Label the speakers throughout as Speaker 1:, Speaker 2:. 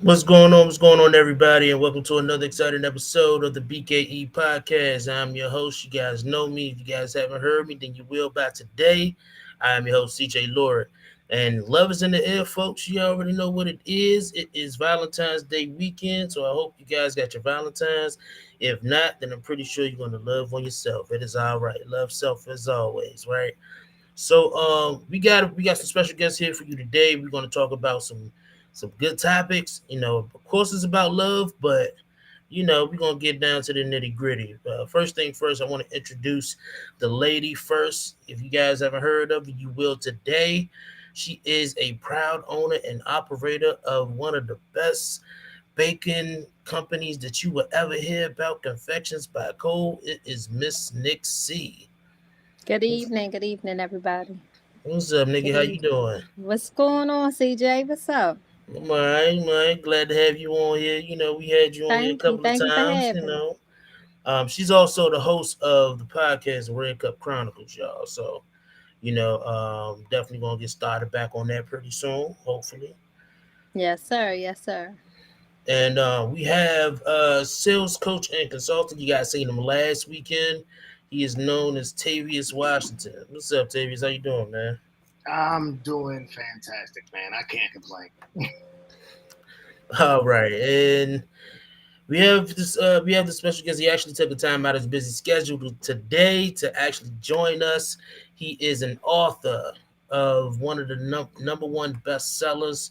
Speaker 1: What's going on? What's going on, everybody? And welcome to another exciting episode of the BKE podcast. I'm your host. You guys know me. If you guys haven't heard me, then you will by today. I am your host, CJ Lord. And love is in the air, folks. You already know what it is. It is Valentine's Day weekend. So I hope you guys got your Valentines. If not, then I'm pretty sure you're going to love on yourself. It is all right. Love self as always, right? So we got some special guests here for you today. We're going to talk about some good topics. Of course, it's about love, but we're gonna get down to the nitty gritty. First thing first, I want to introduce the lady first. If you guys haven't heard of her, you will today. She is a proud owner and operator of one of the best baking companies that you will ever hear about, Confections by Cole. It is Miss Nick C.
Speaker 2: Good evening, everybody.
Speaker 1: What's up, nigga?
Speaker 2: Good
Speaker 1: How you
Speaker 2: evening.
Speaker 1: doing?
Speaker 2: What's going on, CJ? What's up?
Speaker 1: I'm all right, man. Glad to have you on here. We had you on here a
Speaker 2: Thank you.
Speaker 1: couple of
Speaker 2: Thank you for
Speaker 1: times.
Speaker 2: having me.
Speaker 1: She's also the host of the podcast Red Cup Chronicles, y'all. So, definitely gonna get started back on that pretty soon, hopefully.
Speaker 2: Yes, sir. Yes, sir.
Speaker 1: And we have sales coach and consultant. You guys seen him last weekend. He is known as Tavius Washington. What's up, Tavius? How you doing, man?
Speaker 3: I'm doing fantastic, man. I can't complain.
Speaker 1: All right, and we have the special guest. He actually took the time out of his busy schedule today to actually join us. He is an author of one of the number one bestsellers,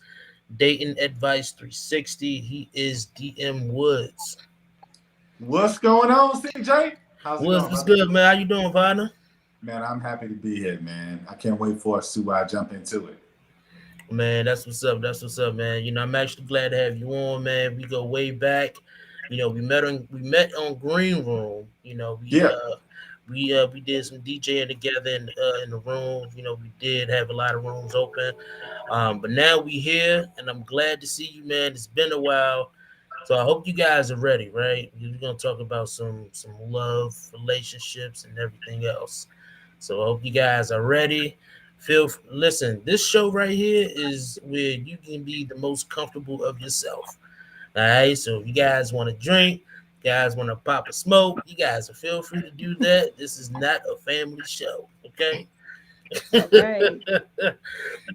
Speaker 1: Dating Advice 360. He is DM Woods.
Speaker 4: What's going on, CJ? How's it
Speaker 1: Woods,
Speaker 4: going,
Speaker 1: what's
Speaker 4: brother?
Speaker 1: good, man? How you doing, Vina?
Speaker 4: Man, I'm happy to be here, man. I can't wait for us to jump into it.
Speaker 1: Man, that's what's up. That's what's up, man. I'm actually glad to have you on, man. We go way back. We met on Green Room.
Speaker 4: Yeah.
Speaker 1: We did some DJing together in the room. We did have a lot of rooms open. But now we here, and I'm glad to see you, man. It's been a while, so I hope you guys are ready, right? We're gonna talk about some love, relationships, and everything else. So I hope you guys are ready. Listen. This show right here is where you can be the most comfortable of yourself. All right. So if you guys want to drink, guys want to pop a smoke, you guys feel free to do that. This is not a family show. Okay.
Speaker 2: All right.
Speaker 1: All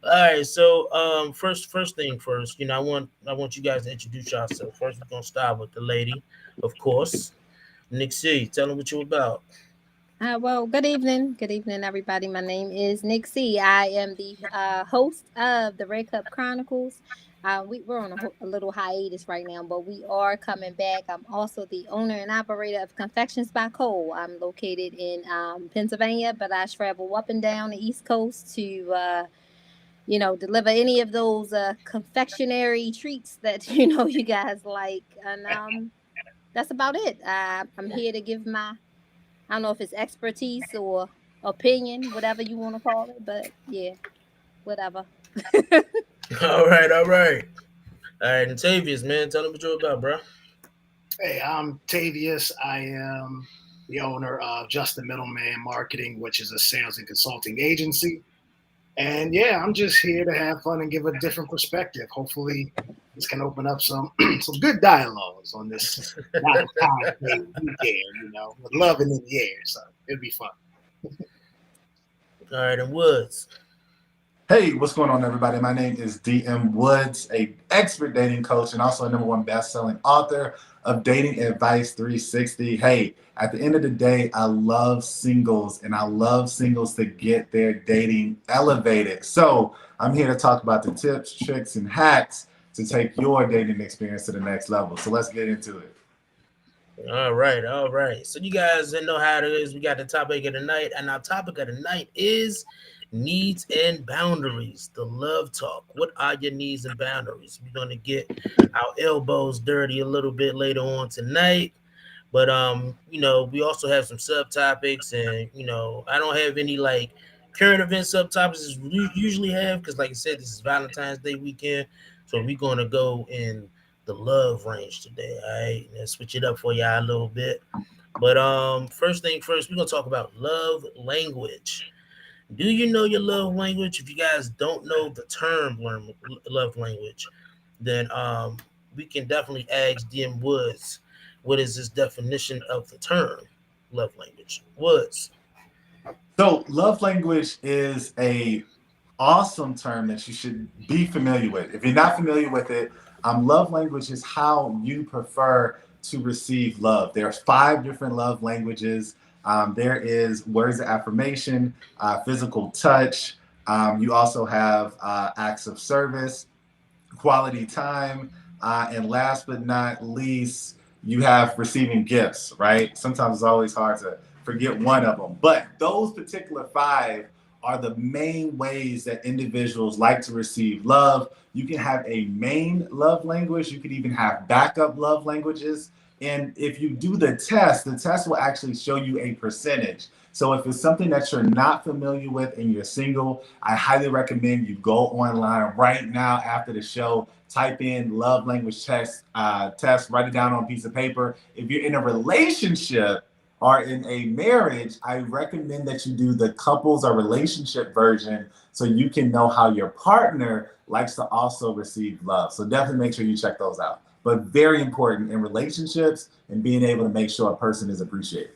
Speaker 1: right. So first thing first. I want you guys to introduce yourself. First, we're gonna start with the lady, of course. Nick C. Tell them what you about.
Speaker 2: Well, good evening. Good evening, everybody. My name is Nixie. I am the host of the Red Cup Chronicles. We're on a little hiatus right now, but we are coming back. I'm also the owner and operator of Confections by Cole. I'm located in Pennsylvania, but I travel up and down the East Coast to, deliver any of those confectionery treats that, you guys like. And that's about it. I'm here to give I don't know if it's expertise or opinion, whatever you want to call it, but yeah, whatever.
Speaker 1: All right. All right. All right. And Tavius, man, tell them what you're about, bro.
Speaker 3: Hey, I'm Tavius. I am the owner of Just the Middleman Marketing, which is a sales and consulting agency. And yeah, I'm just here to have fun and give a different perspective. Hopefully, this can open up some some good dialogues on this Valentine's Day weekend. With loving in the air, so it'll be fun.
Speaker 1: All right. And Woods.
Speaker 4: Hey, what's going on, everybody? My name is DM Woods, a expert dating coach and also a number one best-selling author of Dating Advice 360. Hey, at the end of the day, I love singles and I love singles to get their dating elevated. So I'm here to talk about the tips, tricks, and hacks to take your dating experience to the next level. So let's get into it.
Speaker 1: All right, all right. So you guys know how it is. We got the topic of the night, and our topic of the night is needs and boundaries. The love talk. What are your needs and boundaries? We're gonna get our elbows dirty a little bit later on tonight. But we also have some subtopics, and I don't have any like current event subtopics as we usually have because, like I said, this is Valentine's Day weekend, so we're gonna go in the love range today. All right, let's switch it up for y'all a little bit. But first thing first, we're gonna talk about love language. Do you know your love language? If you guys don't know the term love language, then we can definitely ask DM Woods, what is his definition of the term love language? Woods.
Speaker 4: So, love language is a awesome term that you should be familiar with. If you're not familiar with it, love language is how you prefer to receive love. There's 5 different love languages. There is words of affirmation, physical touch. You also have acts of service, quality time, and last but not least, you have receiving gifts, right? Sometimes it's always hard to forget one of them, but those particular 5 are the main ways that individuals like to receive love. You can have a main love language, you can even have backup love languages. And if you do the test will actually show you a percentage. So if it's something that you're not familiar with and you're single, I highly recommend you go online right now after the show, type in love language test, write it down on a piece of paper. If you're in a relationship or in a marriage, I recommend that you do the couples or relationship version so you can know how your partner likes to also receive love. So definitely make sure you check those out. But very important in relationships and being able to make sure a person is appreciated.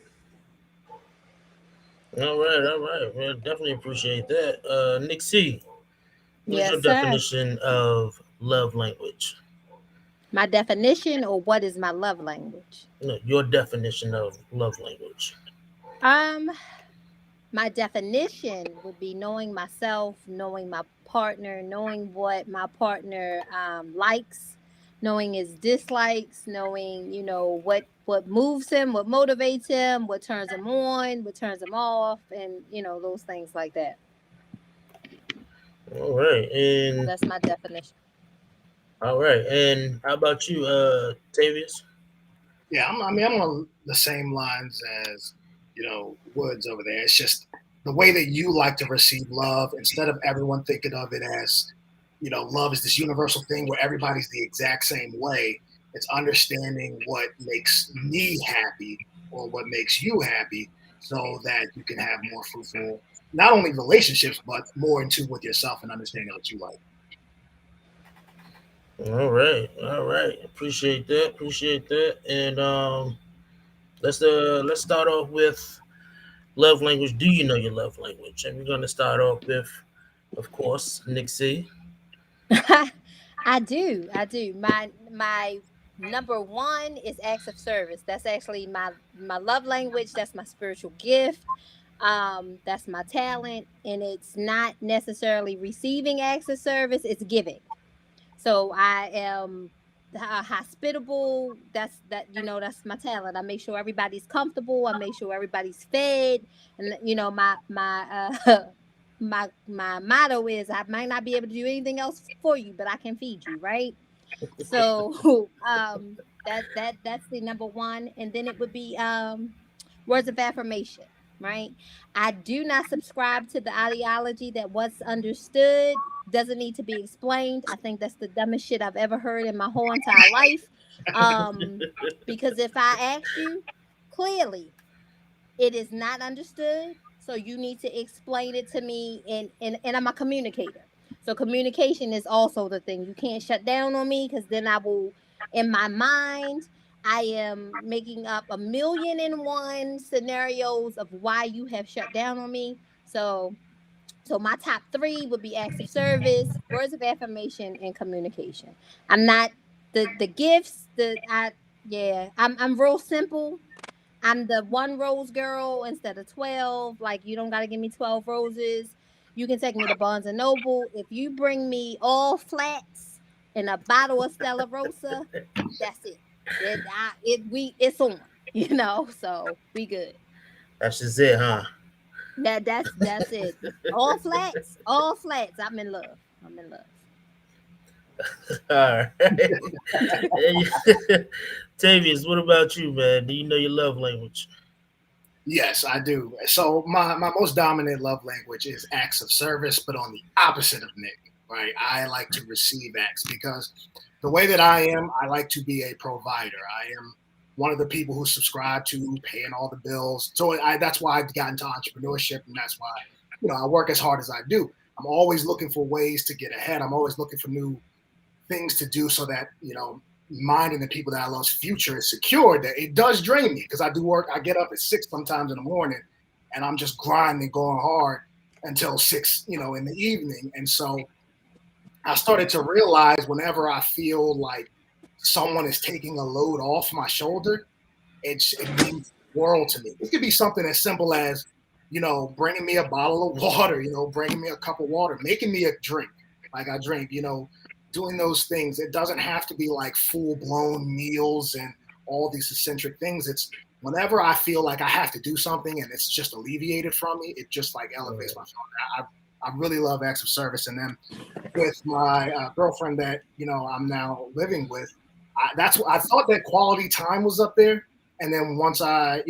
Speaker 1: All right. Well, definitely appreciate that. Nick C, what is your
Speaker 2: Yes, sir.
Speaker 1: definition of love language?
Speaker 2: My definition or what is my love language?
Speaker 1: No, your definition of love language.
Speaker 2: Um, my definition would be knowing myself, knowing my partner, knowing what my partner likes, knowing his dislikes, knowing what moves him, what motivates him, what turns him on, what turns him off, and those things like that.
Speaker 1: All right, and
Speaker 2: That's my definition.
Speaker 1: how about you, Tavius?
Speaker 3: Yeah, I'm on the same lines as Woods over there. It's just the way that you like to receive love. Instead of everyone thinking of it as love is this universal thing where everybody's the exact same way. It's understanding what makes me happy or what makes you happy, so that you can have more fruitful, not only relationships, but more in tune with yourself and understanding what you like.
Speaker 1: All right. Appreciate that. And let's start off with love language. Do you know your love language? And we're gonna start off with, of course, Nick C.
Speaker 2: I do. My number one is acts of service. That's actually my love language. That's my spiritual gift. That's my talent, and it's not necessarily receiving acts of service. It's giving. So I am hospitable. That's my talent. I make sure everybody's comfortable. I make sure everybody's fed, and my my motto is I might not be able to do anything else for you, but I can feed you, right? So that's the number one, and then it would be words of affirmation, right? I do not subscribe to the ideology that what's understood doesn't need to be explained. I think that's the dumbest shit I've ever heard in my whole entire life. Um, because if I ask you clearly, it is not understood, so you need to explain it to me, and I'm a communicator. So communication is also the thing. You can't shut down on me, because then I will, in my mind, I am making up a million and one scenarios of why you have shut down on me. So my top three would be acts of service, words of affirmation, and communication. I'm not the gifts. The I Yeah, I'm real simple. I'm the one rose girl instead of 12. Like, you don't got to give me 12 roses. You can take me to Barnes and Noble. If you bring me all flats and a bottle of Stella Rosa, that's it. It's on, so we good.
Speaker 1: That's just it, huh?
Speaker 2: That's it. All flats. I'm in love. I'm in love.
Speaker 1: All right. Tavius, what about you, man? Do you know your love language?
Speaker 3: Yes, I do. So my most dominant love language is acts of service, but on the opposite of Nick, right? I like to receive acts because the way that I am, I like to be a provider. I am one of the people who subscribe to paying all the bills. So that's why I got into entrepreneurship, and that's why I work as hard as I do. I'm always looking for ways to get ahead. I'm always looking for new things to do so that minding the people that I love's future is secure, that it does drain me because I do work. I get up at 6 sometimes in the morning, and I'm just grinding, going hard until 6, in the evening. And so I started to realize whenever I feel like someone is taking a load off my shoulder, it means the world to me. It could be something as simple as, bringing me a bottle of water, bringing me a cup of water, making me a drink like I drink, doing those things. It doesn't have to be like full blown meals and all these eccentric things. It's whenever I feel like I have to do something and it's just alleviated from me, it just like elevates my feeling. I really love acts of service. And then with my girlfriend that, I'm now living with, I thought that quality time was up there. And then once I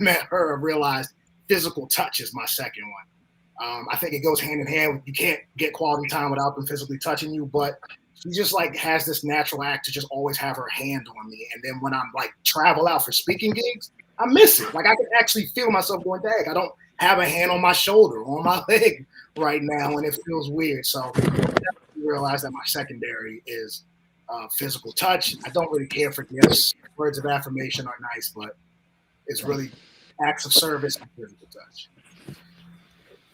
Speaker 3: met her, I realized physical touch is my second one. I think it goes hand in hand. You can't get quality time without them physically touching you, but she just like has this natural act to just always have her hand on me. And then when I'm like travel out for speaking gigs, I miss it. Like I can actually feel myself going, dang, I don't have a hand on my shoulder or on my leg right now, and it feels weird. So I realized that my secondary is physical touch. I don't really care for gifts. Words of affirmation are nice, but it's really acts of service and physical touch.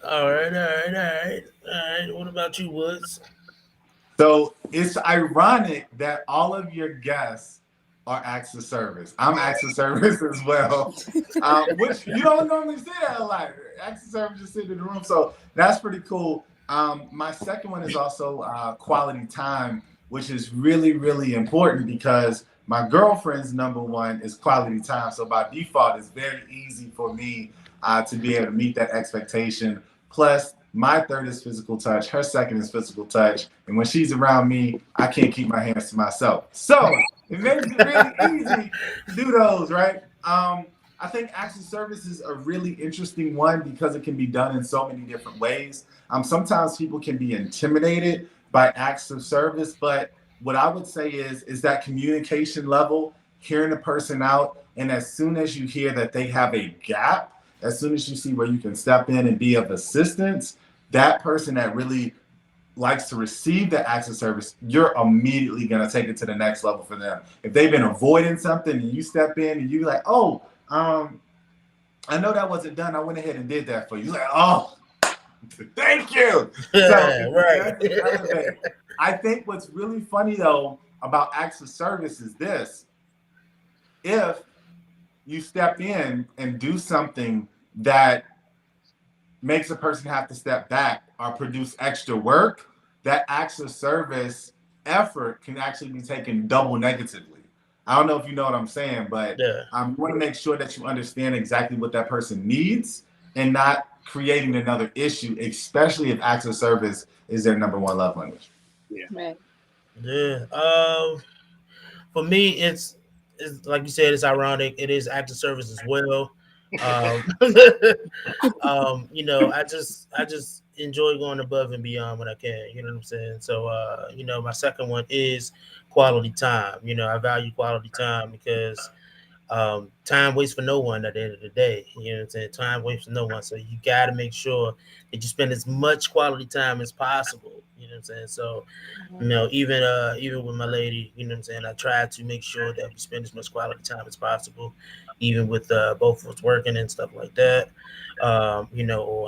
Speaker 1: All right, all right, all right, all right. What about you, Woods?
Speaker 4: So it's ironic that all of your guests are acts of service. I'm acts of service as well, which you don't normally see that a lot. Acts of service just sit in the room, so that's pretty cool. My second one is also quality time, which is really, really important because my girlfriend's number one is quality time. So by default, it's very easy for me to be able to meet that expectation. Plus, my third is physical touch. Her second is physical touch. And when she's around me, I can't keep my hands to myself. So it makes it really easy to do those, right? I think acts of service is a really interesting one because it can be done in so many different ways. Sometimes people can be intimidated by acts of service, but what I would say is that communication level, hearing the person out, and as soon as you hear that they have a gap, as soon as you see where you can step in and be of assistance, that person that really likes to receive the acts of service, you're immediately going to take it to the next level for them. If they've been avoiding something and you step in and you're like, oh, I know that wasn't done. I went ahead and did that for you. You're like, oh, thank you. So
Speaker 1: Right.
Speaker 4: I think what's really funny, though, about acts of service is this. If you step in and do something that makes a person have to step back or produce extra work, that acts of service effort can actually be taken double negatively. I don't know if you know what I'm saying, but
Speaker 1: Yeah.
Speaker 4: you want to make sure that you understand exactly what that person needs and not creating another issue, especially if acts of service is their number one love language.
Speaker 3: Yeah.
Speaker 2: Right.
Speaker 1: Yeah. For me, it's like you said, it's ironic. It is active service as well. Um, I just enjoy going above and beyond when I can. You know what I'm saying? So, my second one is quality time. I value quality time because time waits for no one at the end of the day. You know what I'm saying? Time waits for no one. So you got to make sure that you spend as much quality time as possible. You know what I'm saying? So, even with my lady, you know what I'm saying, I try to make sure that we spend as much quality time as possible, even with both of us working and stuff like that. Or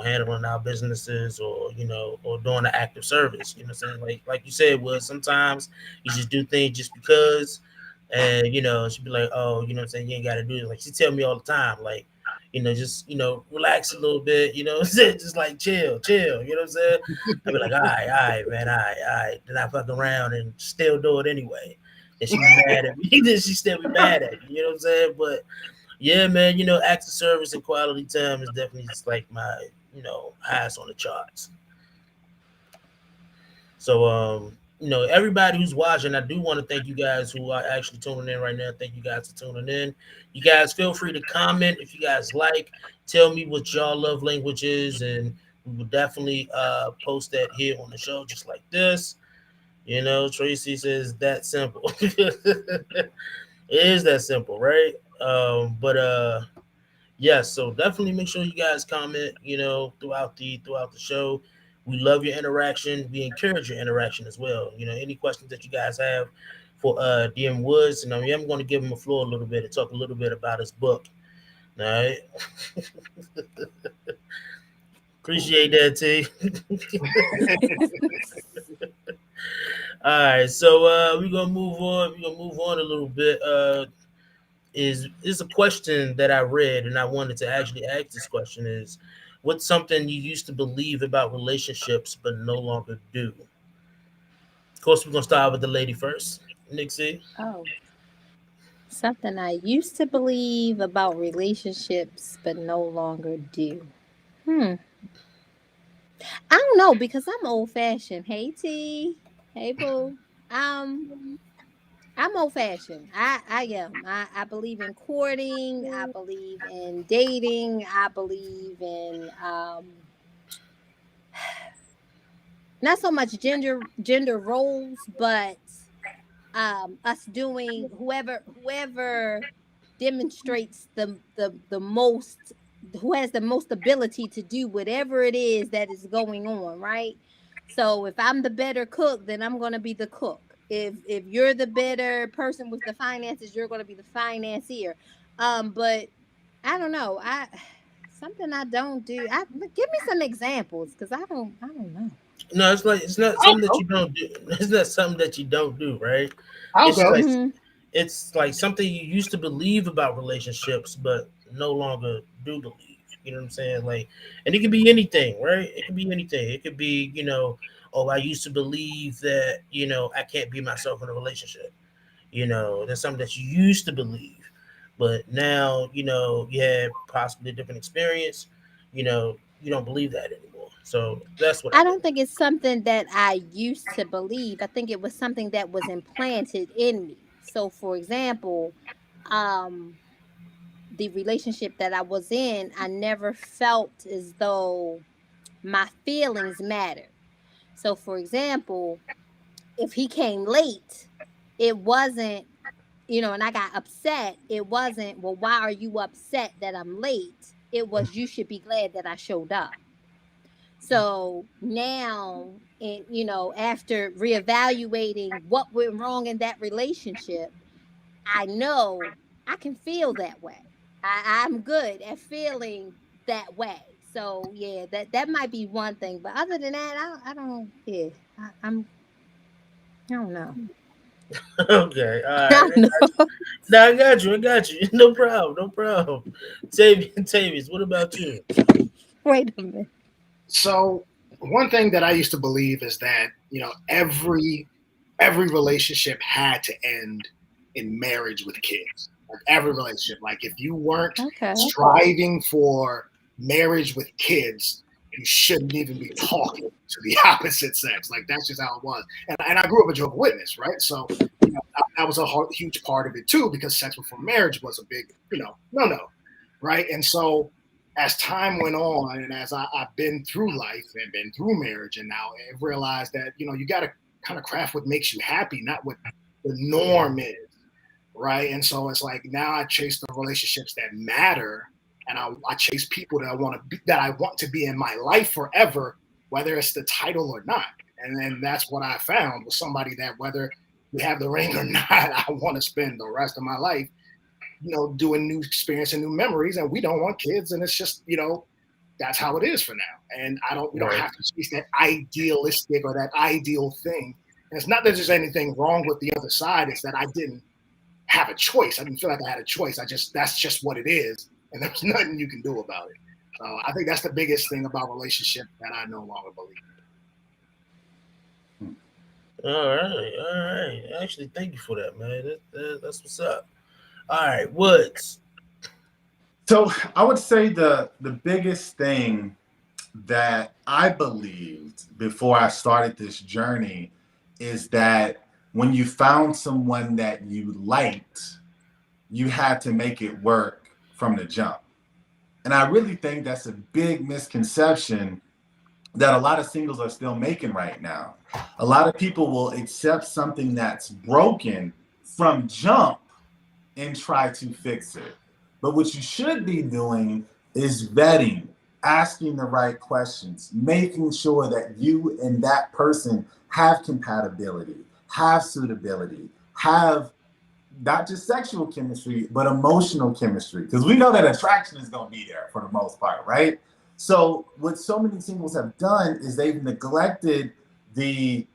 Speaker 1: handling our businesses, or doing the active service. You know what I'm saying? Like you said, was sometimes you just do things just because, and she'd be like, oh, you know what I'm saying, you ain't got to do it. Like she tell me all the time, like, just relax a little bit, what I'm saying, just like chill, you know what I'm saying. I'd be like, all right, man, all right. Then I fuck around and still do it anyway. And she be mad at me. Then she still be mad at me, you know what I'm saying. But yeah, man, acts of service and quality time is definitely just like my highest on the charts. So, everybody who's watching, I do want to thank you guys who are actually tuning in right now. Thank you guys for tuning in. You guys feel free to comment if you guys like. Tell me what y'all love language is, and we will definitely post that here on the show, just like this. Tracy says that simple. It is that simple, right? But yes, so definitely make sure you guys comment, throughout the show. We love your interaction. We encourage your interaction as well. Any questions that you guys have, for DM Woods, and I'm going to give him a floor a little bit and talk a little bit about his book. All right, appreciate that, T. All right, so we're gonna move on. We're gonna move on a little bit. Is a question that I read, and I wanted to actually ask this question: is what's something you used to believe about relationships but no longer do? Of course, we're gonna start with the lady first, Nixie.
Speaker 2: Oh, something I used to believe about relationships but no longer do. Hmm. I don't know because I'm old fashioned. Hey T. Hey boo. Um, I'm old fashioned. I am. I believe in courting. I believe in dating. I believe in not so much gender roles, but us doing whoever demonstrates the most, who has the most ability to do whatever it is that is going on, right? So if I'm the better cook, then I'm going to be the cook. If you're the better person with the finances, you're going to be the financier. But I don't know. I something I don't do. Give me some examples because I don't know.
Speaker 1: No, it's like it's not
Speaker 3: I'll
Speaker 1: something that
Speaker 3: go.
Speaker 1: you don't do. It's not something that you don't do, right?
Speaker 3: I'll
Speaker 1: It's
Speaker 3: go.
Speaker 1: like
Speaker 2: Mm-hmm.
Speaker 1: it's like something you used to believe about relationships, but no longer do believe. You know what I'm saying? Like, and it could be anything, right? It could be anything. It could be, oh, I used to believe that, I can't be myself in a relationship. That's something that you used to believe, but now, you have possibly a different experience. You don't believe that anymore. So that's what I
Speaker 2: I
Speaker 1: meant.
Speaker 2: don't think it's something that I used to believe. I think it was something that was implanted in me. So, for example, um, the relationship that I was in, I never felt as though my feelings mattered. So, for example, if he came late, it wasn't, and I got upset. It wasn't, well, why are you upset that I'm late? It was, you should be glad that I showed up. So now, after reevaluating what went wrong in that relationship, I know I can feel that way. I'm good at feeling that way. So yeah, that might be one thing. But other than that, I don't. Yeah, I don't know.
Speaker 1: Okay, all
Speaker 2: I
Speaker 1: right.
Speaker 2: don't know.
Speaker 1: No, I got you. I got you. No problem. No problem. Tavius, what about you?
Speaker 2: Wait a minute.
Speaker 3: So one thing that I used to believe is that every relationship had to end in marriage with kids. Like every relationship, like if you weren't
Speaker 2: Okay.
Speaker 3: striving for marriage with kids, you shouldn't even be talking to the opposite sex. Like that's just how it was. And I grew up a Jehovah's Witness, right? So that was a huge part of it too, because sex before marriage was a big no, right? And so as time went on and as I've been through life and been through marriage and now I've realized that, you got to kind of craft what makes you happy, not what the norm is. Right. And so it's like now I chase the relationships that matter and I chase people that I want to be in my life forever, whether it's the title or not. And then that's what I found with somebody that whether we have the ring or not, I want to spend the rest of my life doing new experience and new memories, and we don't want kids, and it's just, that's how it is for now. And we don't
Speaker 1: Right.
Speaker 3: have to chase that idealistic or that ideal thing. And it's not that there's anything wrong with the other side, it's that I didn't have a choice. I didn't feel like I had a choice. That's just what it is, and there's nothing you can do about it. So I think that's the biggest thing about relationship that I no longer believe.
Speaker 1: All right. All right. Actually, thank you for that, man. That's what's up. All right, Woods.
Speaker 4: So I would say the biggest thing that I believed before I started this journey is that when you found someone that you liked, you had to make it work from the jump. And I really think that's a big misconception that a lot of singles are still making right now. A lot of people will accept something that's broken from jump and try to fix it. But what you should be doing is vetting, asking the right questions, making sure that you and that person have compatibility, have suitability, have not just sexual chemistry, but emotional chemistry. Because we know that attraction is going to be there for the most part, right? So what so many singles have done is they've neglected the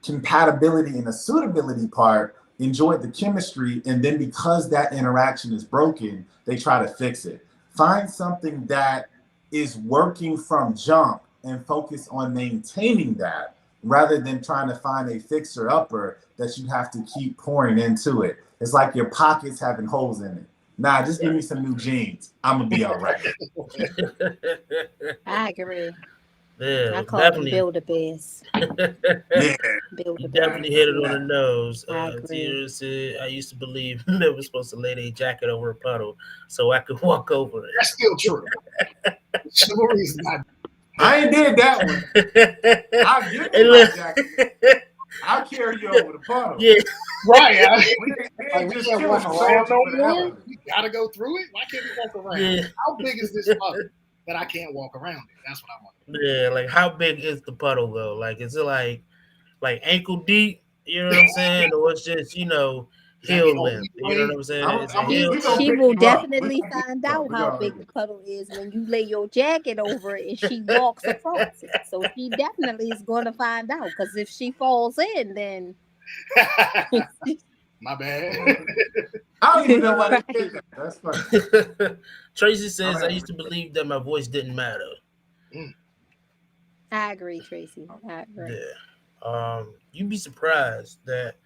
Speaker 4: compatibility and the suitability part, enjoyed the chemistry, and then because that interaction is broken, they try to fix it. Find something that is working from jump and focus on maintaining that rather than trying to find a fixer upper that you have to keep pouring into it. It's like your pockets having holes in it. Nah, just give me some new jeans. I'm gonna be all right.
Speaker 2: I agree. I
Speaker 1: Yeah,
Speaker 2: call them
Speaker 1: definitely.
Speaker 2: builder bears.
Speaker 4: Yeah,
Speaker 1: You
Speaker 2: Builder
Speaker 1: definitely
Speaker 2: bears.
Speaker 1: hit it on
Speaker 2: Yeah,
Speaker 1: the nose.
Speaker 2: I agree.
Speaker 1: I used to believe they were supposed to lay their jacket over a puddle so I could walk over
Speaker 3: That's still true. Chivalry is not.
Speaker 4: I ain't did that one.
Speaker 1: it.
Speaker 4: I'll give
Speaker 1: And
Speaker 4: you my
Speaker 1: look,
Speaker 4: jacket. I'll carry you over the puddle.
Speaker 1: yeah,
Speaker 3: Right.
Speaker 4: We
Speaker 3: Like
Speaker 4: ain't
Speaker 3: we
Speaker 4: just
Speaker 3: can't
Speaker 4: killing
Speaker 3: walk
Speaker 4: the
Speaker 3: around
Speaker 4: soldier
Speaker 3: no
Speaker 4: for the hell
Speaker 3: more.
Speaker 4: of it.
Speaker 3: We gotta go through it. Why can't we walk around?
Speaker 1: yeah,
Speaker 3: How big is this puddle that I can't walk around it? That's what I want.
Speaker 1: yeah. Like, how big is the puddle though? Like, is it like ankle deep? You know what I'm saying? Or it's just
Speaker 3: Is that the
Speaker 1: heel
Speaker 3: only
Speaker 1: length? You know what
Speaker 3: way?
Speaker 1: I'm saying? It's a heel
Speaker 4: We gonna
Speaker 2: She
Speaker 1: length.
Speaker 4: pick
Speaker 2: will
Speaker 4: you up. We
Speaker 2: definitely
Speaker 4: gonna get
Speaker 2: find
Speaker 4: you up.
Speaker 2: out
Speaker 4: We
Speaker 2: how
Speaker 4: gonna.
Speaker 2: big the puddle is when you lay your jacket over it and she walks across it. So she definitely is going to find out because if she falls in, then
Speaker 3: My bad.
Speaker 4: I don't even know why they did
Speaker 2: right.
Speaker 4: that. That's funny.
Speaker 1: Tracy
Speaker 4: I'm
Speaker 1: says I
Speaker 4: having.
Speaker 1: used to believe that my voice didn't matter.
Speaker 3: Mm.
Speaker 2: I agree, Tracy. I agree.
Speaker 1: Yeah. You'd be surprised that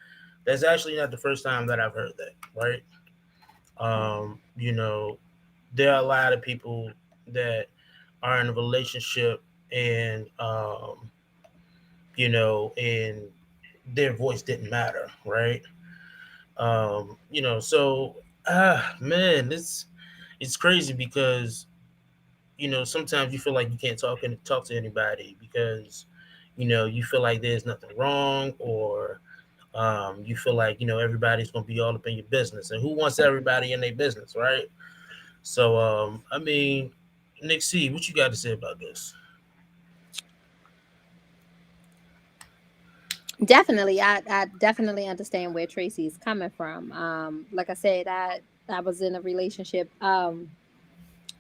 Speaker 1: that's actually not the first time that I've heard that, right? You know, there are a lot of people that are in a relationship and and their voice didn't matter, right? So man, it's crazy because sometimes you feel like you can't talk to anybody because you feel like there's nothing wrong, or you feel like everybody's gonna be all up in your business, and who wants everybody in their business, right? So I mean, Nick C, what you got to say about this?
Speaker 2: Definitely, I definitely understand where Tracy is coming from. Like I said, I was in a relationship.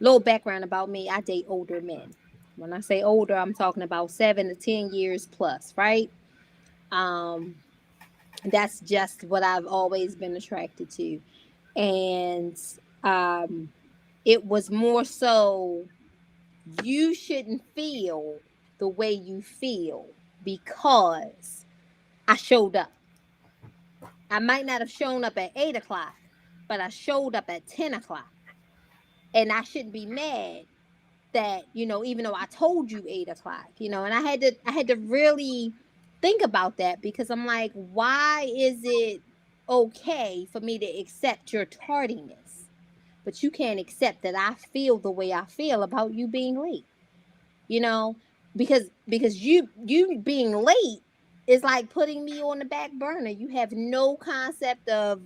Speaker 2: Little background about me: I date older men. When I say older, I'm talking about 7 to 10 years plus, right? Um, that's just what I've always been attracted to, and um, it was more so you shouldn't feel the way you feel because I showed up. I might not have shown up at 8 o'clock, but I showed up at 10 o'clock. And I shouldn't be mad that, even though I told you 8 o'clock, and I had to really think about that because I'm like, why is it okay for me to accept your tardiness? But you can't accept that I feel the way I feel about you being late, you know, because you being late is like putting me on the back burner. You have no concept of,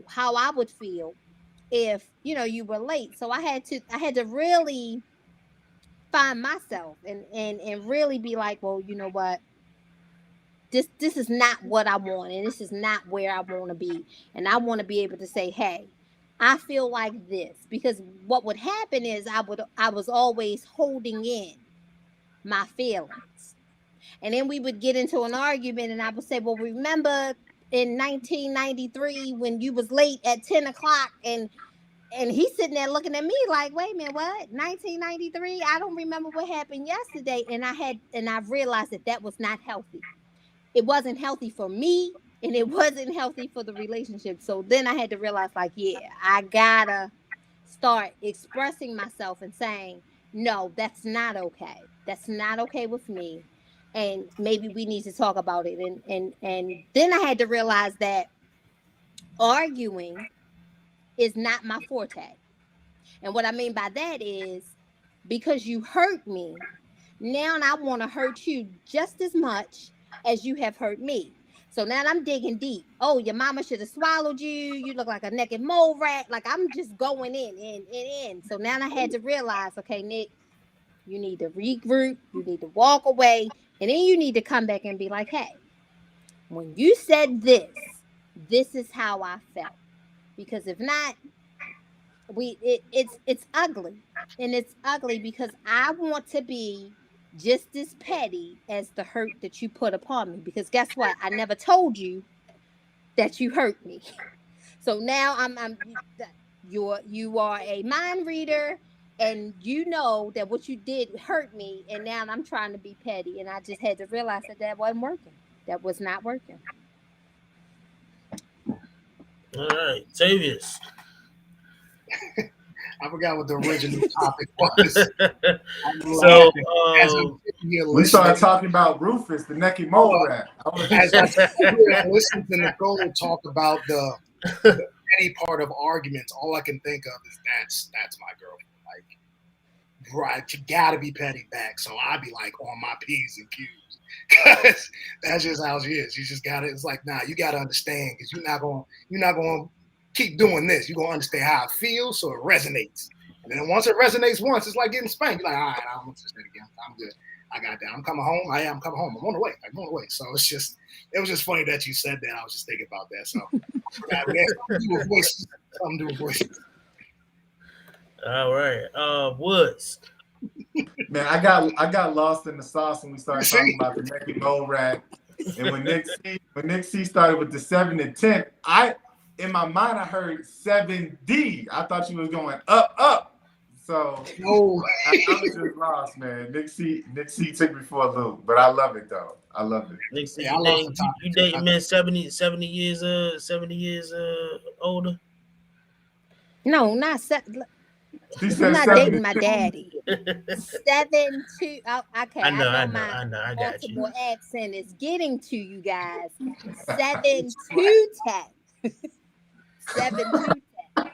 Speaker 2: how I would feel if, you were late. So I had to really find myself and really be like, well, you know what? This is not what I want, and this is not where I want to be. And I want to be able to say, hey, I feel like this. Because what would happen is I was always holding in my feelings. And then we would get into an argument and I would say, well, remember in 1993 when you was late at 10 o'clock and he's sitting there looking at me like, wait a minute, what? 1993? I don't remember what happened yesterday. And I've realized that was not healthy. It wasn't healthy for me and it wasn't healthy for the relationship. So then I had to realize, like, yeah, I gotta start expressing myself and saying, no, that's not okay. That's not okay with me. And maybe we need to talk about it. And then I had to realize that arguing is not my forte. And what I mean by that is because you hurt me, now I want to hurt you just as much as you have hurt me. So now I'm digging deep. Oh, your mama should have swallowed you. You look like a naked mole rat. Like I'm just going in. So now I had to realize, okay, Nick, you need to regroup. You need to walk away. And then you need to come back and be like, hey, when you said this, this is how I felt. Because if not, it's ugly. And it's ugly because I want to be just as petty as the hurt that you put upon me. Because guess what? I never told you that you hurt me. So now you are a mind reader, and you know that what you did hurt me, and now I'm trying to be petty, and I just had to realize that that wasn't working. That was not working.
Speaker 1: All right, Tavius.
Speaker 3: I forgot what the original topic was. I'm
Speaker 1: So,
Speaker 3: laughing as I'm sitting here
Speaker 4: We
Speaker 3: listening.
Speaker 4: started talking about Rufus, the naked mole
Speaker 3: Oh,
Speaker 4: rat.
Speaker 3: as I sit here and listen to Nicole talk about the petty part of arguments, all I can think of is that's my girlfriend. Like, right, you gotta be petty back. So I'd be like on my P's and Q's. Cause that's just how she is. You just gotta. It's like, nah, you gotta understand, because you're not gonna keep doing this. You're gonna understand how it feels, so it resonates. And then once it resonates once, it's like getting spanked. You're like, all right, I don't want to say it again. I'm good. I got that. I'm coming home. I'm coming home. I'm on the way. I'm on the way. So it was just funny that you said that. I was just thinking about that. So I forgot. Something to do with voices. Something to do with voices.
Speaker 1: all right, Woods.
Speaker 4: Man, I got lost in the sauce when we started talking about the naked mole rat. And when Nick C started with the 7 and 10, in my mind I heard 7D. I thought you was going up, up. So
Speaker 3: No.
Speaker 4: I was just lost, man. Nick C took me for a loop, but I love it though. I love it.
Speaker 1: Next thing
Speaker 3: Yeah, I lost the
Speaker 1: you
Speaker 3: topic.
Speaker 1: dating men 70 years 70 years older.
Speaker 2: No,
Speaker 4: She
Speaker 2: I'm
Speaker 4: said
Speaker 2: not
Speaker 4: 7
Speaker 2: dating
Speaker 4: and
Speaker 2: my
Speaker 4: 10.
Speaker 2: daddy. 7 2. Oh, okay,
Speaker 1: I
Speaker 2: I
Speaker 1: know,
Speaker 2: know
Speaker 1: I know,
Speaker 2: my
Speaker 1: I know. I got you.
Speaker 2: Baltimore accent is getting to you guys. 7 2 10. 7 2 10.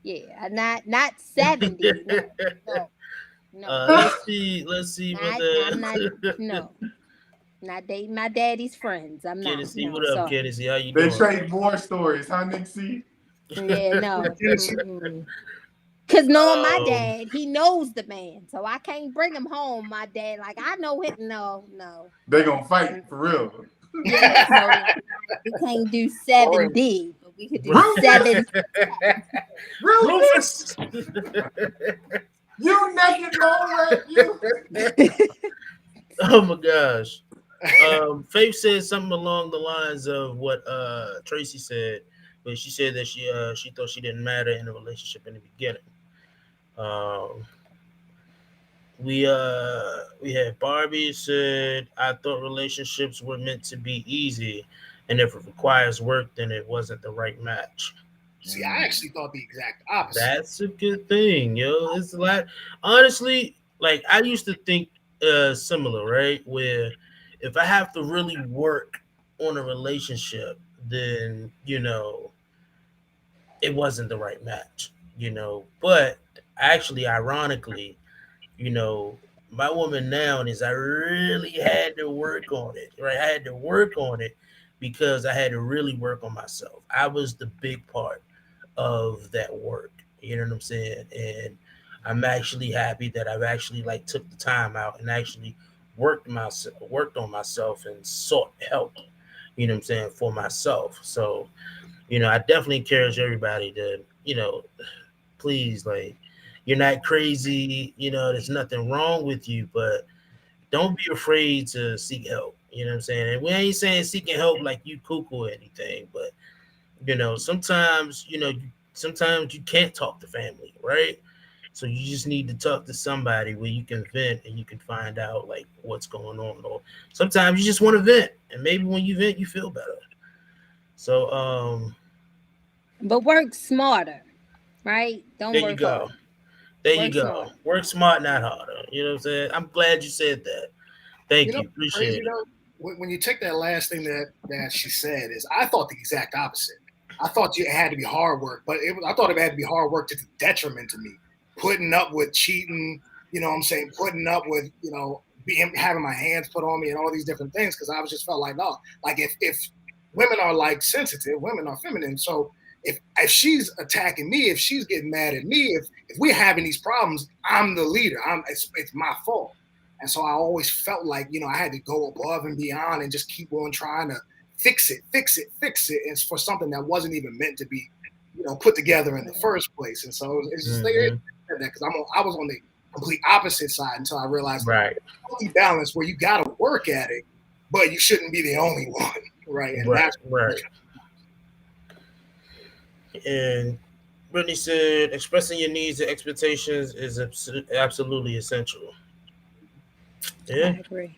Speaker 2: Yeah, not 70. No, no, no.
Speaker 1: Let's see what
Speaker 2: Not. I'm not.
Speaker 1: the
Speaker 2: No, not dating my daddy's friends. I'm not.
Speaker 1: Kennedy.
Speaker 2: No,
Speaker 1: What up,
Speaker 2: sorry.
Speaker 1: Kennedy? How you
Speaker 4: They
Speaker 1: doing?
Speaker 4: trade war stories, huh, Nick C?
Speaker 2: Yeah, no.
Speaker 3: Tennessee.
Speaker 2: Cause knowing my
Speaker 1: Um,
Speaker 2: dad, he knows the man, so I can't bring him home. My dad, like I know him. No, no.
Speaker 4: They gonna fight for real.
Speaker 2: Yeah, so no, we can't do
Speaker 3: For real.
Speaker 2: 7D, but we could do
Speaker 4: Rufus!
Speaker 2: 7.
Speaker 4: Rufus!
Speaker 1: Rufus.
Speaker 4: You naked mole rat, you!
Speaker 1: Oh my gosh. Faith said something along the lines of what Tracy said, but she said that she thought she didn't matter in a relationship in the beginning. Um, we had Barbie said, I thought relationships were meant to be easy, and if it requires work, then it wasn't the right match.
Speaker 3: See, I actually thought the exact opposite.
Speaker 1: That's a good thing, yo. It's a lot. Honestly, like I used to think similar, right? Where if I have to really work on a relationship, then it wasn't the right match, But actually, ironically, you know, my woman now is I really had to work on it, right? I had to work on it because I had to really work on myself. I was the big part of that work. You know what I'm saying? And I'm actually happy that I've actually like took the time out and actually worked on myself and sought help. You know what I'm saying, for myself. So I definitely encourage everybody to please, like, you're not crazy. There's nothing wrong with you, but don't be afraid to seek help. You know what I'm saying? And we ain't saying seeking help like you cuckoo or anything, but sometimes sometimes you can't talk to family, right? So you just need to talk to somebody where you can vent and you can find out like what's going on. Or sometimes you just want to vent, and maybe when you vent, you feel better. So
Speaker 2: But work smarter, right?
Speaker 1: there
Speaker 2: Don't
Speaker 1: you
Speaker 2: work
Speaker 1: go.
Speaker 2: harder.
Speaker 1: There you
Speaker 2: Work
Speaker 1: go.
Speaker 2: smarter.
Speaker 1: Work smart, not harder. You know what I'm saying? I'm glad you said that.
Speaker 3: You
Speaker 1: Thank
Speaker 3: know,
Speaker 1: you.
Speaker 3: crazy
Speaker 1: Appreciate it.
Speaker 3: though. When you take that last thing that she said, is I thought the exact opposite. I thought it had to be hard work, but I thought it had to be hard work to the detriment to me. Putting up with cheating, what I'm saying, putting up with, being having my hands put on me and all these different things, because I was just felt like, no, like if women are like sensitive, women are feminine. So if she's attacking me, if she's getting mad at me, if we're having these problems, I'm the leader. It's my fault. And so I always felt like, I had to go above and beyond and just keep on trying to fix it, and it's for something that wasn't even meant to be, put together in the first place. And so it's just like that because I was on the complete opposite side until I realized
Speaker 1: Right.
Speaker 3: healthy balance where you got to work at it, but you shouldn't be the only one, right? And
Speaker 1: Right.
Speaker 3: that's
Speaker 1: Right. And Brittany said, expressing your needs and expectations is absolutely essential.
Speaker 2: I
Speaker 1: Yeah,
Speaker 2: agree.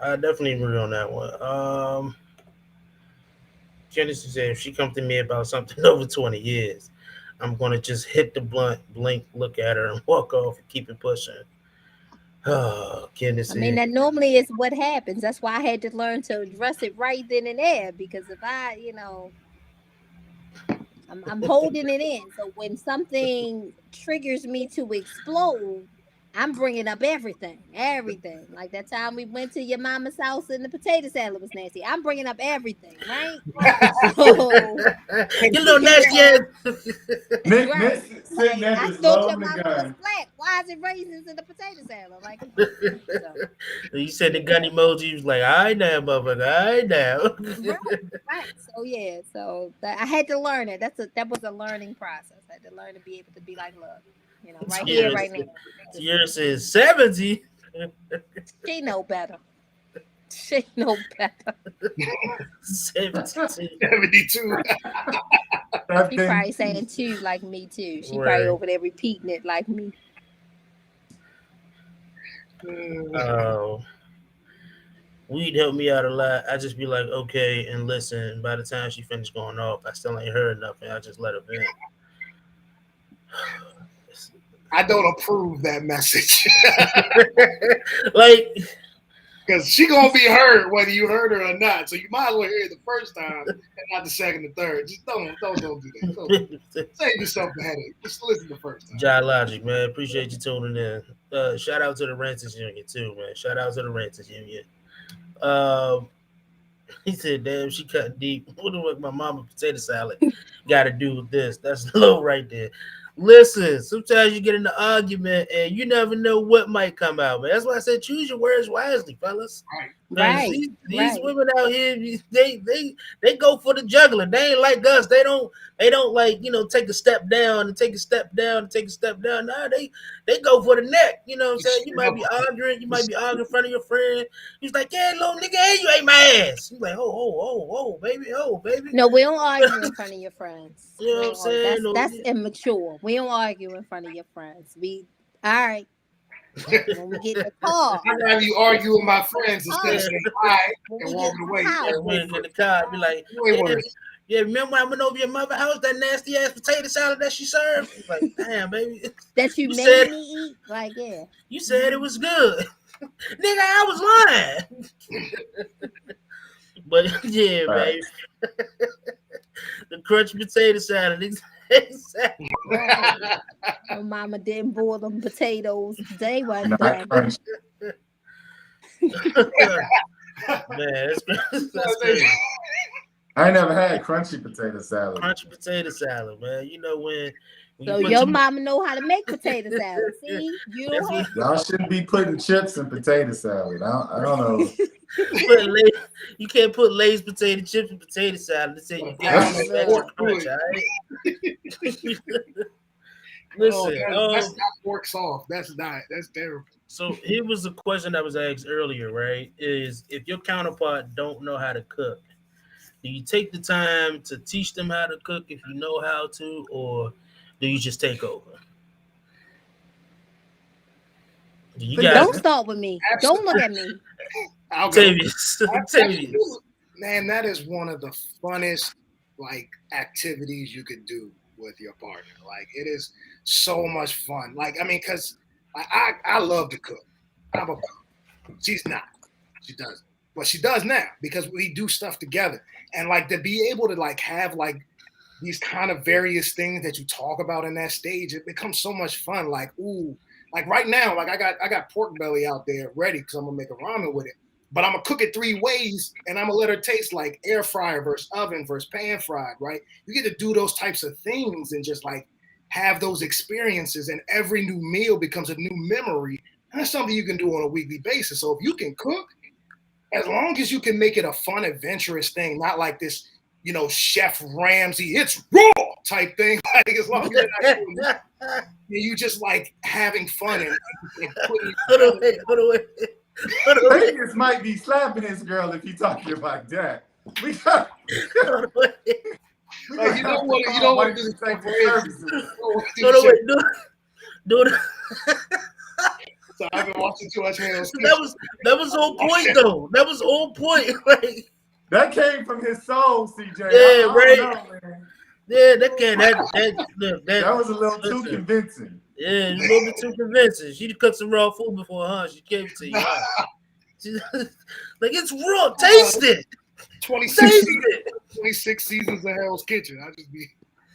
Speaker 1: I definitely agree on that one. Genesis said, if she comes to me about something over 20 years, I'm going to just hit the blunt, blink, look at her, and walk off and keep it pushing. Oh,
Speaker 2: I mean,
Speaker 1: Genesis.
Speaker 2: that normally is what happens. That's why I had to learn to address it right then and there. Because if I, I'm holding it in. So when something triggers me to explode, I'm bringing up everything, everything. Like that time we went to your mama's house and the potato salad was nasty. I'm bringing up everything, right? So,
Speaker 1: You little
Speaker 2: you
Speaker 1: nasty ass.
Speaker 2: know, right?
Speaker 4: Nick sitting
Speaker 2: Like
Speaker 4: there
Speaker 2: I
Speaker 4: just
Speaker 2: thought your
Speaker 4: loading the
Speaker 2: mama was
Speaker 4: gun.
Speaker 2: black. Why is it raisins in the potato salad? Like, come on, man. So,
Speaker 1: You said the gun emoji. He was like, "All right now, motherfucker. All right
Speaker 2: right,
Speaker 1: now."
Speaker 2: right. So yeah, so I had to learn it. That was a learning process. I had to learn to be able to be like, look, right here,
Speaker 1: Tierra,
Speaker 2: right now. Just
Speaker 1: Tierra says 70.
Speaker 2: she know better. She know better.
Speaker 1: 72.
Speaker 3: 72.
Speaker 2: She
Speaker 4: Something.
Speaker 2: probably saying too like me too. She probably
Speaker 1: Word.
Speaker 2: over there repeating it like me.
Speaker 1: Oh, weed helped me out a lot. I just be like, okay, and listen. By the time she finished going off, I still ain't heard nothing. I just let her vent.
Speaker 3: I don't approve that message
Speaker 1: Like,
Speaker 3: because she gonna be heard whether you heard her or not. So you might as well hear it the first time and not the second or third. Just don't do that. Don't save yourself the headache. Just listen the first time.
Speaker 1: Jai Logic, man. Appreciate you tuning in. Shout out to the Renters Union too, man. Shout out to the Renters Union. Um, he said, "Damn, she cut deep. What the fuck, my mama potato salad got to do with this? That's low right there." Listen, sometimes you get in an argument and you never know what might come out, man. That's why I said choose your words wisely, fellas.
Speaker 3: Right.
Speaker 1: Because
Speaker 2: Right,
Speaker 1: these
Speaker 2: right.
Speaker 1: women out here, they go for the juggler. They ain't like us. They don't like take a step down and take a step down and take a step down. Nah, they go for the neck. You know what I'm
Speaker 3: Just
Speaker 1: saying? You
Speaker 3: straight
Speaker 1: might
Speaker 3: up.
Speaker 1: be arguing. You might
Speaker 3: Just,
Speaker 1: be arguing in front of your friend. He's like, yeah, little nigga, hey, you ate my ass. You like, oh, baby.
Speaker 2: No, we don't argue in front of your friends.
Speaker 1: You know
Speaker 2: We
Speaker 1: what I'm
Speaker 2: don't argue.
Speaker 1: saying? Or,
Speaker 2: That's immature. We don't argue in front of your friends. We all right. When we get in the car,
Speaker 3: I'd rather you argue with my friends instead of
Speaker 2: car.
Speaker 3: saying hi
Speaker 2: When
Speaker 3: and
Speaker 2: we get
Speaker 3: walking
Speaker 2: in
Speaker 3: away.
Speaker 2: the house,
Speaker 1: yeah, we in the car, be like,
Speaker 3: Way
Speaker 1: yeah,
Speaker 3: worse.
Speaker 1: yeah. Remember when I went over your mother's house? That nasty ass potato salad that she served. He's like, damn, baby,
Speaker 2: that you
Speaker 1: you
Speaker 2: made
Speaker 1: said
Speaker 2: me eat, like yeah.
Speaker 1: you said it was good, nigga. I was lying. But yeah,
Speaker 4: Right.
Speaker 1: baby, the crunchy potato salad. Exactly.
Speaker 2: Right. Your mama didn't boil them potatoes. They wasn't
Speaker 4: Not
Speaker 2: done.
Speaker 4: crunch.
Speaker 1: Man, that's crazy.
Speaker 4: I ain't never had crunchy potato salad.
Speaker 1: Crunchy potato salad, man. You know when you
Speaker 2: So
Speaker 1: put
Speaker 2: your
Speaker 1: too
Speaker 2: mama know how to make potato salad. See, you
Speaker 1: that's
Speaker 2: don't
Speaker 1: what
Speaker 2: have
Speaker 4: Y'all shouldn't be putting chips in potato salad. I don't know.
Speaker 1: put Lay's, you can't put Lay's potato chips and potato salad and say you get
Speaker 3: Add
Speaker 1: the
Speaker 3: some
Speaker 1: same
Speaker 3: pork
Speaker 1: extra
Speaker 2: look.
Speaker 3: to
Speaker 1: crunch,
Speaker 3: it.
Speaker 1: all right?
Speaker 3: Oh,
Speaker 1: Listen,
Speaker 3: that's not pork soft. That's not. That's terrible.
Speaker 1: so here was a question that was asked earlier, right? Is if your counterpart don't know how to cook, do you take the time to teach them how to cook if you know how to, or do you just take over? Do
Speaker 4: I
Speaker 1: you
Speaker 4: think
Speaker 1: guys,
Speaker 2: Don't
Speaker 4: that's
Speaker 2: start with me. Don't
Speaker 3: Absolutely.
Speaker 2: look at me.
Speaker 3: I'll go.
Speaker 1: Tavius, Tavius?
Speaker 3: Absolutely. Man, that is one of the funnest activities you could do with your partner. Like it is so much fun. Like I mean, because I love to cook. I'm a cook. She's not. She doesn't. But she does now because we do stuff together. And to be able to have these kind of various things that you talk about in that stage, it becomes so much fun. Like, ooh, right now, I got pork belly out there ready because I'm gonna make a ramen with it. But I'm gonna cook it 3 ways and I'm gonna let her taste like air fryer versus oven versus pan fried, right? You get to do those types of things and just have those experiences, and every new meal becomes a new memory. And that's something you can do on a weekly basis. So if you can cook, as long as you can make it a fun, adventurous thing, not like this, Chef Ramsay, it's raw type thing. Like as long as you're not doing that, you just like having fun and like putting
Speaker 1: Hold on, wait, hold on, wait. Hold on, wait.
Speaker 4: Vegas might be slapping his girl if you talking about that. We got.
Speaker 1: Hold on, wait.
Speaker 3: Like, you don't want to do
Speaker 4: services.
Speaker 1: Hold on, wait. Do it.
Speaker 3: So I've been watching too much Hell's
Speaker 1: That was on point though. That was on point. Like,
Speaker 4: that came from his soul, CJ.
Speaker 1: Yeah, right.
Speaker 4: Know,
Speaker 1: yeah, that
Speaker 4: was a little too convincing.
Speaker 1: Yeah, a little bit too convincing. She'd cooked some raw food before, huh? She gave it to you. Huh? Like, it's raw. Taste it.
Speaker 3: 26 seasons of Hell's Kitchen.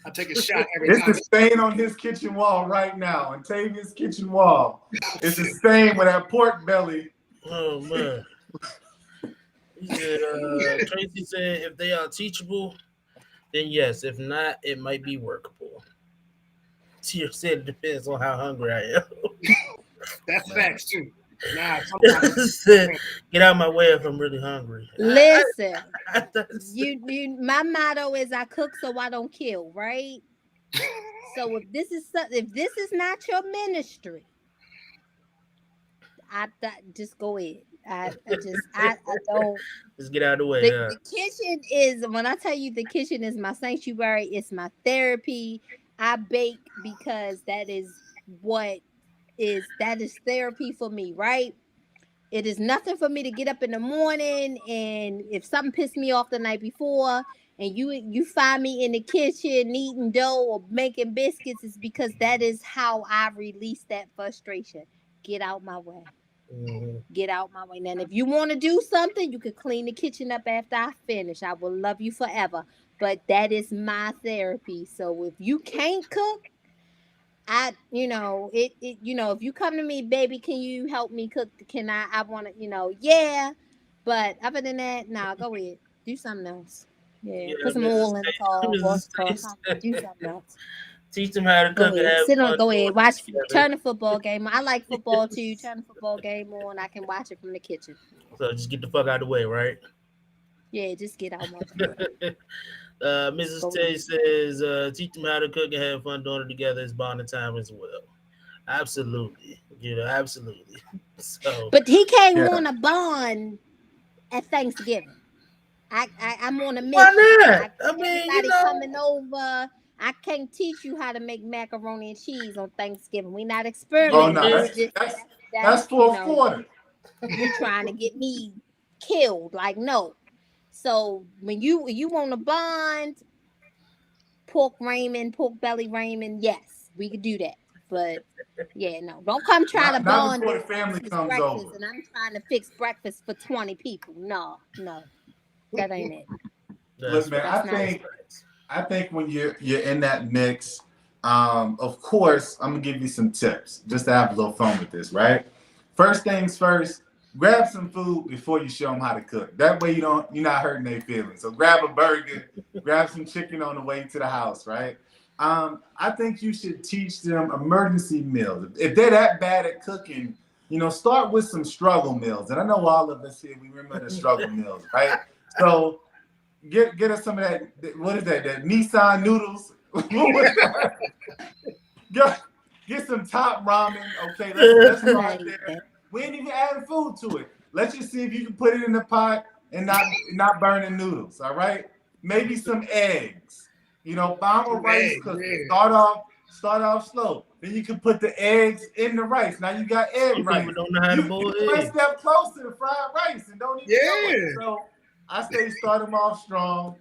Speaker 3: I take a shot every time.
Speaker 4: It's the stain on his kitchen wall right now. On Tavia's kitchen wall. It's a stain with that pork belly.
Speaker 1: Oh, man. He said, Tracy said, if they are teachable, then yes. If not, it might be workable. Tia said it depends on how hungry I am.
Speaker 3: That's facts, too. Nah,
Speaker 1: get out of my way if I'm really hungry.
Speaker 2: Listen, my motto is I cook so I don't kill, right? So if this is not your ministry, I just go ahead. I don't.
Speaker 1: Just get out of the way.
Speaker 2: The kitchen is, when I tell you the kitchen is my sanctuary, it's my therapy. I bake because that is therapy for me, right? It is nothing for me to get up in the morning and if something pissed me off the night before and you find me in the kitchen kneading dough or making biscuits, is because that is how I release that frustration. Get out my way. Mm-hmm. Get out my way. Now, if you want to do something, you could clean the kitchen up after I finish. I will love you forever. But that is my therapy. So if you can't cook, if you come to me, baby, can you help me cook? I want to, yeah. But other than that, nah, go ahead. Do something else. Yeah. Put some oil in the car. Wash the car. Do something else.
Speaker 1: Teach them how to cook.
Speaker 2: Go ahead. Watch. Turn the football game. I like football too. Turn the football game on. I can watch it from the kitchen.
Speaker 1: So just get the fuck out of the way, right?
Speaker 2: Yeah, just get out my way.
Speaker 1: Mrs. Tay says, teach them how to cook and have fun doing it together. It's bonding time as well. Absolutely. Absolutely. So,
Speaker 2: but he can't want to bond at Thanksgiving. I'm on a mission.
Speaker 1: Why not?
Speaker 2: Everybody coming over. I can't teach you how to make macaroni and cheese on Thanksgiving. We're not experimenting.
Speaker 4: Oh, no, that's fourth quarter.
Speaker 2: You're trying to get me killed. Like, no. So when you want to bond, pork belly ramen, yes, we could do that. But yeah, no, don't come try to bond
Speaker 4: before the family comes over.
Speaker 2: And I'm trying to fix breakfast for 20 people. No, that ain't it.
Speaker 4: Look, man, I think when you're in that mix, of course, I'm gonna give you some tips just to have a little fun with this, right? First things first. Grab some food before you show them how to cook. That way you're not hurting their feelings. So grab a burger, grab some chicken on the way to the house, right? I think you should teach them emergency meals. If they're that bad at cooking, start with some struggle meals. And I know all of us here, we remember the struggle meals, right? So get us some of that, what is that Nissan noodles? Get some top ramen, okay? Let's start there. We ain't even adding food to it. Let's just see if you can put it in the pot and not burning noodles. All right. Maybe some eggs. Bomb a rice cooker. Yeah. Start off slow. Then you can put the eggs in the rice. Now you got egg rice.
Speaker 1: People don't know how to boil eggs.
Speaker 4: One step closer to fried rice and don't even know it. So I say start them off strong.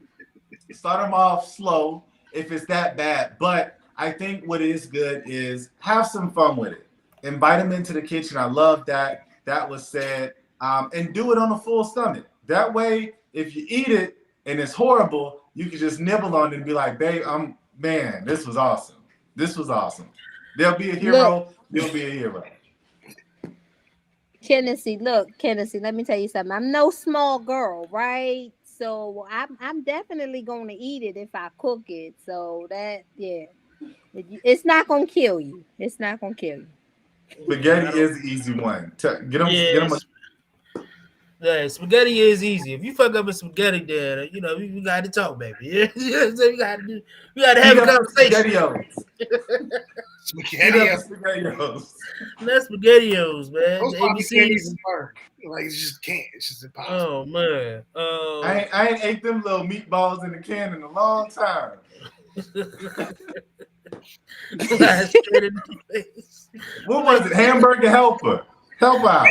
Speaker 4: Start them off slow if it's that bad. But I think what is good is have some fun with it. Invite them into the kitchen. I love that. That was said. And do it on a full stomach. That way, if you eat it and it's horrible, you can just nibble on it and be like, babe, this was awesome. This was awesome. There'll be a hero. You'll be a hero.
Speaker 2: Kennedy, let me tell you something. I'm no small girl, right? So I'm definitely going to eat it if I cook it. So it's not going to kill you. It's not going to kill you.
Speaker 4: Spaghetti is the easy one. Get them.
Speaker 1: Yeah, spaghetti is easy. If you fuck up a spaghetti, then we got to talk, baby. So we got to have
Speaker 4: Heat
Speaker 1: a
Speaker 4: up the
Speaker 1: conversation.
Speaker 4: spaghettios. Heat up the
Speaker 3: Spaghetti.
Speaker 4: spaghettios.
Speaker 1: That's spaghettios, man.
Speaker 3: Those
Speaker 1: The
Speaker 3: probably can't even
Speaker 1: ABCs.
Speaker 3: burn. Like, you just can't. It's just impossible.
Speaker 1: Oh man.
Speaker 4: I ain't ate them little meatballs in the can in a long time.
Speaker 1: Straight in the face.
Speaker 4: What was it? Hamburger helper. Help out.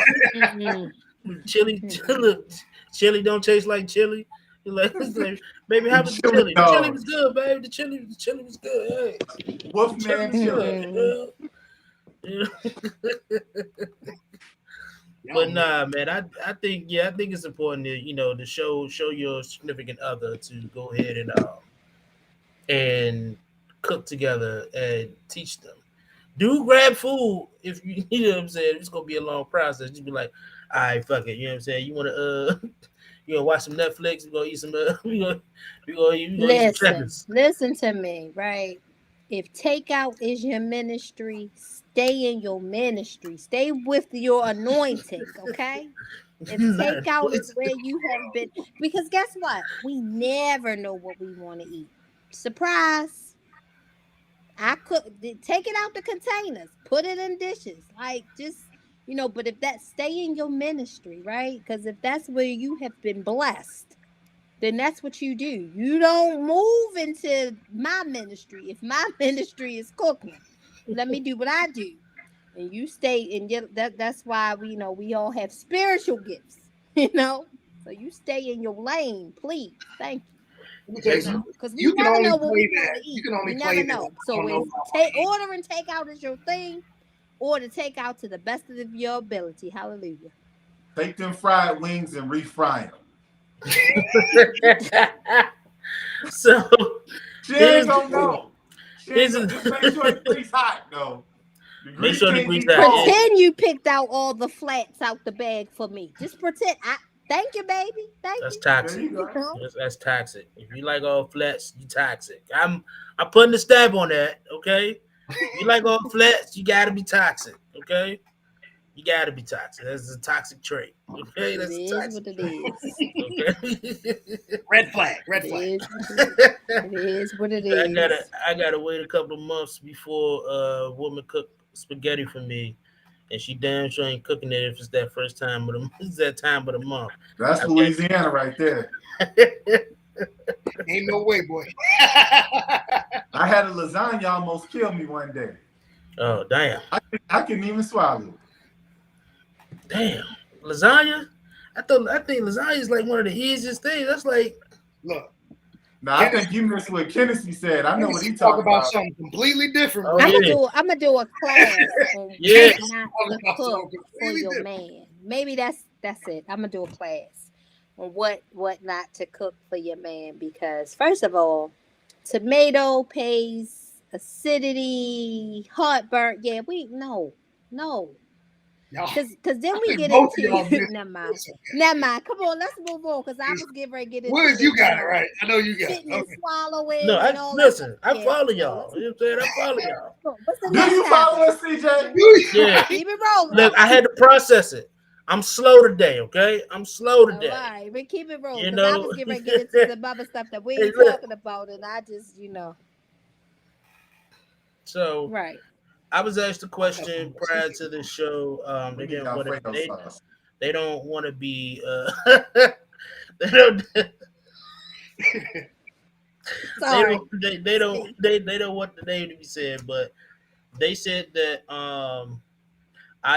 Speaker 1: Chili, look, chili don't taste like chili. It's like, baby, how was the
Speaker 4: Chili
Speaker 1: chili? The chili was
Speaker 4: dogs.
Speaker 1: good, baby. The chili was good. Hey, chili
Speaker 4: Wolfman
Speaker 1: was
Speaker 4: chili.
Speaker 1: good. You
Speaker 3: Yo,
Speaker 1: But
Speaker 3: man.
Speaker 1: nah, man, I think it's important to to show your significant other to go ahead and cook together and teach them. Do grab food if you you know what I'm saying. It's gonna be a long process. Just be like, all right, fuck it. You know what I'm saying. You wanna you gonna watch some Netflix. We gonna eat some. We gonna eat some crackers.
Speaker 2: Listen to me, right? If takeout is your ministry, stay in your ministry. Stay with your anointing, okay? If
Speaker 1: Not
Speaker 2: takeout is
Speaker 1: what?
Speaker 2: where you have been, because guess what? We never know what we want to eat. Surprise. I cook, take it out the containers, put it in dishes. Like, just, but if that, stay in your ministry, right? Because if that's where you have been blessed, then that's what you do. You don't move into my ministry. If my ministry is cooking, let me do what I do. And you stay, and that's why we all have spiritual gifts, So you stay in your lane, please. Thank you.
Speaker 3: Let me tell you something.
Speaker 2: Because we
Speaker 3: You can
Speaker 2: never
Speaker 3: only
Speaker 2: know what
Speaker 3: play
Speaker 2: we want
Speaker 3: that.
Speaker 2: to
Speaker 3: You
Speaker 2: eat.
Speaker 3: can only
Speaker 2: We
Speaker 3: play
Speaker 2: never
Speaker 3: that.
Speaker 2: know.
Speaker 3: I
Speaker 2: So
Speaker 3: don't know
Speaker 2: if
Speaker 3: if I want to eat.
Speaker 2: order and take out is your thing, order take out to the best of your ability. Hallelujah.
Speaker 4: Take them fried wings and refry them.
Speaker 1: So
Speaker 4: She
Speaker 1: here's
Speaker 4: ain't
Speaker 1: the
Speaker 4: gonna
Speaker 1: thing.
Speaker 4: know. She ain't
Speaker 1: Here's
Speaker 4: gonna. Just make sure the grease hot though. The
Speaker 1: make
Speaker 4: grease
Speaker 1: sure the
Speaker 4: can't
Speaker 1: grease
Speaker 4: be
Speaker 1: hot. Yeah.
Speaker 4: cold.
Speaker 2: Pretend you picked out all the flats out the bag for me. Just pretend. Thank you, baby. Thank
Speaker 1: That's
Speaker 2: you.
Speaker 4: There
Speaker 1: toxic.
Speaker 4: you go.
Speaker 1: That's toxic. If you like all flats, you toxic. I'm putting the stamp on that. Okay. If you like all flats, you gotta be toxic. Okay. You gotta be toxic. That's a toxic trait. Okay.
Speaker 2: It
Speaker 1: That's a
Speaker 2: is
Speaker 1: toxic
Speaker 2: what it
Speaker 1: trait.
Speaker 2: is.
Speaker 1: Okay.
Speaker 3: Red flag.
Speaker 2: It
Speaker 3: Red flag.
Speaker 2: is what it is. It is what it
Speaker 1: I gotta
Speaker 2: is.
Speaker 1: I gotta wait a couple of months before a woman cook spaghetti for me, and she damn sure ain't cooking it if it's that first time of the it's that time of the month.
Speaker 4: That's
Speaker 1: I've got
Speaker 4: Louisiana right there.
Speaker 3: Ain't no way, boy.
Speaker 4: I had a lasagna almost kill me one day.
Speaker 1: oh damn,
Speaker 4: I couldn't even swallow.
Speaker 1: damn lasagna. I think lasagna is like one of the easiest things. That's like
Speaker 3: Look,
Speaker 4: Now I
Speaker 3: Kenneth,
Speaker 4: think you missed what Kennedy said. I know what he
Speaker 3: talk
Speaker 4: talking
Speaker 3: about
Speaker 4: about.
Speaker 3: something completely different,
Speaker 1: oh
Speaker 3: bro.
Speaker 1: yeah
Speaker 2: I'm gonna do a class on what
Speaker 1: yes.
Speaker 3: Kenneth
Speaker 2: not
Speaker 3: talking
Speaker 2: to
Speaker 3: about
Speaker 2: cook
Speaker 3: something
Speaker 2: for
Speaker 3: completely
Speaker 2: your
Speaker 3: different.
Speaker 2: man. Maybe that's it. I'm gonna do a class on what not to cook for your man, because first of all, tomato paste, acidity, heartburn. Yeah, we no.
Speaker 3: Y'all,
Speaker 2: Cause then
Speaker 3: I
Speaker 2: we
Speaker 3: think
Speaker 2: get
Speaker 3: both of
Speaker 2: into
Speaker 3: y'all missed
Speaker 2: never
Speaker 3: it.
Speaker 2: mind.
Speaker 3: It's
Speaker 2: Never mind. Come on, let's move on. Cause I
Speaker 3: okay.
Speaker 2: was getting ready to get into
Speaker 3: Woods,
Speaker 2: the
Speaker 3: you got it right. I know you got it.
Speaker 2: spitting and
Speaker 3: Okay.
Speaker 1: No,
Speaker 2: swallowing
Speaker 1: I
Speaker 2: and all that stuff.
Speaker 1: listen. I
Speaker 2: Yeah.
Speaker 1: follow
Speaker 2: So
Speaker 1: y'all. You know what I'm saying? I follow y'all.
Speaker 2: what's the
Speaker 4: Do
Speaker 2: next
Speaker 4: you follow
Speaker 2: topic?
Speaker 4: us, CJ?
Speaker 3: You
Speaker 1: Yeah.
Speaker 3: right.
Speaker 2: Keep it rolling.
Speaker 1: Look, I had to process it. I'm slow today. Okay, I'm slow
Speaker 2: All
Speaker 1: today.
Speaker 2: right, we keep it rolling
Speaker 1: You
Speaker 2: because I
Speaker 1: know.
Speaker 2: was getting ready to get into
Speaker 1: Hey,
Speaker 2: some other stuff that we ain't
Speaker 1: look.
Speaker 2: talking about, and I just,
Speaker 1: So
Speaker 2: right.
Speaker 1: I was asked a
Speaker 3: I got some
Speaker 1: question
Speaker 3: more
Speaker 1: prior
Speaker 3: chicken.
Speaker 1: to the show.
Speaker 4: We need Alfredo sauce.
Speaker 1: They don't want to be they don't
Speaker 2: Sorry. See,
Speaker 1: they don't want the name to be said, but they said that I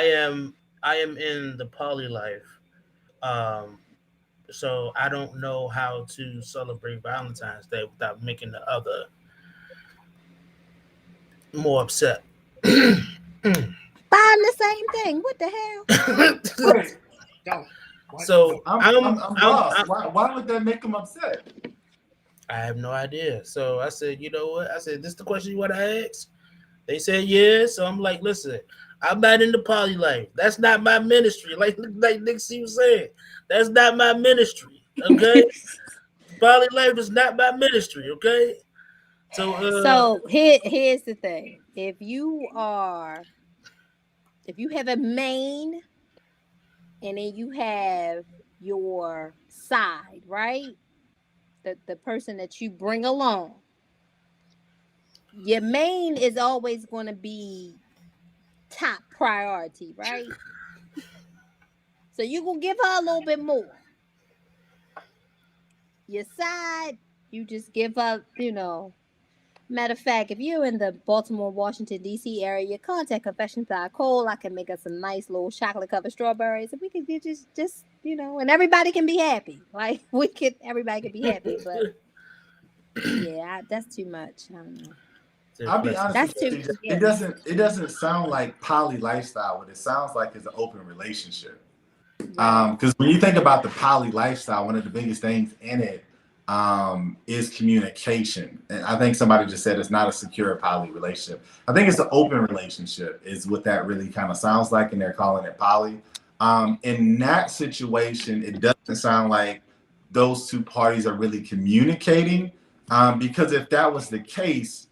Speaker 1: am I am in the poly life. Um so I don't know how to celebrate Valentine's Day without making the other more upset.
Speaker 2: buying the same thing. What the hell?
Speaker 3: What?
Speaker 4: Wait,
Speaker 3: Don't. What?
Speaker 1: So
Speaker 3: Don't.
Speaker 4: I'm lost. Why would that make him upset?
Speaker 1: I have no idea. So I said, you know what? I said, this the question you want to ask? They said, yeah. So I'm like, listen, I'm not in the poly life. That's not my ministry. Like Nick C was saying, that's not my ministry. Okay, poly life is not my ministry. Okay, so
Speaker 2: So here's the thing: if you have a main, and then you have your side, right? The person that you bring along. Your main is always going to be top priority, right? So you gonna give her a little bit more. Your side, you just give up, Matter of fact, if you're in the Baltimore, Washington, D.C. area, contact Confessions by Cole. I can make us some nice little chocolate covered strawberries. And we can get just, and everybody can be happy. Like, everybody can be happy. But, yeah, that's too much. I don't know.
Speaker 4: I'll be honest
Speaker 2: That's
Speaker 4: with
Speaker 2: too
Speaker 4: you,
Speaker 2: much.
Speaker 4: TJ.
Speaker 2: Yeah.
Speaker 4: It doesn't sound like poly lifestyle. What it sounds like is an open relationship.
Speaker 2: Right.
Speaker 4: Because when you think about the poly lifestyle, one of the biggest things in it is communication. And I think somebody just said it's not a secure poly relationship. I think it's an open relationship is what that really kind of sounds like, and they're calling it poly. In that situation, it doesn't sound like those two parties are really communicating. Because if that was the case,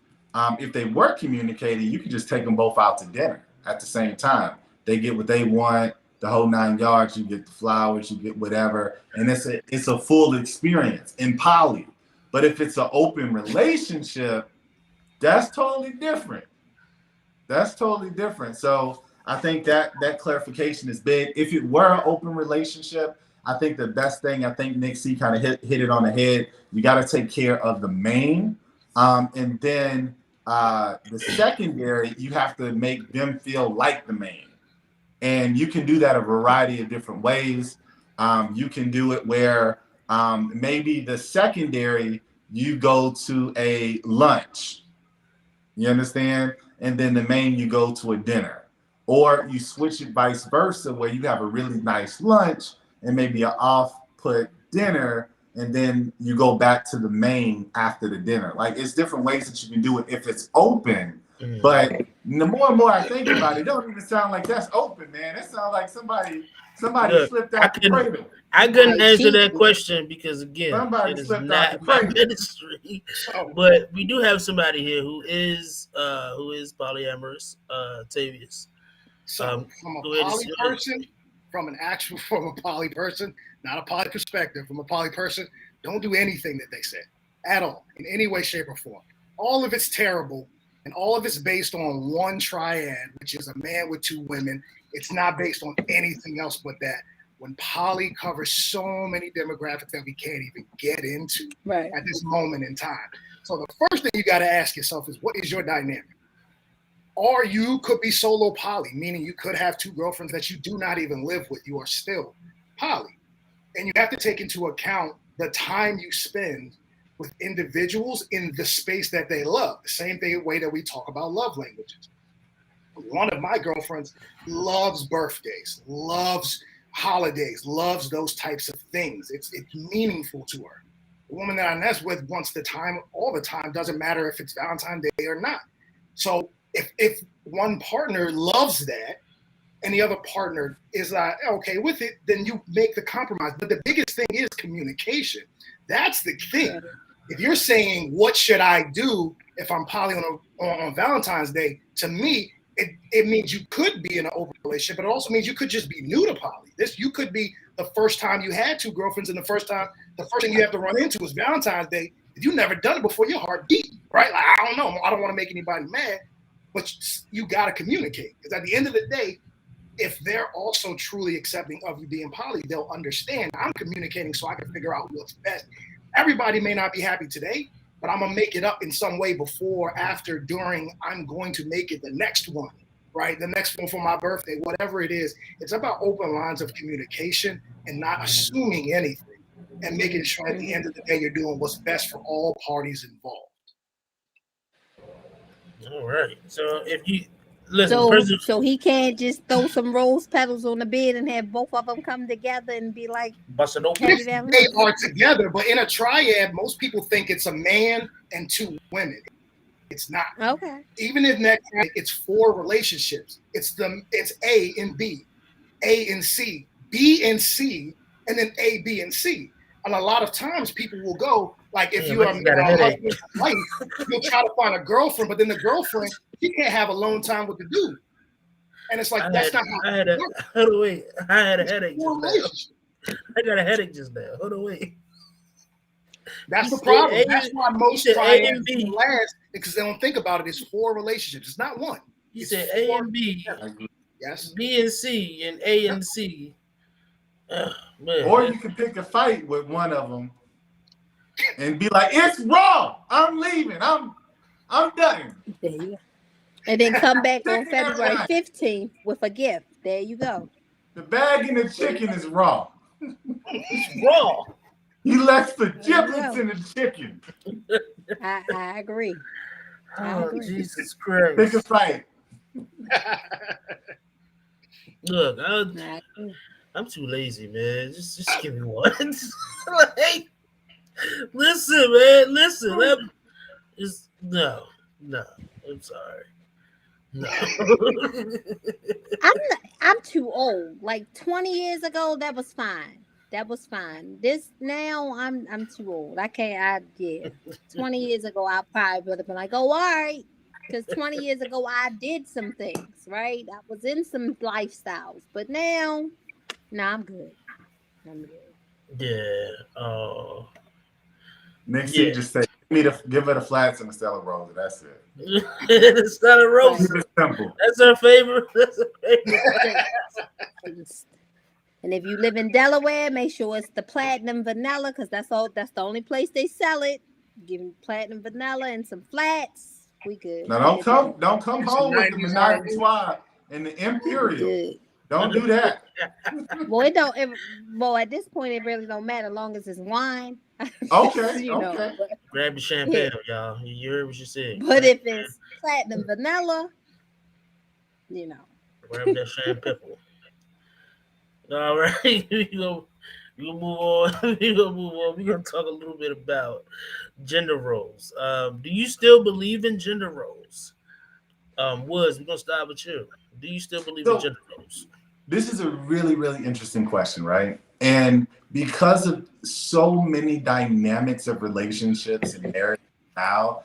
Speaker 4: if they were communicating, you could just take them both out to dinner at the same time. They get what they want, the whole 9 yards. You get the flowers, you get whatever, and it's a full experience in poly. But if it's an open relationship, that's totally different. That's totally different. So I think that clarification is big. If it were an open relationship, I think the best thing, I think Nick C kind of hit it on the head. You got to take care of the main, and then the secondary, you have to make them feel like the main. And you can do that a variety of different ways. You can do it where maybe the secondary, you go to a lunch. You understand? And then the main, you go to a dinner. Or you switch it vice versa, where you have a really nice lunch and maybe an off-put dinner, and then you go back to the main after the dinner. Like, it's different ways that you can do it if it's open. But the more and more I think about it, it don't even sound like that's open, man. It sounds like somebody
Speaker 1: Look,
Speaker 4: slipped out the cradle.
Speaker 1: I couldn't answer that
Speaker 2: cheated.
Speaker 1: question because, again,
Speaker 4: Somebody
Speaker 1: it is
Speaker 4: slipped out the
Speaker 1: not my
Speaker 4: cradle.
Speaker 1: ministry.
Speaker 3: So,
Speaker 1: But we do have somebody here who is polyamorous, Tavius.
Speaker 3: so from a
Speaker 1: Go ahead and
Speaker 3: poly person, from a poly person, not a poly perspective, from a poly person, don't do anything that they said at all, in any way, shape, or form. All of it's terrible, and all of it's based on one triad, which is a man with two women. It's not based on anything else but that. When poly covers so many demographics that we can't even get into at this moment in time. So the first thing you got to ask yourself is, what is your dynamic? Or you could be solo poly, meaning you could have two girlfriends that you do not even live with. You are still poly. And you have to take into account the time you spend with individuals in the space that they love. The same way that we talk about love languages. One of my girlfriends loves birthdays, loves holidays, loves those types of things. It's meaningful to her. The woman that I nest with wants the time all the time, doesn't matter if it's Valentine's Day or not. So if one partner loves that and the other partner is like, okay with it, then you make the compromise. But the biggest thing is communication. That's the thing. If you're saying, what should I do if I'm poly on Valentine's Day, to me, it means you could be in an open relationship, but it also means you could just be new to poly. You could be the first time you had two girlfriends, and the first thing you have to run into is Valentine's Day. If you've never done it before, your heart beating, right? Like, I don't know. I don't want to make anybody mad, but you got to communicate. Because at the end of the day, if they're also truly accepting of you being poly, they'll understand. I'm communicating so I can figure out what's best. Everybody may not be happy today, but I'm going to make it up in some way before, after, during. I'm going to make it the next one, right? The next one for my birthday, whatever it is. It's about open lines of communication and not assuming anything, and making sure at the end of the day you're doing what's best for all parties involved.
Speaker 1: All right. So if you listen,
Speaker 2: So he can't just throw some rose petals on the bed and have both of them come together and be like,
Speaker 1: Basanope.
Speaker 3: They are together, but in a triad, most people think it's a man and two women. It's not.
Speaker 2: Okay.
Speaker 3: Even in that, it's 4 relationships. It's A and B, A and C, B and C, and then A, B, and C. And a lot of times people will go, like, if you are a husband and wife, you'll try to find a girlfriend, but then the girlfriend, she can't have alone time with the dude. And it's like, that's not how it works.
Speaker 1: I had a headache.
Speaker 3: Relationship.
Speaker 1: I got a headache just now. Hold on, wait.
Speaker 3: That's
Speaker 1: He
Speaker 3: the
Speaker 1: said
Speaker 3: problem. That's why
Speaker 1: he
Speaker 3: most
Speaker 1: said A
Speaker 3: triads
Speaker 1: and
Speaker 3: don't
Speaker 1: B.
Speaker 3: last because they don't think about it. It's 4 relationships. It's not one.
Speaker 1: He
Speaker 3: It's
Speaker 1: said A
Speaker 3: 4.
Speaker 1: and B,
Speaker 3: Yeah.
Speaker 4: I agree.
Speaker 3: Yes.
Speaker 1: B and C, and A
Speaker 3: Yep.
Speaker 1: and C. Man,
Speaker 4: Or you can pick a fight with one of them and be like, "It's wrong. I'm leaving. I'm done.
Speaker 2: There you go. And then come back on
Speaker 4: Chicken and
Speaker 2: February
Speaker 4: rice.
Speaker 2: 15th with a gift. There you go.
Speaker 4: The bag and the
Speaker 2: There you
Speaker 4: chicken
Speaker 2: go.
Speaker 4: is raw.
Speaker 1: it's raw.
Speaker 4: He left the
Speaker 2: There you
Speaker 4: giblets
Speaker 2: go.
Speaker 4: in the chicken.
Speaker 2: I agree. I
Speaker 1: Oh
Speaker 2: agree.
Speaker 1: Jesus
Speaker 4: Pick a
Speaker 1: Christ!
Speaker 4: fight.
Speaker 1: Look,
Speaker 2: I agree.
Speaker 1: I'm too lazy, man. Just give me one. Like, listen, man. Listen. Just no, no. I'm sorry. No.
Speaker 2: I'm too old. Like 20 years ago, that was fine. That was fine. This now I'm too old. I can't I yeah. 20 years ago I probably would have been like, oh all right. Because 20 years ago I did some things, right? I was in some lifestyles. But now, nah, I'm good. I'm good.
Speaker 1: Yeah. Oh.
Speaker 4: Nick
Speaker 1: Yeah.
Speaker 4: C just said, give her the flats and the Stella Rosa. That's it.
Speaker 1: It's not a
Speaker 2: Right.
Speaker 1: roast.
Speaker 4: Keep it simple.
Speaker 1: That's her favorite. That's her favorite.
Speaker 2: Just- And if you live in Delaware, make sure it's the platinum vanilla because that's the only place they sell it. Give me platinum vanilla and some flats. We good.
Speaker 4: Now
Speaker 2: We good to go.
Speaker 4: don't come
Speaker 3: It's some
Speaker 4: home with the
Speaker 3: 90s
Speaker 4: Menage a
Speaker 3: R&B.
Speaker 4: Trois and the
Speaker 2: We
Speaker 4: Imperial.
Speaker 2: good.
Speaker 4: Don't do that.
Speaker 2: Well, it don't. Well, at this point, it really don't matter long as it's wine.
Speaker 4: Okay,
Speaker 2: you know.
Speaker 4: okay.
Speaker 1: Grab the
Speaker 2: Yeah.
Speaker 1: champagne, y'all. You heard what she said.
Speaker 2: But if it's platinum vanilla, you know.
Speaker 1: Grab that champagne. All right, we gonna move on. We gonna move on. We gonna talk a little bit about gender roles. Do you still believe in gender roles? Woods, we're gonna start with you. Do you still believe in
Speaker 4: So
Speaker 1: gender roles?
Speaker 4: this is a really, really interesting question, right? And because of so many dynamics of relationships and marriage now,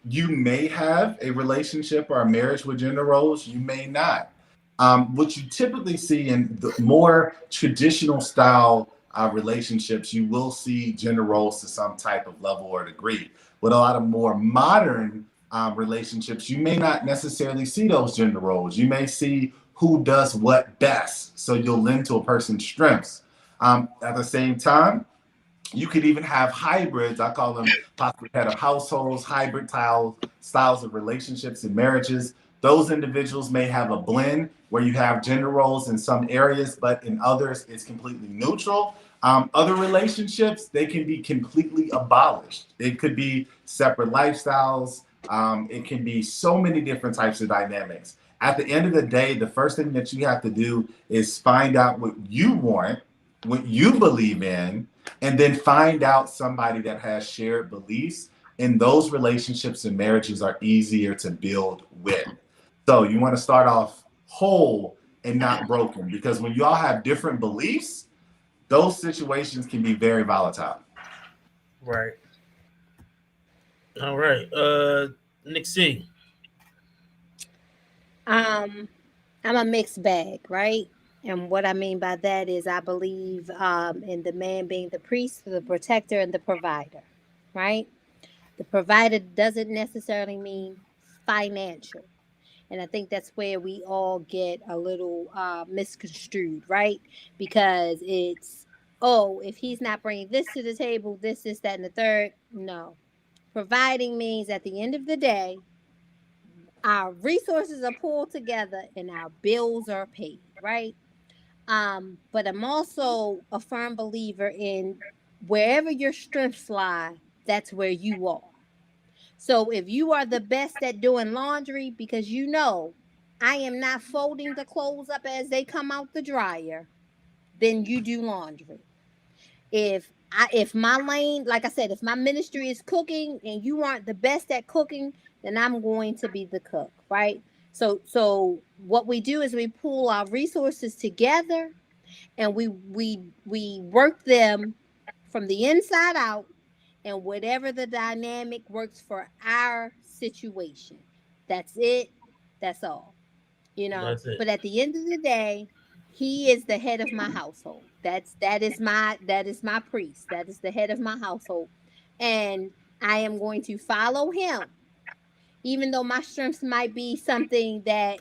Speaker 4: you may have a relationship or a marriage with gender roles, you may not. What you typically see in the more traditional style relationships, you will see gender roles to some type of level or degree. With a lot of more modern relationships, you may not necessarily see those gender roles. You may see who does what best. So you'll lend to a person's strengths. At the same time, you could even have hybrids. I call them possibly head of households, hybrid styles of relationships and marriages. Those individuals may have a blend where you have gender roles in some areas, but in others, it's completely neutral. Other relationships, they can be completely abolished. It could be separate lifestyles. It can be so many different types of dynamics. At the end of the day, the first thing that you have to do is find out what you want, what you believe in, and then find out somebody that has shared beliefs. And those relationships and marriages are easier to build with. So you want to start off whole and not broken, because when you all have different beliefs, those situations can be very volatile.
Speaker 1: Right. All right. Nick C.
Speaker 2: Um, I'm a mixed bag, right? And what I mean by that is I believe in the man being the priest, the protector, and the provider, right? The provider doesn't necessarily mean financial. And I think that's where we all get a little misconstrued, right? Because it's, oh, if he's not bringing this to the table, this, that, and the third. No. Providing means at the end of the day, our resources are pulled together and our bills are paid, right? But I'm also a firm believer in wherever your strengths lie, that's where you are. So if you are the best at doing laundry because you know I am not folding the clothes up as they come out the dryer, then you do laundry. If my lane, like I said, if my ministry is cooking and you aren't the best at cooking, then I'm going to be the cook, right? So what we do is we pull our resources together and we work them from the inside out, and whatever the dynamic works for our situation. That's it. That's all.
Speaker 1: That's it.
Speaker 2: But at the end of the day, He is the head of my household. That is my priest. That is the head of my household. And I am going to follow him. Even though my strengths might be something that,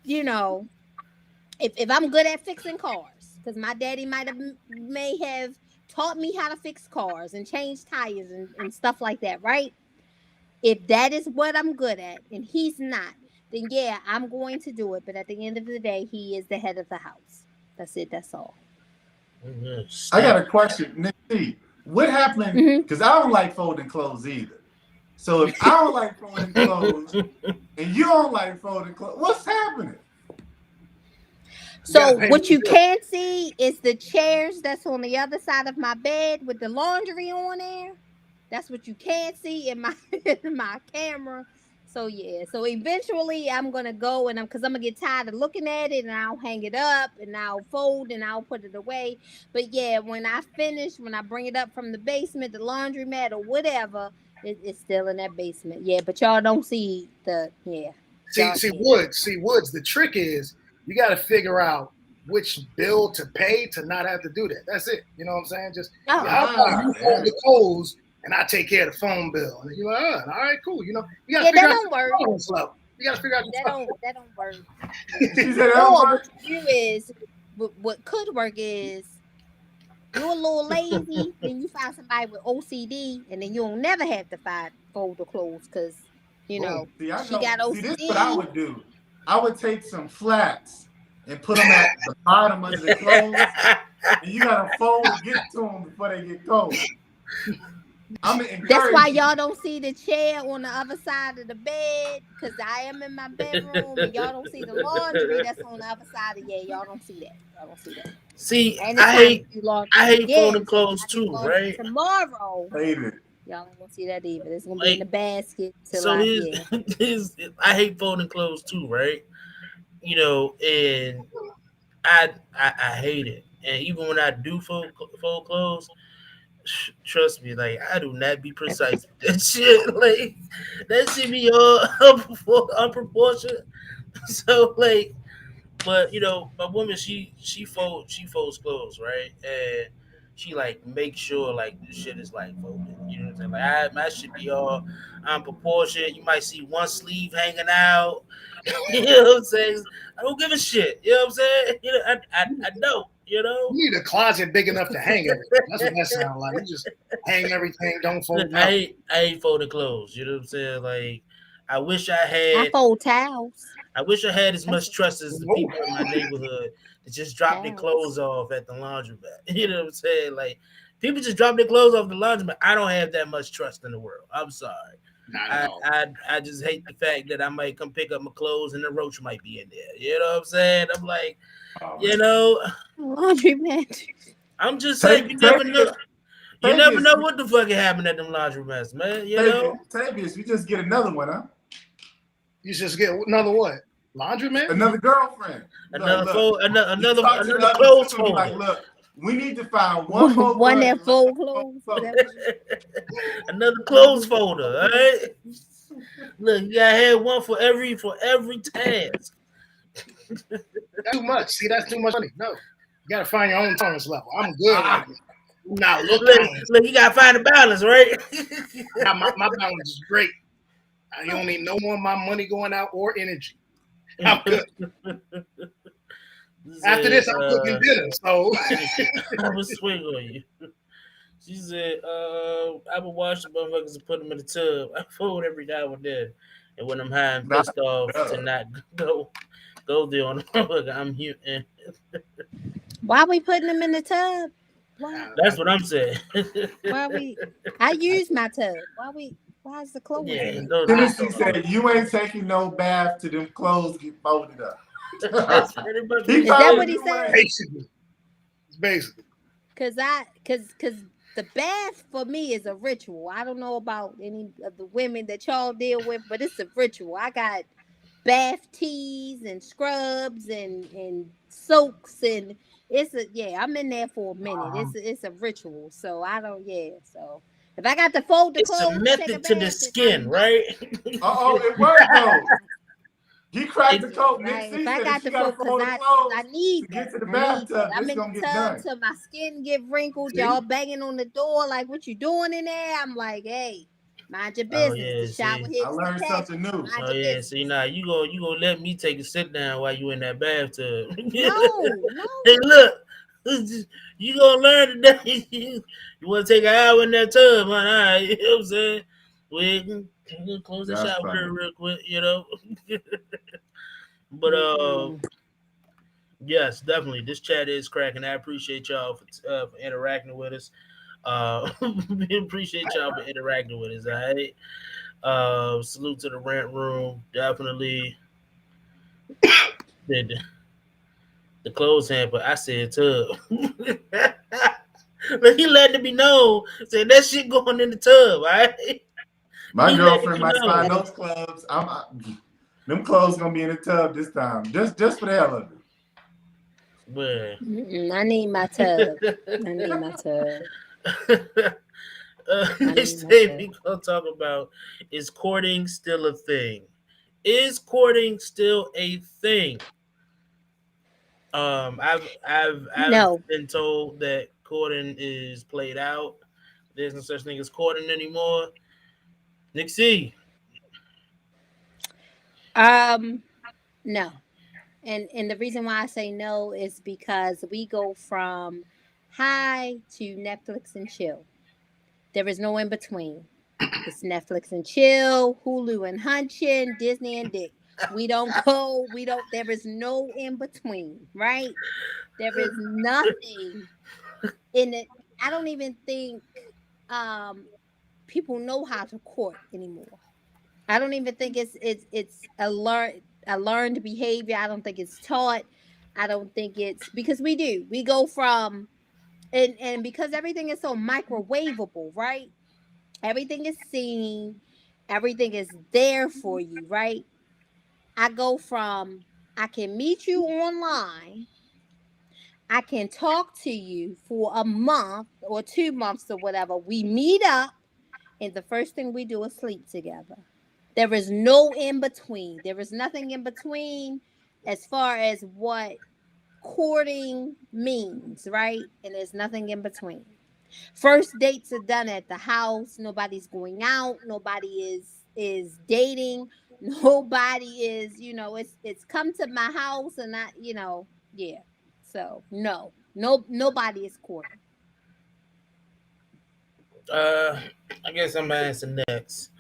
Speaker 2: you know, if I'm good at fixing cars, because my daddy may have taught me how to fix cars and change tires and stuff like that, right? If that is what I'm good at and he's not, then yeah, I'm going to do it. But at the end of the day, he is the head of the house. That's it. That's all.
Speaker 4: I got a question, Nick C. What happened?
Speaker 2: Mm-hmm.
Speaker 4: Because I don't like folding clothes either. So if I don't like folding clothes and you don't like folding clothes, what's happening?
Speaker 2: So what you can't see is the chairs that's on the other side of my bed with the laundry on there. That's what you can't see in my in my camera. So yeah. So eventually I'm gonna go and I'm gonna get tired of looking at it and I'll hang it up and I'll fold and I'll put it away. But yeah, when I finish, when I bring it up from the basement, the laundromat or whatever, it's still in that basement. Yeah, but y'all don't see the
Speaker 3: See, Woods. The trick is you got to figure out which bill to pay to not have to do that. That's it. You know what I'm saying? Just I'll you fold the clothes and I take care of the phone bill. And you're like, all right, cool. You know, you got to figure out
Speaker 2: work.
Speaker 3: You got to figure out
Speaker 2: that don't work.
Speaker 4: Or
Speaker 2: what you do is what could work is you're a little lazy, then you find somebody with OCD, and then you'll never have to fold the clothes because she got OCD.
Speaker 4: See, this is what I would do. I would take some flats and put them at the bottom of the clothes, and you gotta fold to get to them before they get cold.
Speaker 2: That's why y'all don't see the chair on the other side of the bed, because I am in my bedroom, and y'all don't see the laundry that's on the other side of y'all don't see that. Y'all don't see that.
Speaker 1: See, I hate folding clothes too, right?
Speaker 2: Tomorrow.
Speaker 4: Hate it.
Speaker 2: Y'all ain't gonna see that either. It's gonna be in the basket.
Speaker 1: I hate folding clothes too, right? You know, and I hate it. And even when I do fold clothes, trust me, like I do not be precise with that shit. Like that shit be all unproportionate. So like, but you know, my woman she folds clothes, right? And she like make sure like the shit is like folded. You know what I'm saying? Like my shit be all unproportionate. You might see one sleeve hanging out. You know what I'm saying? I don't give a shit. You know what I'm saying? You know, I don't. You know,
Speaker 3: you need a closet big enough to hang everything. That's what that sounds like. You just hang everything, don't fold nothing.
Speaker 1: I hate folding clothes. You know what I'm saying? Like, I
Speaker 2: fold towels.
Speaker 1: I wish I had as much trust as the people in my neighborhood to just drop their clothes off at the laundromat. You know what I'm saying? Like, people just drop their clothes off the laundromat. I don't have that much trust in the world. I'm sorry. I just hate the fact that I might come pick up my clothes and the roach might be in there. You know what I'm saying? I'm like, you know,
Speaker 2: laundromat.
Speaker 1: I'm just saying, you never know. You never know what the fuck happened at them laundromats, man. You know,
Speaker 4: Tavius, you just get another one, huh?
Speaker 3: You just get another what? Laundromat?
Speaker 4: Another girlfriend.
Speaker 1: Another clothes folder.
Speaker 4: Like, look, we need to find one more
Speaker 2: one that fold clothes.
Speaker 1: Another clothes folder, all right? Look, you gotta have one for every task.
Speaker 3: That's too much. See, that's too much money. No, you gotta find your own tolerance level. I'm good. Now look,
Speaker 1: you gotta find a balance, right?
Speaker 3: my balance is great. I don't need no more of my money going out or energy. I'm good. After this, I'm cooking dinner, so
Speaker 1: I'm gonna swing on you. She said, I would wash the motherfuckers and put them in the tub. I fold every now and then. And when I'm high and pissed off to not go there on the motherfucker, I'm here.
Speaker 2: Why are we putting them in the tub? Why?
Speaker 1: That's what I'm saying.
Speaker 2: I use my tub. Why is the clothes in it?
Speaker 4: Tennessee said, you ain't taking no bath till them clothes get folded up.
Speaker 2: Is that what he said?
Speaker 3: Basically.
Speaker 2: Because the bath for me is a ritual. I don't know about any of the women that y'all deal with, but it's a ritual. I got bath teas and scrubs and soaks, and I'm in there for a minute. It's a ritual. So I don't so if I got to fold the clothes,
Speaker 1: it's a method to the skin, right?
Speaker 4: It worked though. He cracked the
Speaker 1: It,
Speaker 4: code. Nick
Speaker 2: Right. If
Speaker 4: C
Speaker 2: I
Speaker 4: said if
Speaker 2: got
Speaker 4: she
Speaker 2: to
Speaker 4: got to
Speaker 2: fold,
Speaker 4: fold the
Speaker 2: cause I
Speaker 4: clothes
Speaker 2: need
Speaker 4: to get
Speaker 2: that.
Speaker 4: to the
Speaker 2: I need that.
Speaker 4: bathtub,
Speaker 2: I'm
Speaker 4: it's
Speaker 2: in the
Speaker 4: gonna get
Speaker 2: tub
Speaker 4: done.
Speaker 2: till my skin get wrinkled.
Speaker 4: See,
Speaker 2: Y'all banging on the door like, what you doing in there? I'm like, hey, mind your
Speaker 1: oh
Speaker 2: business. The
Speaker 1: yeah,
Speaker 2: shower
Speaker 1: see.
Speaker 4: I
Speaker 2: hits the
Speaker 4: learned something
Speaker 2: catches.
Speaker 4: new.
Speaker 2: Mind
Speaker 1: Oh
Speaker 2: your
Speaker 1: yeah, see
Speaker 2: business.
Speaker 1: now you gonna let me take a sit down while you in that bathtub.
Speaker 2: No,
Speaker 1: Hey,
Speaker 2: no.
Speaker 1: look, you gonna learn today. You want to take an hour in that tub, man? All right, you know what I'm saying? We can close the
Speaker 4: That's
Speaker 1: shop
Speaker 4: funny.
Speaker 1: here real quick, you know. But
Speaker 2: Mm-mm.
Speaker 1: yes, definitely, this chat is cracking. I appreciate y'all for interacting with us. We appreciate y'all for interacting with us. All right. Salute to the rent room. Definitely the the clothes hamper. I said tub. But he letting it be known. Said that shit going in the tub. All right.
Speaker 4: My
Speaker 1: He letting it
Speaker 4: girlfriend
Speaker 1: be
Speaker 4: might find
Speaker 1: known.
Speaker 2: Better.
Speaker 4: those clubs. Them clothes gonna be in the tub this time, just for the hell of
Speaker 1: But
Speaker 2: Mm-mm. I need my tub. I need my tub. I need
Speaker 1: next
Speaker 2: my
Speaker 1: thing we
Speaker 2: tub.
Speaker 1: gonna talk about is courting still a thing? Is courting still a thing? I've
Speaker 2: No.
Speaker 1: been told that courting is played out. There's no such thing as courting anymore. Nick C.
Speaker 2: Um, no. And the reason why I say no is because we go from high to Netflix and chill. There is no in between. It's Netflix and chill, Hulu and hunchin, Disney and dick. We don't go, we don't, there is no in between, right? There is nothing in it. I don't even think um people know how to court anymore. I don't even think it's a learned behavior. I don't think it's taught. I don't think it's because we do. We go from and because everything is so microwavable, right? Everything is seen, everything is there for you, right? I go from I can meet you online, I can talk to you for a month or 2 months or whatever. We meet up, and the first thing we do is sleep together. There is no in between. There is nothing in between as far as what courting means, right? And there's nothing in between. First dates are done at the house. Nobody's going out. Nobody is dating. Nobody is, it's come to my house and yeah. So no. No, nobody is courting.
Speaker 1: Uh, I guess I'm gonna answer next.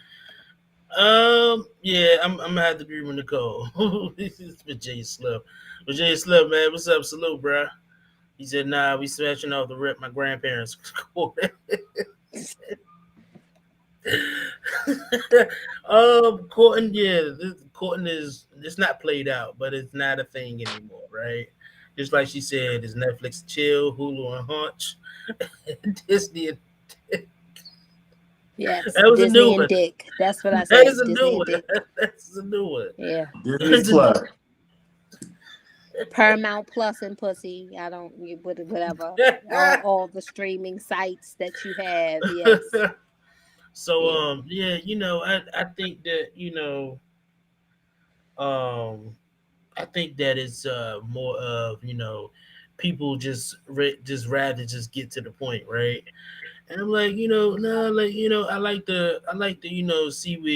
Speaker 1: Yeah, I'm gonna have to agree with Nicole. This is with Jay Slip. With Jay Slip, man, what's up? Salute, bro. He said, "Nah, we smashing off the rip. My grandparents." Courting, yeah, courting is it's not played out, but it's not a thing anymore, right? Just like she said, it's Netflix chill, Hulu and Hunch, Disney.
Speaker 2: Yes,
Speaker 1: That was a
Speaker 2: Disney
Speaker 1: new
Speaker 2: and
Speaker 1: one.
Speaker 2: Dick. That's what I
Speaker 1: That is
Speaker 2: say.
Speaker 1: a new
Speaker 2: Disney and
Speaker 1: one.
Speaker 2: Dick.
Speaker 1: That's a new one.
Speaker 2: Yeah.
Speaker 4: Disney
Speaker 1: That's a new.
Speaker 4: Plus.
Speaker 2: Paramount Plus and pussy. I don't whatever. All the streaming sites that you have. Yes.
Speaker 1: So
Speaker 2: Yeah.
Speaker 1: yeah, I think that um I think that it's more of people just rather just get to the point, right? And I'm like, no, like, I like to, see where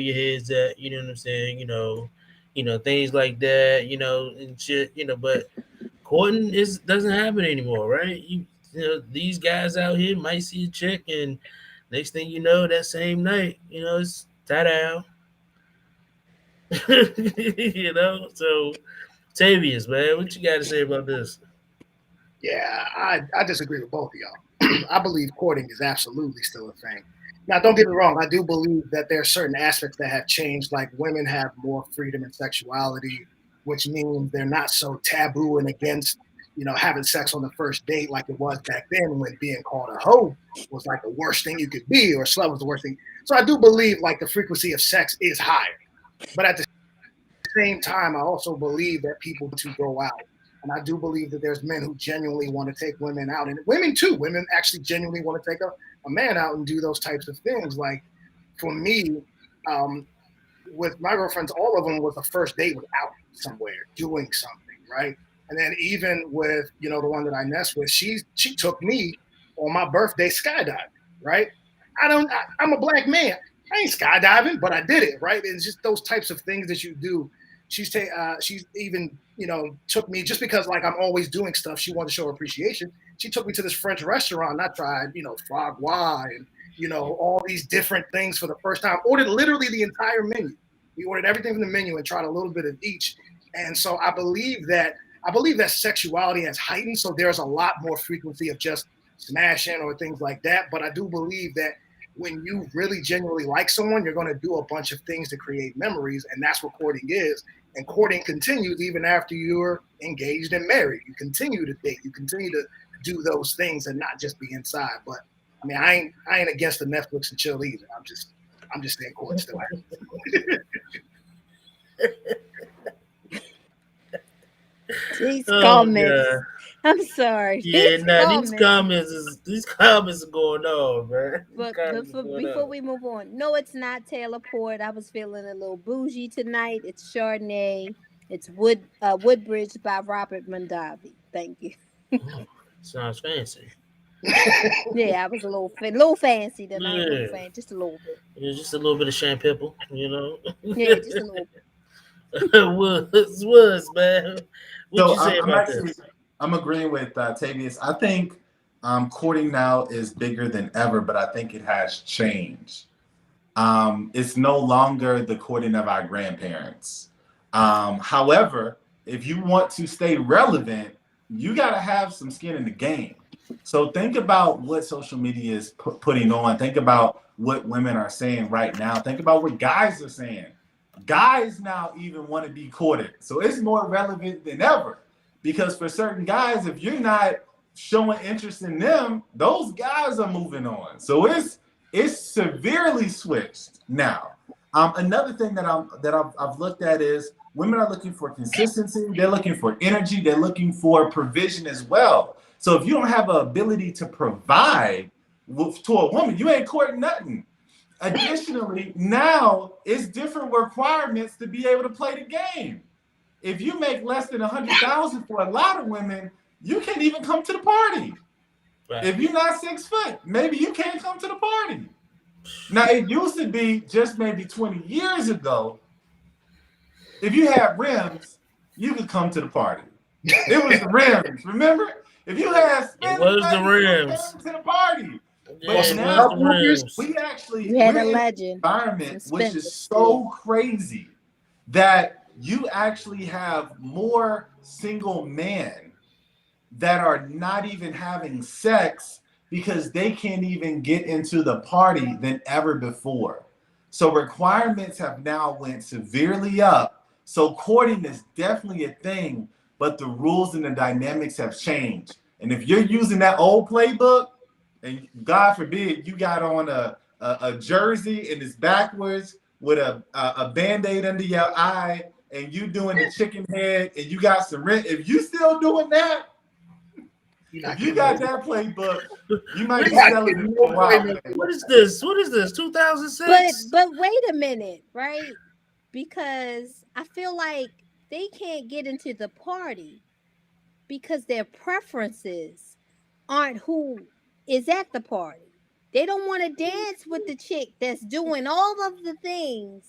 Speaker 1: your head's at, you know what I'm saying, things like that, and shit, but courting is doesn't happen anymore, right? These guys out here might see a chick, and next thing you know, that same night, it's ta-da. So Tavius, man, what you got to say about this?
Speaker 3: Yeah, I disagree with both of y'all. I believe courting is absolutely still a thing. Now, don't get me wrong. I do believe that there are certain aspects that have changed. Like women have more freedom in sexuality, which means they're not so taboo and against, having sex on the first date like it was back then when being called a hoe was like the worst thing you could be, or a slut was the worst thing. So I do believe like the frequency of sex is higher. But at the same time, I also believe that people to go out. And I do believe that there's men who genuinely want to take women out, and women too. Women actually genuinely want to take a man out and do those types of things. Like for me, um, with my girlfriends, all of them was the first date was out somewhere doing something, right? And then even with the one that I nest with, she took me on my birthday skydiving, right? I'm a black man. I ain't skydiving, but I did it, right? It's just those types of things that you do. She's even took me just because like I'm always doing stuff. She wanted to show her appreciation. She took me to this French restaurant. And I tried foie gras and all these different things for the first time. Ordered literally the entire menu. We ordered everything from the menu and tried a little bit of each. And so I believe that sexuality has heightened. So there's a lot more frequency of just smashing or things like that. But I do believe that when you really genuinely like someone, you're going to do a bunch of things to create memories, and that's what courting is. And courting continues even after you're engaged and married. You continue to date. You continue to do those things and not just be inside. But I mean, I ain't against the Netflix and chill either. I'm just saying court still happens.
Speaker 2: These
Speaker 1: Oh
Speaker 2: comments.
Speaker 1: god.
Speaker 2: I'm sorry.
Speaker 1: Yeah,
Speaker 2: These
Speaker 1: these
Speaker 2: comments.
Speaker 1: comments are going on, man. These
Speaker 2: But
Speaker 1: comments are
Speaker 2: before
Speaker 1: going
Speaker 2: before
Speaker 1: on.
Speaker 2: we move on, no, it's not Taylor Port. I was feeling a little bougie tonight. It's Chardonnay. It's Woodbridge by Robert Mondavi. Thank you.
Speaker 1: Oh, sounds fancy.
Speaker 2: Yeah, I was a little fancy tonight. A little
Speaker 1: Yeah.
Speaker 2: fan, just a little bit.
Speaker 1: It's just a little bit of champagne,
Speaker 2: Yeah, just a little bit.
Speaker 1: was, man. What
Speaker 4: So
Speaker 1: you say about
Speaker 4: actually
Speaker 1: this?
Speaker 4: I'm agreeing with Tavius. I think courting now is bigger than ever, but I think it has changed. It's no longer the courting of our grandparents. However, if you want to stay relevant, you got to have some skin in the game. So think about what social media is putting on. Think about what women are saying right now. Think about what guys are saying. Guys now even want to be courted. So it's more relevant than ever because for certain guys, if you're not showing interest in them, those guys are moving on. So it's severely switched now. Another thing that I've looked at is women are looking for consistency. They're looking for energy. They're looking for provision as well. So if you don't have an ability to provide to a woman, you ain't courting nothing. Additionally, now it's different requirements to be able to play the game. If you make less than 100,000 for a lot of women, you can't even come to the party.
Speaker 1: Right.
Speaker 4: If you're not 6 foot, maybe you can't come to the party. Now, it used to be just maybe 20 years ago, if you had rims, you could come to the party. It was the rims, remember? If you had
Speaker 1: It
Speaker 4: spinning
Speaker 1: was the
Speaker 4: face, you
Speaker 1: rims.
Speaker 4: came to the party.
Speaker 1: Yeah,
Speaker 3: Or
Speaker 4: But
Speaker 1: it
Speaker 3: some
Speaker 1: was
Speaker 3: cup
Speaker 1: the
Speaker 4: now
Speaker 3: holders.
Speaker 1: rims.
Speaker 2: You had
Speaker 4: we're
Speaker 2: a
Speaker 4: in an
Speaker 2: legend. Some
Speaker 4: environment which is
Speaker 2: Spencers. Yeah.
Speaker 4: so crazy that you actually have more single men that are not even having sex because they can't even get into the party than ever before. So requirements have now went severely up. So courting is definitely a thing, but the rules and the dynamics have changed. And if you're using that old playbook, and God forbid you got on a jersey and it's backwards with a band-aid under your eye and you doing the chicken head and you got some rent, if you still doing that, if you got that playbook, you might be selling it for a while, man.
Speaker 1: What is this? What is this? 2006?
Speaker 2: But wait a minute, right? Because I feel like they can't get into the party because their preferences aren't who is at the party. They don't want to dance with the chick that's doing all of the things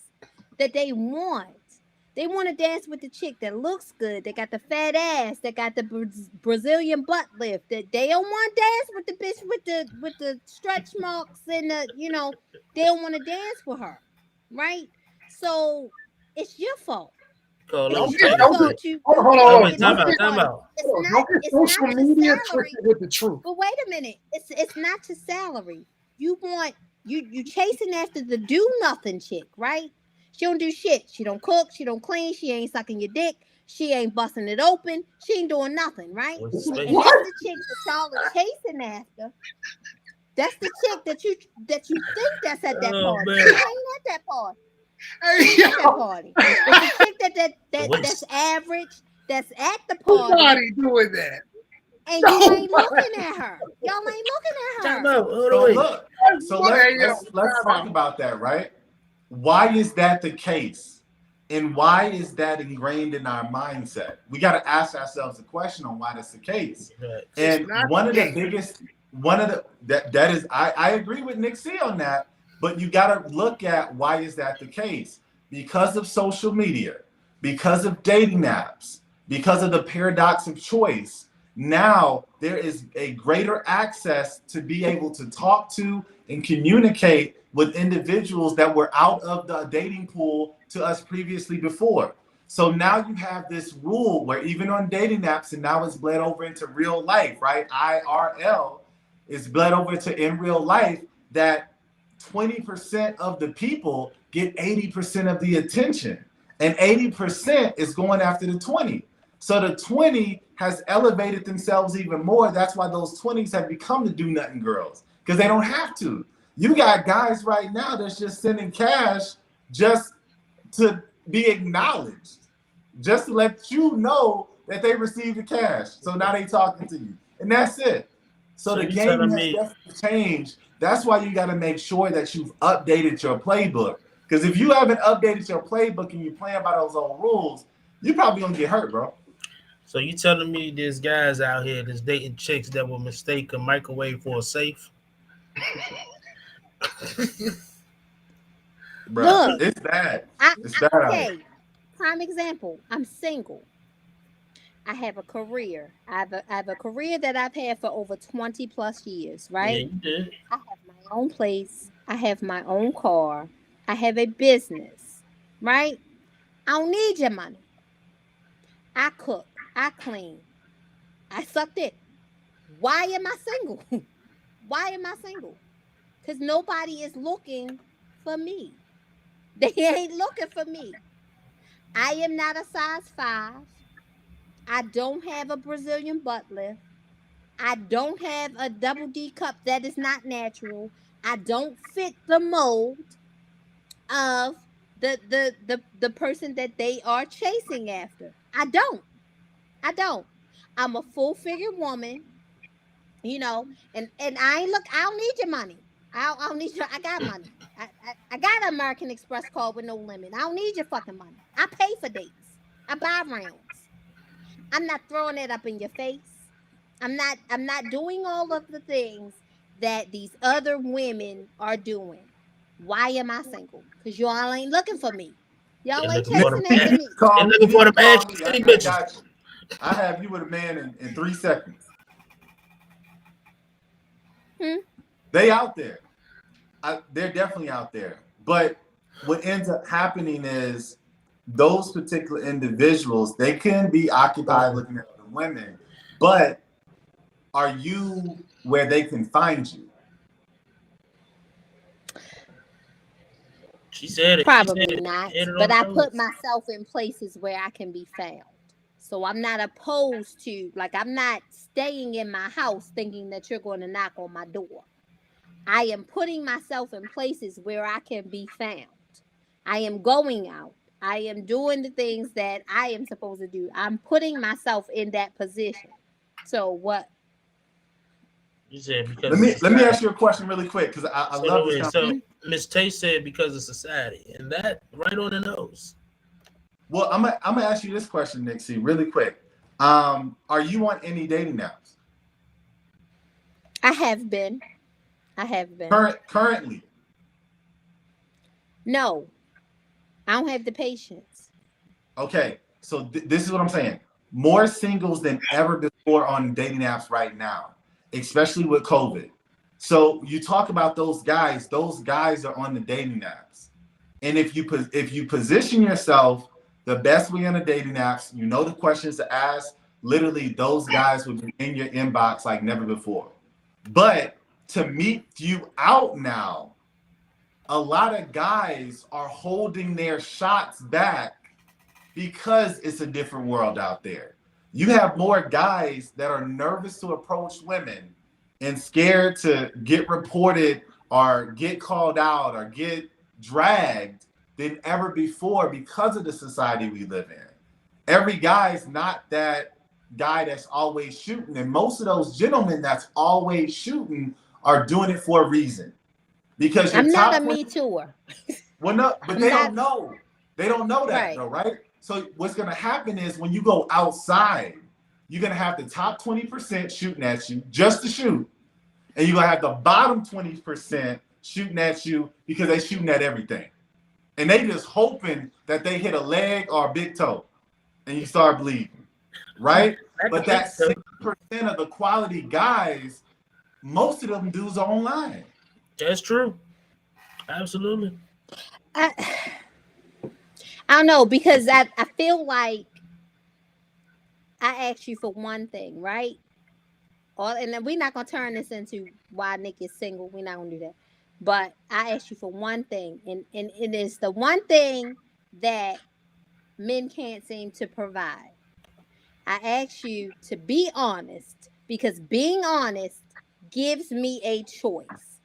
Speaker 2: that they want. They want to dance with the chick that looks good, that got the fat ass, that got the Brazilian butt lift. That they don't want to dance with the bitch with the stretch marks and they don't want to dance with her, right? So it's your fault.
Speaker 1: Call
Speaker 2: It's
Speaker 1: those
Speaker 3: Don't get
Speaker 2: your
Speaker 1: pretty
Speaker 3: don't get
Speaker 1: pretty.
Speaker 2: fault. You
Speaker 3: hold on,
Speaker 2: you
Speaker 3: hold on,
Speaker 1: Oh
Speaker 3: hold
Speaker 2: can't
Speaker 3: on.
Speaker 1: wait,
Speaker 2: get
Speaker 1: time
Speaker 2: into
Speaker 3: Don't
Speaker 2: the
Speaker 1: out,
Speaker 3: get
Speaker 1: time
Speaker 2: party.
Speaker 1: out.
Speaker 2: It's not
Speaker 3: don't get
Speaker 2: it's not
Speaker 3: social
Speaker 2: your
Speaker 3: media
Speaker 2: salary.
Speaker 3: twisted with the truth.
Speaker 2: But wait a minute. It's not your salary. You want you chasing after the do nothing chick, right? She don't do shit. She don't cook. She don't clean. She ain't sucking your dick. She ain't busting it open. She ain't doing nothing, right?
Speaker 1: What's the
Speaker 2: And
Speaker 1: space?
Speaker 2: that's
Speaker 3: What?
Speaker 2: the chick that y'all are chasing after. That's the chick that you think that's at that
Speaker 1: Oh
Speaker 2: party. She
Speaker 1: man,
Speaker 2: ain't at that party. She
Speaker 3: Hey,
Speaker 2: ain't at that
Speaker 3: yo,
Speaker 2: party. It's a chick
Speaker 1: the
Speaker 2: that's
Speaker 1: waste.
Speaker 2: average, that's at the party,
Speaker 3: nobody doing that.
Speaker 2: and you ain't
Speaker 3: Nobody.
Speaker 2: looking at her. Y'all ain't looking at
Speaker 1: Time
Speaker 2: her.
Speaker 1: out. Hold on,
Speaker 4: So
Speaker 1: wait.
Speaker 4: look, so
Speaker 3: Hey, yo,
Speaker 4: let's
Speaker 3: time
Speaker 4: talk
Speaker 3: out.
Speaker 4: about that, right? Why is that the case? And why is that ingrained in our mindset? We got to ask ourselves a question on why that's the case.
Speaker 3: It's
Speaker 4: And
Speaker 3: not
Speaker 4: one of the
Speaker 3: gay.
Speaker 4: biggest, one of the that is, I agree with Nick C on that, but you got to look at why is that the case? Because of social media, because of dating apps, because of the paradox of choice. Now there is a greater access to be able to talk to and communicate with individuals that were out of the dating pool to us previously before. So now you have this rule where even on dating apps, and now it's bled over into real life, right? IRL is bled over to in real life, that 20% of the people get 80% of the attention, and 80% is going after the 20. So the 20 has elevated themselves even more. That's why those 20s have become the do nothing girls, because they don't have to. You got guys right now that's just sending cash just to be acknowledged, just to let you know that they received the cash. So now they talking to you, and that's it. So
Speaker 1: So
Speaker 4: the
Speaker 1: you
Speaker 4: game
Speaker 1: telling
Speaker 4: has
Speaker 1: me?
Speaker 4: definitely changed. That's why you got to make sure that you've updated your playbook. Because if you haven't updated your playbook and you're playing by those old rules, you probably gonna get hurt, bro.
Speaker 1: So you telling me there's guys out here that's dating chicks that will mistake a microwave for a safe?
Speaker 4: Bruh,
Speaker 2: Look,
Speaker 4: it's bad. It's
Speaker 2: I
Speaker 4: bad out here.
Speaker 2: okay. Prime example. I'm single. I have a career. I have a career that I've had for over 20 plus years,
Speaker 1: Yeah,
Speaker 2: right?
Speaker 1: you did.
Speaker 2: I have my own place. I have my own car. I have a business, right? I don't need your money. I cook. I clean. I suck dick. Why am I single? Why am I single? Because nobody is looking for me. They ain't looking for me. I am not a size 5. I don't have a Brazilian butt lift. I don't have a double D cup that is not natural. I don't fit the mold of the person that they are chasing after. I don't. I don't. I'm a full figure woman, you know, and I ain't look. I don't need your money. I don't need your. I got money. I got an American Express card with no limit. I don't need your fucking money. I pay for dates. I buy rounds. I'm not throwing it up in your face. I'm not doing all of the things that these other women are doing. Why am I single? Because y'all ain't looking for me.
Speaker 1: They're
Speaker 2: Y'all ain't
Speaker 1: looking for
Speaker 4: Nick,
Speaker 1: them.
Speaker 2: chasing
Speaker 4: you
Speaker 2: after
Speaker 4: need
Speaker 1: Ash,
Speaker 2: me.
Speaker 4: to
Speaker 1: they're
Speaker 4: call me.
Speaker 1: looking
Speaker 4: You
Speaker 1: for
Speaker 4: need to
Speaker 1: them
Speaker 4: call
Speaker 1: Ash
Speaker 4: me.
Speaker 1: City
Speaker 4: I
Speaker 1: bitches.
Speaker 4: got you. I have you with a man in 3 seconds.
Speaker 2: Hmm?
Speaker 4: They out there. They're definitely out there. But what ends up happening is those particular individuals, they can be occupied looking at the women, but are you where they can find you?
Speaker 1: She said it. She said
Speaker 2: Probably
Speaker 1: it.
Speaker 2: not.
Speaker 1: Hit it on
Speaker 2: But I
Speaker 1: the
Speaker 2: put
Speaker 1: nose.
Speaker 2: myself in places where I can be found. So I'm not opposed to, like, I'm not staying in my house thinking that you're going to knock on my door. I am putting myself in places where I can be found. I am going out. I am doing the things that I am supposed to do. I'm putting myself in that position. So what?
Speaker 1: You said because
Speaker 4: Let
Speaker 1: of
Speaker 4: me
Speaker 1: society.
Speaker 4: ask you a question really quick because I
Speaker 1: So
Speaker 4: love
Speaker 1: no
Speaker 4: this
Speaker 1: way.
Speaker 4: conversation.
Speaker 1: So
Speaker 2: Hmm?
Speaker 1: Miss Tay said because of society, and that right on the nose.
Speaker 4: Well, I'm gonna ask you this question, Nixie, really quick. Are you on any dating apps
Speaker 2: I have been. I have been.
Speaker 4: currently?
Speaker 2: No, I don't have the patience.
Speaker 4: Okay, so this is what I'm saying. More singles than ever before on dating apps right now, especially with COVID. So you talk about those guys. Those guys are on the dating apps, and if you position yourself the best way on the dating apps, you know the questions to ask. Literally, those guys will be in your inbox like never before. But to meet you out now, a lot of guys are holding their shots back because it's a different world out there. You have more guys that are nervous to approach women and scared to get reported or get called out or get dragged than ever before because of the society we live in. Every guy's not that guy that's always shooting. And most of those gentlemen that's always shooting are doing it for a reason. Because your
Speaker 2: I'm not a
Speaker 4: top 20,
Speaker 2: me tooer.
Speaker 4: Well, no, but
Speaker 2: I'm
Speaker 4: they
Speaker 2: not
Speaker 4: don't know. They don't know that
Speaker 2: right.
Speaker 4: though, right? So what's gonna happen is when you go outside, you're gonna have the top 20% shooting at you just to shoot, and you're gonna have the bottom 20% shooting at you because they shooting at everything, and they just hoping that they hit a leg or a big toe, and you start bleeding, right?
Speaker 1: I can
Speaker 4: But
Speaker 1: think
Speaker 4: that
Speaker 1: so.
Speaker 4: 60% of the quality guys, most of them dudes are online.
Speaker 1: That's true. Absolutely.
Speaker 2: I, I don't know because I feel like I asked you for one thing, right? All and then we're not gonna turn this into why Nick is single. We're not gonna do that. But I asked you for one thing, and it is the one thing that men can't seem to provide. I asked you to be honest because being honest gives me a choice.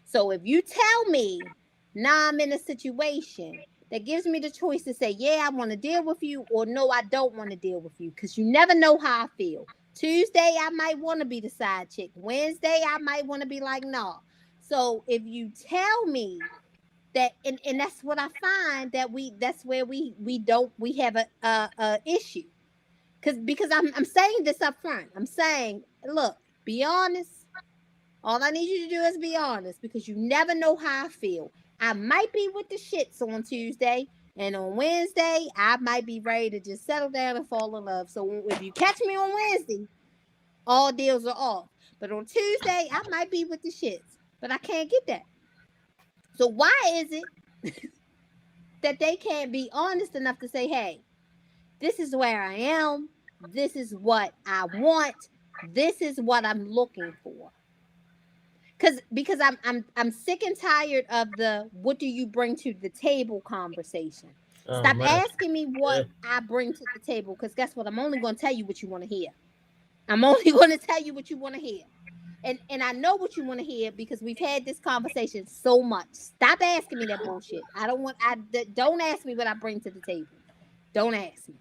Speaker 2: So if you tell me, nah, I'm in a situation that gives me the choice to say, yeah, I want to deal with you, or no, I don't want to deal with you, because you never know how I feel. Tuesday, I might want to be the side chick. Wednesday, I might want to be like, no. So if you tell me that, and that's what I find that that's where we don't, we have a issue. Because I'm saying this up front. I'm saying, look, be honest. All I need you to do is be honest because you never know how I feel. I might be with the shits on Tuesday, and on Wednesday, I might be ready to just settle down and fall in love. So if you catch me on Wednesday, all deals are off. But on Tuesday, I might be with the shits, but I can't get that. So why is it that they can't be honest enough to say, hey, this is where I am. This is what I want. This is what I'm looking for. Because I'm sick and tired of the what do you bring to the table conversation.
Speaker 1: Oh
Speaker 2: Stop
Speaker 1: man.
Speaker 2: asking me
Speaker 1: Yeah.
Speaker 2: what I bring to the table because guess what? I'm only going to tell you what you want to hear. I'm only going to tell you what you want to hear. And I know what you want to hear because we've had this conversation so much. Stop asking me that bullshit. Don't ask me what I bring to the table. Don't ask me.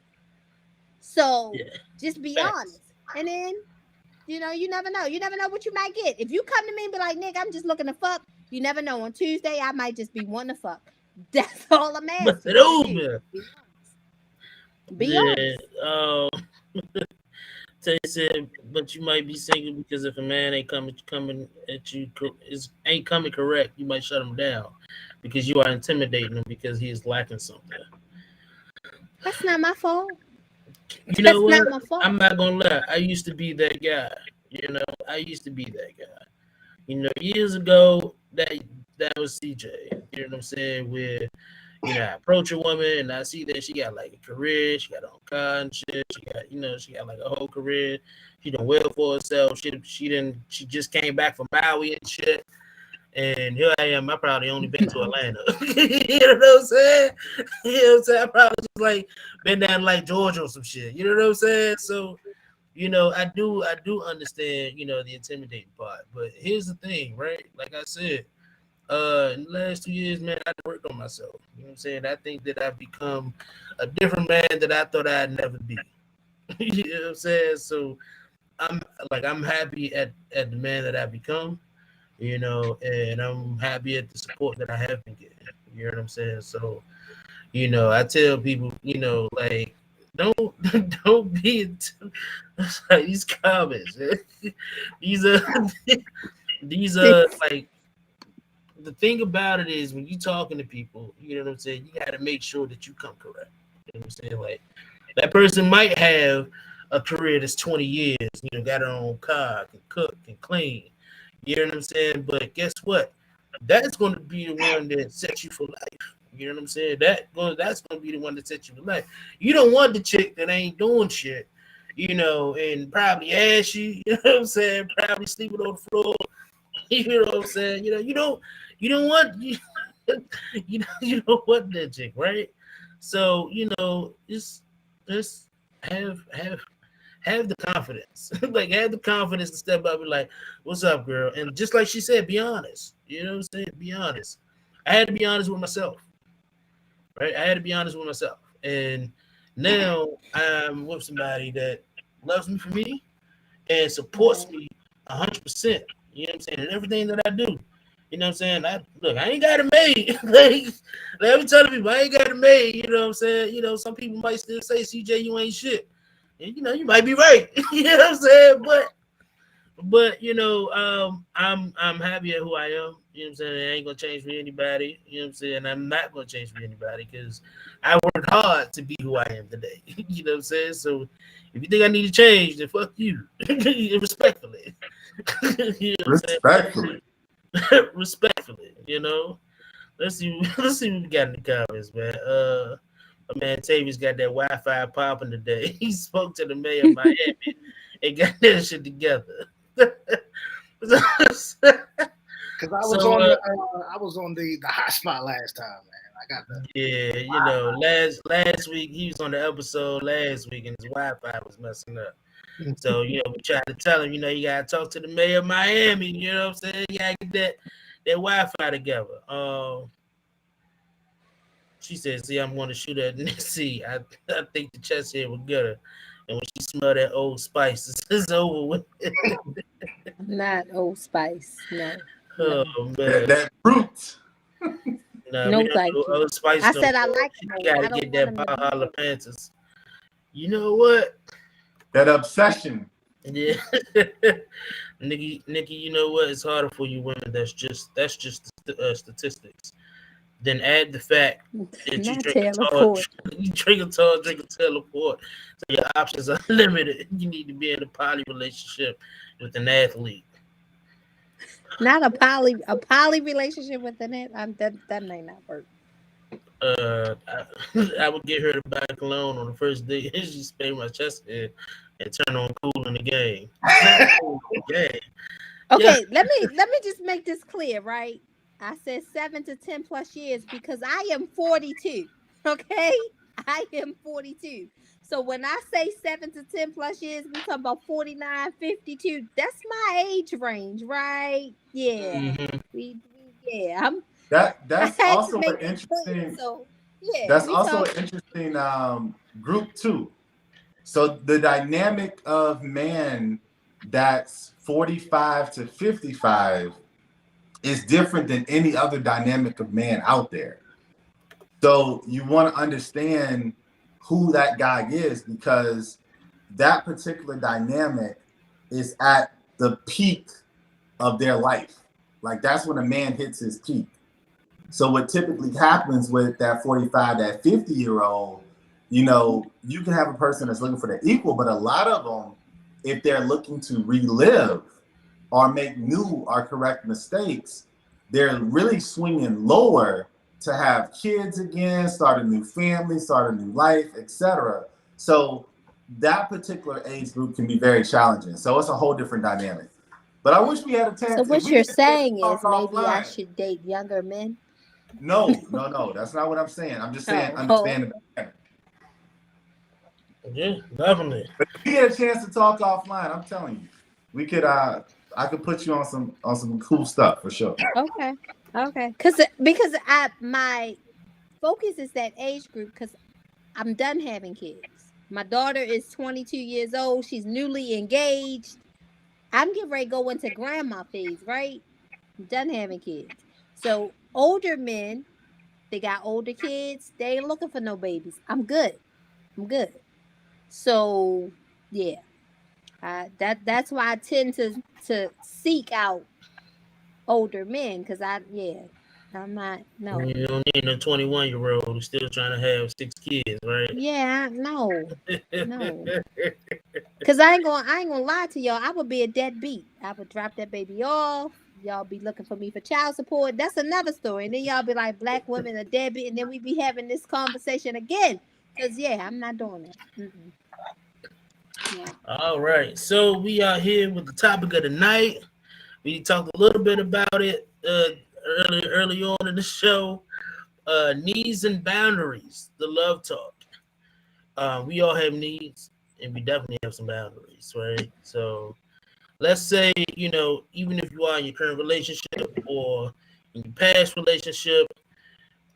Speaker 2: So
Speaker 1: Yeah.
Speaker 2: just be
Speaker 1: Facts.
Speaker 2: honest. And then you never know. You never know what you might get. If you come to me and be like, Nick, I'm just looking to fuck, you never know. On Tuesday, I might just be wanting to fuck. That's all I'm
Speaker 1: But
Speaker 2: asking
Speaker 1: it
Speaker 2: you to do.
Speaker 1: over.
Speaker 2: Be honest. Be
Speaker 1: Yeah.
Speaker 2: honest.
Speaker 1: They said, but you might be single because if a man ain't coming at you is ain't coming correct, you might shut him down because you are intimidating him because he is lacking something.
Speaker 2: That's not my fault.
Speaker 1: You know
Speaker 2: That's
Speaker 1: what?
Speaker 2: not my
Speaker 1: I'm
Speaker 2: fault.
Speaker 1: not gonna lie. I used to be that guy. I used to be that guy. Years ago, that was CJ. You know what I'm saying? Where I approach a woman and I see that she got like a career, she got her own car and shit. She got like a whole career. She done well for herself. She just came back from Maui and shit. And here I am. I probably only been to Atlanta. You know what I'm saying? You know what I'm saying? I probably just like been down like Georgia or some shit. You know what I'm saying? So I do understand, the intimidating part. But here's the thing, right? Like I said, in the last 2 years, man, I worked on myself. You know what I'm saying? I think that I've become a different man that I thought I'd never be. You know what I'm saying? So I'm happy at the man that I become, and I'm happy at the support that I have been getting. You know what I'm saying? So, I tell people, like don't don't be into like these comments. Man. These are these are like the thing about it is when you talking to people, you know what I'm saying, you gotta make sure that you come correct. You know what I'm saying? Like that person might have a career that's 20 years, got her own car, can cook, can clean. You know what I'm saying? But guess what? That's gonna be the one that sets you for life. You know what I'm saying? That's gonna be the one that sets you for life. You don't want the chick that ain't doing shit, and probably ashy, you know what I'm saying? Probably sleeping on the floor, you know what I'm saying? You don't want you don't want that chick, right? So just have the confidence, like have the confidence to step up and like, what's up, girl? And just like she said, be honest. You know what I'm saying? Be honest. I had to be honest with myself, right? I had to be honest with myself, and now I'm with somebody that loves me for me and supports
Speaker 2: Right.
Speaker 1: me 100%. You know what I'm saying? And everything that I do. You know what I'm saying? I ain't got it made. Like I be telling people, I ain't got it made. You know what I'm saying? You know, some people might still say, CJ, you ain't shit. And, you know, you might be right. You know what I'm saying? But I'm happy at who I am. You know what I'm saying? It ain't gonna change for anybody. You know what I'm saying? I'm not gonna change for anybody because I worked hard to be who I am today. You know what I'm saying? So if you think I need to change, then fuck you. Respectfully. You know what I'm
Speaker 4: Respectfully.
Speaker 1: saying? Respectfully, you know. Let's see let's see what we got in the comments, man. My man Tavius got that Wi-Fi popping today. He spoke to the mayor of Miami and got that shit together. so,
Speaker 3: Because I was on the hot spot last time, man. I got the
Speaker 1: yeah, you know, last week he was on the episode last week and his Wi-Fi was messing up. So, you know, we tried to tell him, you know, you gotta talk to the mayor of Miami, you know what I'm saying? You gotta get that Wi-Fi together. She said, see, I'm gonna shoot at Nixie. I think the chest hair was good. And when she smelled that Old Spice, it's over with.
Speaker 2: Not Old Spice. No.
Speaker 1: Oh
Speaker 2: No.
Speaker 1: man.
Speaker 4: That fruit.
Speaker 1: No, we
Speaker 2: No,
Speaker 1: don't
Speaker 2: thank
Speaker 1: do
Speaker 2: you.
Speaker 1: Old Spice
Speaker 2: I
Speaker 1: no
Speaker 2: said I
Speaker 1: more.
Speaker 2: like
Speaker 1: You
Speaker 2: them old.
Speaker 1: gotta
Speaker 2: I don't
Speaker 1: get
Speaker 2: want
Speaker 1: that
Speaker 2: them to be
Speaker 1: Valhalla
Speaker 2: old.
Speaker 1: Panthers. You know what?
Speaker 4: That obsession.
Speaker 1: Yeah. Nikki, you know what? It's harder for you women. That's just statistics. Then add the fact that you
Speaker 2: Not
Speaker 1: drink a
Speaker 2: Taylor
Speaker 1: tall,
Speaker 2: Port.
Speaker 1: you drink a tall, drink a teleport. So your options are limited. You need to be in a poly relationship with an athlete.
Speaker 2: Not a poly relationship with the net. That may not work.
Speaker 1: I would get her to buy cologne on the first date. And she spray my chest hair and turn on cool in the game. Not cool in the game. Yeah.
Speaker 2: Okay, let me just make this clear, right? I said 7 to 10 plus years because I am 42. Okay, I am 42. So when I say 7 to 10 plus years, we talking about 49, 52. That's my age range, right? Yeah,
Speaker 1: Mm-hmm.
Speaker 2: yeah. I
Speaker 4: That's
Speaker 2: had to
Speaker 4: also an
Speaker 2: make that clear.
Speaker 4: interesting.
Speaker 2: So yeah,
Speaker 4: That's
Speaker 2: we
Speaker 4: also
Speaker 2: talk.
Speaker 4: an interesting group too. So the dynamic of man that's 45 to 55 is different than any other dynamic of man out there. So you want to understand who that guy is because that particular dynamic is at the peak of their life. Like that's when a man hits his peak. So what typically happens with that 45, that 50-year-old, you know, you can have a person that's looking for their equal, but a lot of them, if they're looking to relive or make new or correct mistakes, they're really swinging lower to have kids again, start a new family, start a new life, etc. So that particular age group can be very challenging. So it's a whole different dynamic. But I wish we had a
Speaker 2: So
Speaker 4: chance. If
Speaker 2: what
Speaker 4: we
Speaker 2: you're
Speaker 4: get a chance to
Speaker 2: saying
Speaker 4: talk
Speaker 2: is maybe I
Speaker 4: offline,
Speaker 2: should date younger men.
Speaker 4: no, no, no. That's not what I'm saying. I'm just saying
Speaker 2: Oh, oh,
Speaker 4: understand the dynamic.
Speaker 1: Yeah, definitely.
Speaker 4: But if we get a chance to talk offline, I'm telling you, we could I could put you on some cool stuff for sure.
Speaker 2: okay, okay. Because I my focus is that age group because I'm done having kids. My daughter is 22 years old. She's newly engaged. I'm getting ready to go into grandma phase, right? I'm done having kids. So older men, they got older kids. They ain't looking for no babies. I'm good. I'm good. So yeah, that's why I tend to seek out older men because I'm not no.
Speaker 1: You don't need a 21-year-old who's still trying to have 6 kids, right?
Speaker 2: Yeah, no. Cause I ain't gonna lie to y'all. I would be a deadbeat. I would drop that baby off. Y'all be looking for me for child support. That's another story. And then y'all be like, black women are deadbeat, and then we be having this conversation again. Cause yeah, I'm not doing that. Mm-mm. Yeah.
Speaker 1: All right. So we are here with the topic of the night. We talked a little bit about it early on in the show. Needs and boundaries, the love talk. We all have needs, and we definitely have some boundaries, right? So let's say, you know, even if you are in your current relationship or in your past relationship,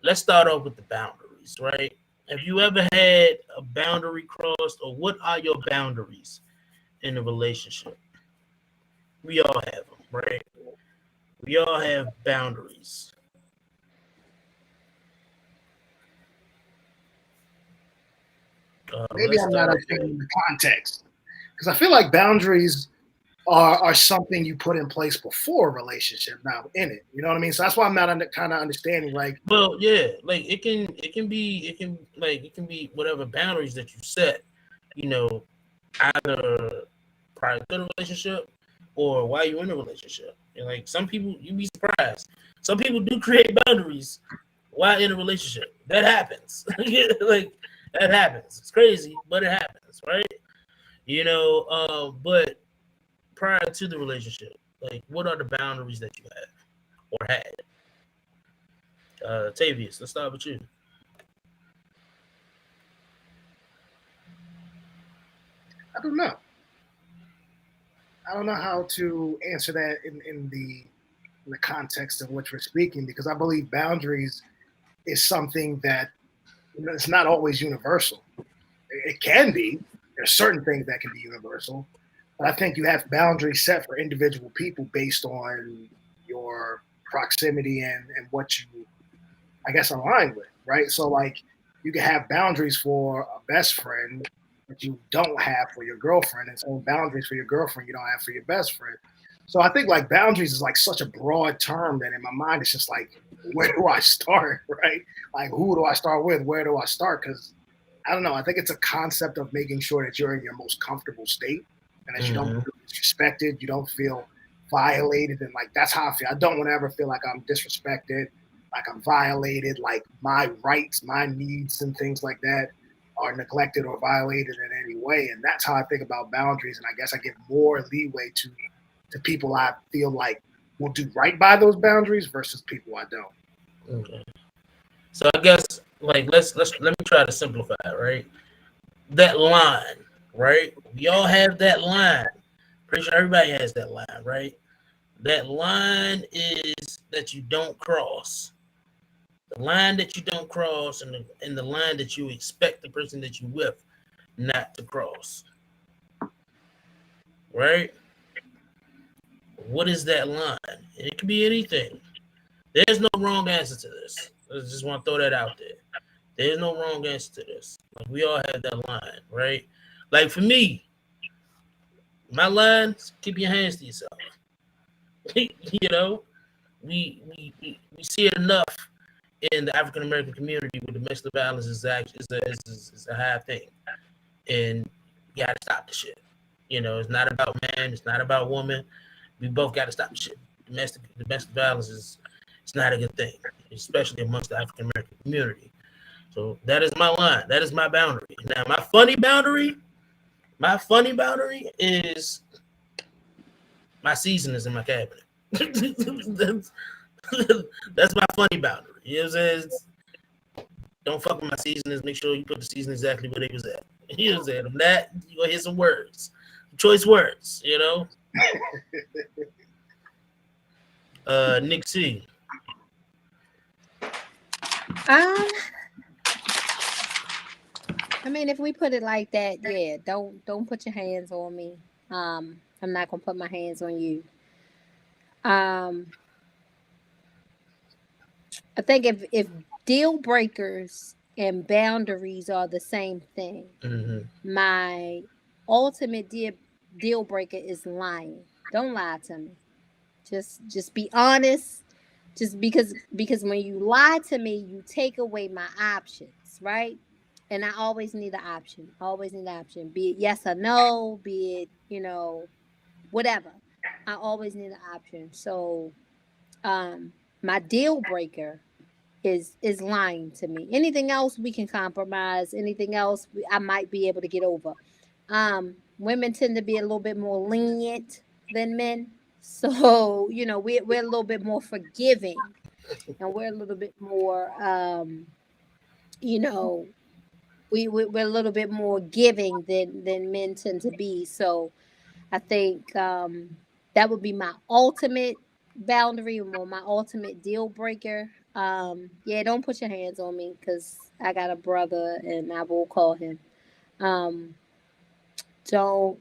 Speaker 1: let's start off with the boundaries, right? Have you ever had a boundary crossed, or what are your boundaries in a relationship? We all have them, right? We all have boundaries.
Speaker 3: Maybe
Speaker 1: Let's
Speaker 3: I'm not
Speaker 1: start off with
Speaker 3: understanding the context because I feel like boundaries are something you put in place before a relationship, now in it. You know what I mean? So that's why I'm not kind of understanding. Like,
Speaker 1: well, yeah, like it can be whatever boundaries that you set, you know, either prior to the relationship or while you're in a relationship. And like some people, you'd be surprised. Some people do create boundaries while in a relationship. That happens. Like that happens. It's crazy, but it happens, right? But prior to the relationship, like what are the boundaries that you have or had? Tavius, let's start with you.
Speaker 3: I don't know. I don't know how to answer that in the context of what we're speaking because I believe boundaries is something that it's not always universal. It can be. There's certain things that can be universal, but I think you have boundaries set for individual people based on your proximity and what you, I guess, align with, right? So, like, you can have boundaries for a best friend that you don't have for your girlfriend, and some boundaries for your girlfriend you don't have for your best friend. So, I think like boundaries is like such a broad term that in my mind it's just like, where do I start, right? Like, who do I start with? Where do I start? Because I don't know. I think it's a concept of making sure that you're in your most comfortable state and that you don't
Speaker 1: Mm-hmm.
Speaker 3: feel disrespected, you don't feel violated, and like that's how I feel. I don't want to ever feel like I'm disrespected, like I'm violated, like my rights, my needs, and things like that are neglected or violated in any way. And that's how I think about boundaries. And I guess I give more leeway to people I feel like will do right by those boundaries versus people I don't.
Speaker 1: Okay. So I guess like let me try to simplify it, right? That line, right? We all have that line. Pretty sure everybody has that line, right? That line is that you don't cross. The line that you don't cross and the line that you expect the person that you with not to cross. Right? What is that line? It could be anything. There's no wrong answer to this. I just want to throw that out there. There's no wrong answer to this. Like we all have that line, right? Like for me, my line is keep your hands to yourself. you know, we see it enough in the African American community where domestic violence is actually is a high thing, and you gotta stop the shit. It's not about man, it's not about woman. We both gotta stop the shit. Domestic violence is it's not a good thing, especially amongst the African American community. So that is my line. That is my boundary. Now my funny boundary is my seasonings in my cabinet. that's, that's my funny boundary. You know what I'm saying? Don't fuck with my seasonings. Make sure you put the season exactly where they was at. You know what I'm saying? I'm that you gonna hear some words, choice words. Nick C.
Speaker 2: Um, I mean, if we put it like that, yeah, don't put your hands on me. I'm not gonna put my hands on you. Um, I think if deal breakers and boundaries are the same thing,
Speaker 1: Mm-hmm.
Speaker 2: my ultimate deal breaker is lying. Don't lie to me. Just be honest. Just because when you lie to me, you take away my options, right? And I always need an option. Always need an option. Be it yes or no, be it, whatever. I always need an option. So um my deal breaker is lying to me. Anything else we can compromise. Anything else I might be able to get over. Women tend to be a little bit more lenient than men. So, we're a little bit more forgiving and we're a little bit more, you know, we're a little bit more giving than men tend to be. So I think that would be my ultimate boundary or my ultimate deal breaker. Yeah, don't put your hands on me because I got a brother and I will call him. Um, don't,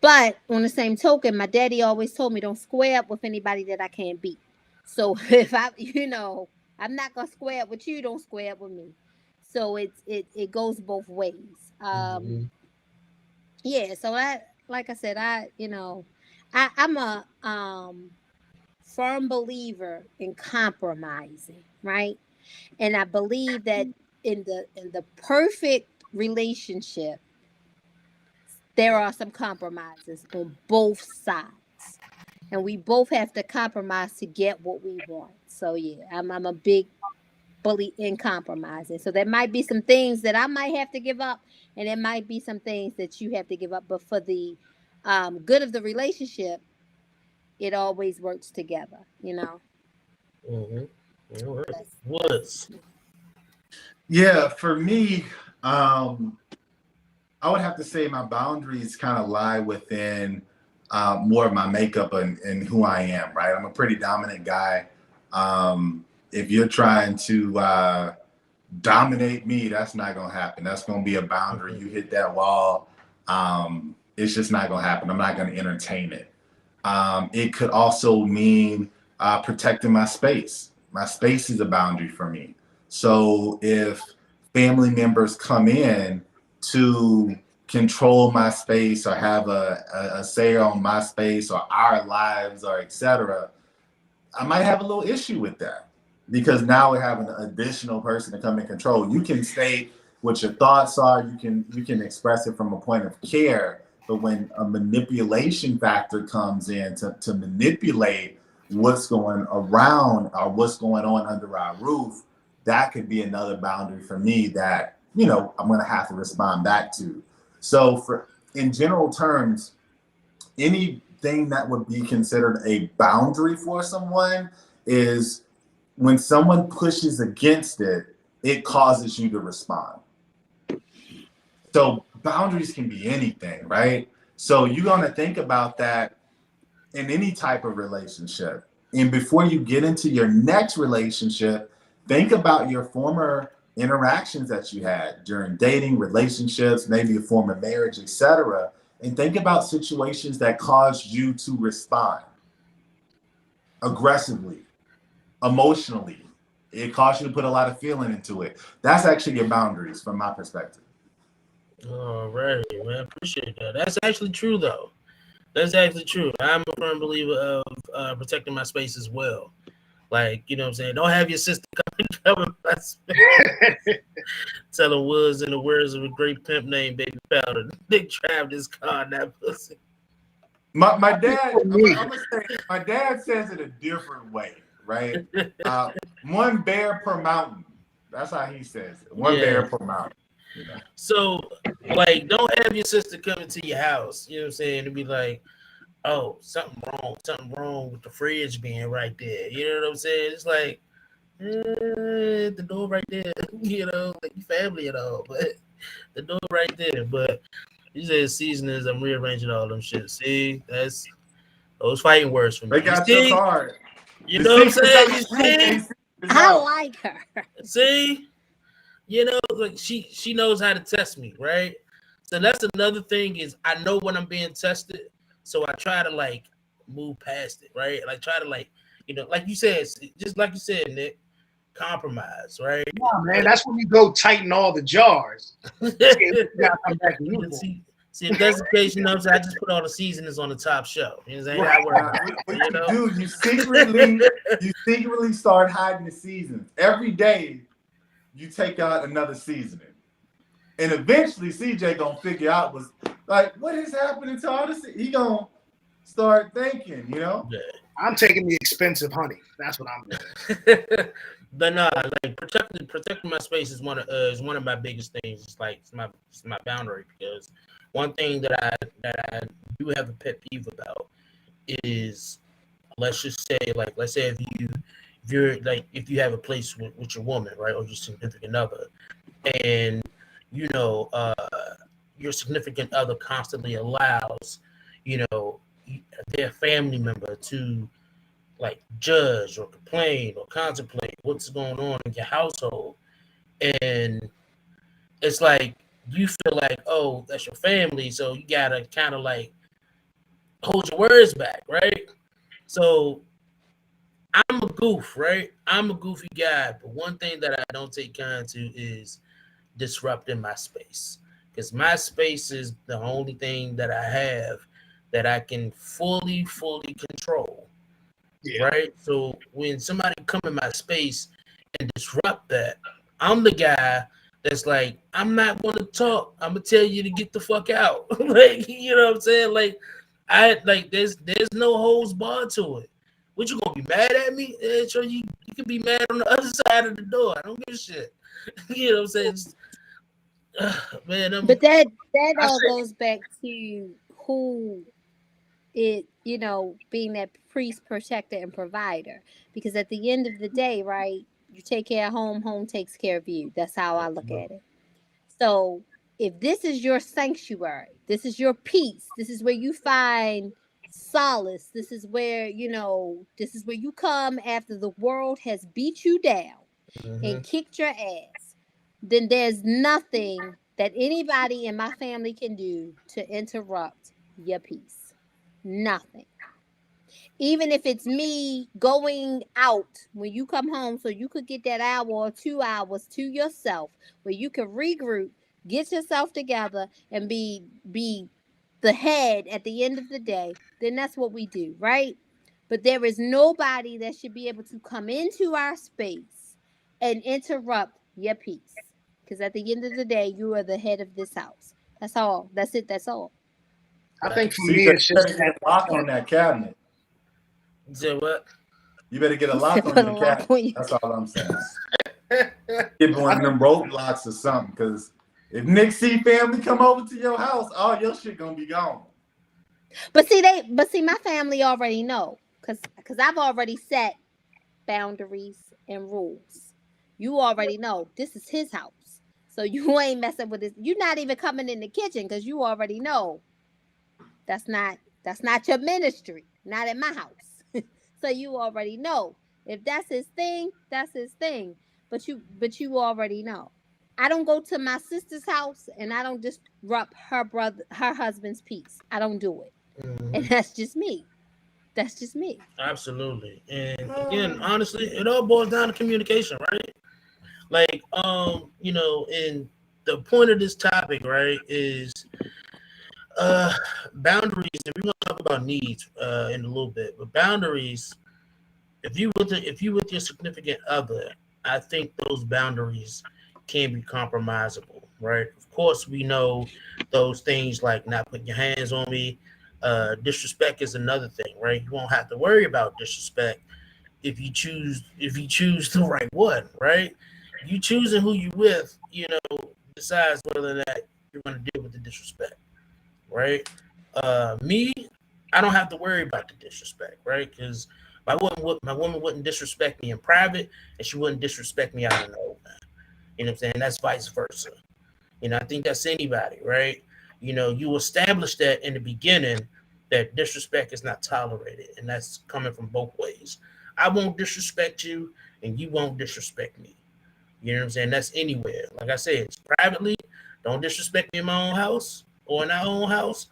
Speaker 2: but on the same token, my daddy always told me don't square up with anybody that I can't beat. So if I'm not gonna square up with you, don't square up with me. So it goes both ways.
Speaker 1: Mm-hmm.
Speaker 2: Yeah, so like I said, I'm a firm believer in compromising, right? And I believe that in the perfect relationship, there are some compromises on both sides. And we both have to compromise to get what we want. So yeah, I'm a big bully in compromising. So there might be some things that I might have to give up, and there might be some things that you have to give up. But for the good of the relationship, it always works together.
Speaker 1: Mm-hmm. All right.
Speaker 2: That's
Speaker 1: Woods.
Speaker 4: Yeah, for me, I would have to say my boundaries kind of lie within more of my makeup and who I am, right? I'm a pretty dominant guy. If you're trying to dominate me, that's not going to happen. That's going to be a boundary.
Speaker 1: Mm-hmm.
Speaker 4: You hit that wall, it's just not going to happen. I'm not going to entertain it. It could also mean protecting my space. My space is a boundary for me. So if family members come in to control my space or have a say on my space or our lives or etc., I might have a little issue with that because now we have an additional person to come in control. You can state what your thoughts are. You can express it from a point of care. But when a manipulation factor comes in to manipulate what's going around or what's going on under our roof, that could be another boundary for me that I'm going to have to respond back to. So in general terms, anything that would be considered a boundary for someone is when someone pushes against it, it causes you to respond. So boundaries can be anything, right? So you're going to think about that in any type of relationship. And before you get into your next relationship, think about your former interactions that you had during dating, relationships, maybe a former marriage, etc. And think about situations that caused you to respond aggressively, emotionally. It caused you to put a lot of feeling into it. That's actually your boundaries from my perspective.
Speaker 1: All right, man. Appreciate that. That's actually true, though. That's actually true. I'm a firm believer of protecting my space as well. Like, you know what I'm saying? Don't have your sister cover my space. Telling Woods in the words of a great pimp named Baby Powder. Nick Trav this car and that pussy.
Speaker 4: My dad, I'm gonna say, my dad says it a different way, right? One bear per mountain. That's how he says it. One bear per mountain.
Speaker 1: So, like, don't have your sister come into your house, you know what I'm saying, and be like, oh, something wrong with the fridge being right there. You know what I'm saying? It's like, the door right there, like you family and all, but the door right there. But you said seasonings, I'm rearranging all them shit. See, that's those fighting words for me.
Speaker 4: They got your card.
Speaker 1: You know what I'm saying? You see?
Speaker 2: I like her.
Speaker 1: See? Like she knows how to test me, right? So that's another thing is I know when I'm being tested, so I try to like move past it, right? Like try to like like you said, just like you said, Nick, compromise, right?
Speaker 3: Yeah, man, that's when you go tighten all the jars. See, you gotta come back to you.
Speaker 1: See, if that's the case, I just put all the seasonings on the top shelf. You know what I'm saying?
Speaker 4: What you do, you secretly start hiding the seasons. Every day, you take out another seasoning. And eventually, CJ gonna figure out what is happening to all this? He gonna start thinking,
Speaker 1: Yeah.
Speaker 3: I'm taking the expensive honey. That's what I'm doing.
Speaker 1: But no, like protecting my space is one of my biggest things. It's my boundary because one thing that I do have a pet peeve about is let's say if you have a place with your woman, right, or your significant other, and your significant other constantly allows their family member to like judge or complain or contemplate what's going on in your household, and it's like you feel like, oh, that's your family, so you gotta kind of like hold your words back, right? So I'm a goof, right? I'm a goofy guy, but one thing that I don't take kind to is disrupting my space, because my space is the only thing that I have that I can fully control,
Speaker 3: Yeah.
Speaker 1: right? So when somebody come in my space and disrupt that, I'm the guy that's like, I'm not going to talk. I'm gonna tell you to get the fuck out. Like, you know what I'm saying? Like, I like there's no holds barred to it. What, you gonna be mad at me? Sure, you can be mad on the other side of the door. I don't give a shit. You know what I'm saying? Man,
Speaker 2: But that
Speaker 3: I
Speaker 2: all
Speaker 3: say,
Speaker 2: goes back to who it, being that priest, protector, and provider. Because at the end of the day, right, you take care of home, home takes care of you. That's how I look at it. So if this is your sanctuary, this is your peace, this is where you find solace, this is where you come after the world has beat you down
Speaker 1: mm-hmm.
Speaker 2: and kicked your ass, then there's nothing that anybody in my family can do to interrupt your peace. Nothing. Even if it's me going out when you come home so you could get that hour or 2 hours to yourself where you can regroup, get yourself together, and be the head at the end of the day, then that's what we do, right? But there is nobody that should be able to come into our space and interrupt your peace. Because at the end of the day, you are the head of this house. That's all. That's it. That's all.
Speaker 3: I think for
Speaker 4: CJ,
Speaker 3: me,
Speaker 4: you
Speaker 3: it's just
Speaker 4: better get a lock on that cabinet.
Speaker 1: So what?
Speaker 4: You better get a
Speaker 2: He said,
Speaker 4: lock on
Speaker 2: put a
Speaker 4: your
Speaker 2: lock
Speaker 4: cabinet.
Speaker 2: on you.
Speaker 4: That's all I'm saying. Get one
Speaker 3: I
Speaker 4: of
Speaker 3: think
Speaker 4: them roadblocks or something, because if Nick C family come over to your house, all your shit gonna be gone.
Speaker 2: But see, my family already know, cause I've already set boundaries and rules. You already know this is his house, so you ain't messing with this. You're not even coming in the kitchen because you already know that's not your ministry. Not in my house. So you already know if that's his thing, that's his thing. But you already know. I don't go to my sister's house and I don't disrupt her husband's peace. I don't do it. And
Speaker 1: Mm-hmm.
Speaker 2: that's just me. That's just me.
Speaker 1: Absolutely. And again, honestly, it all boils down to communication, right? Like, and the point of this topic, right, is uh boundaries. And we're gonna talk about needs in a little bit, but boundaries. If you with your significant other, I think those boundaries can be compromisable, right? Of course, we know those things like not putting your hands on me. Disrespect is another thing, right? You won't have to worry about disrespect if you choose the right one, right? You choosing who you with, decides whether or not you're going to deal with the disrespect, right? Me, I don't have to worry about the disrespect, right? Because my woman wouldn't disrespect me in private, and she wouldn't disrespect me out in the open. You know what I'm saying? That's vice versa. I think that's anybody, right? You establish that in the beginning that disrespect is not tolerated, and that's coming from both ways. I won't disrespect you, and you won't disrespect me. You know what I'm saying? That's anywhere. Like I said, it's privately. Don't disrespect me in my own house or in our own house,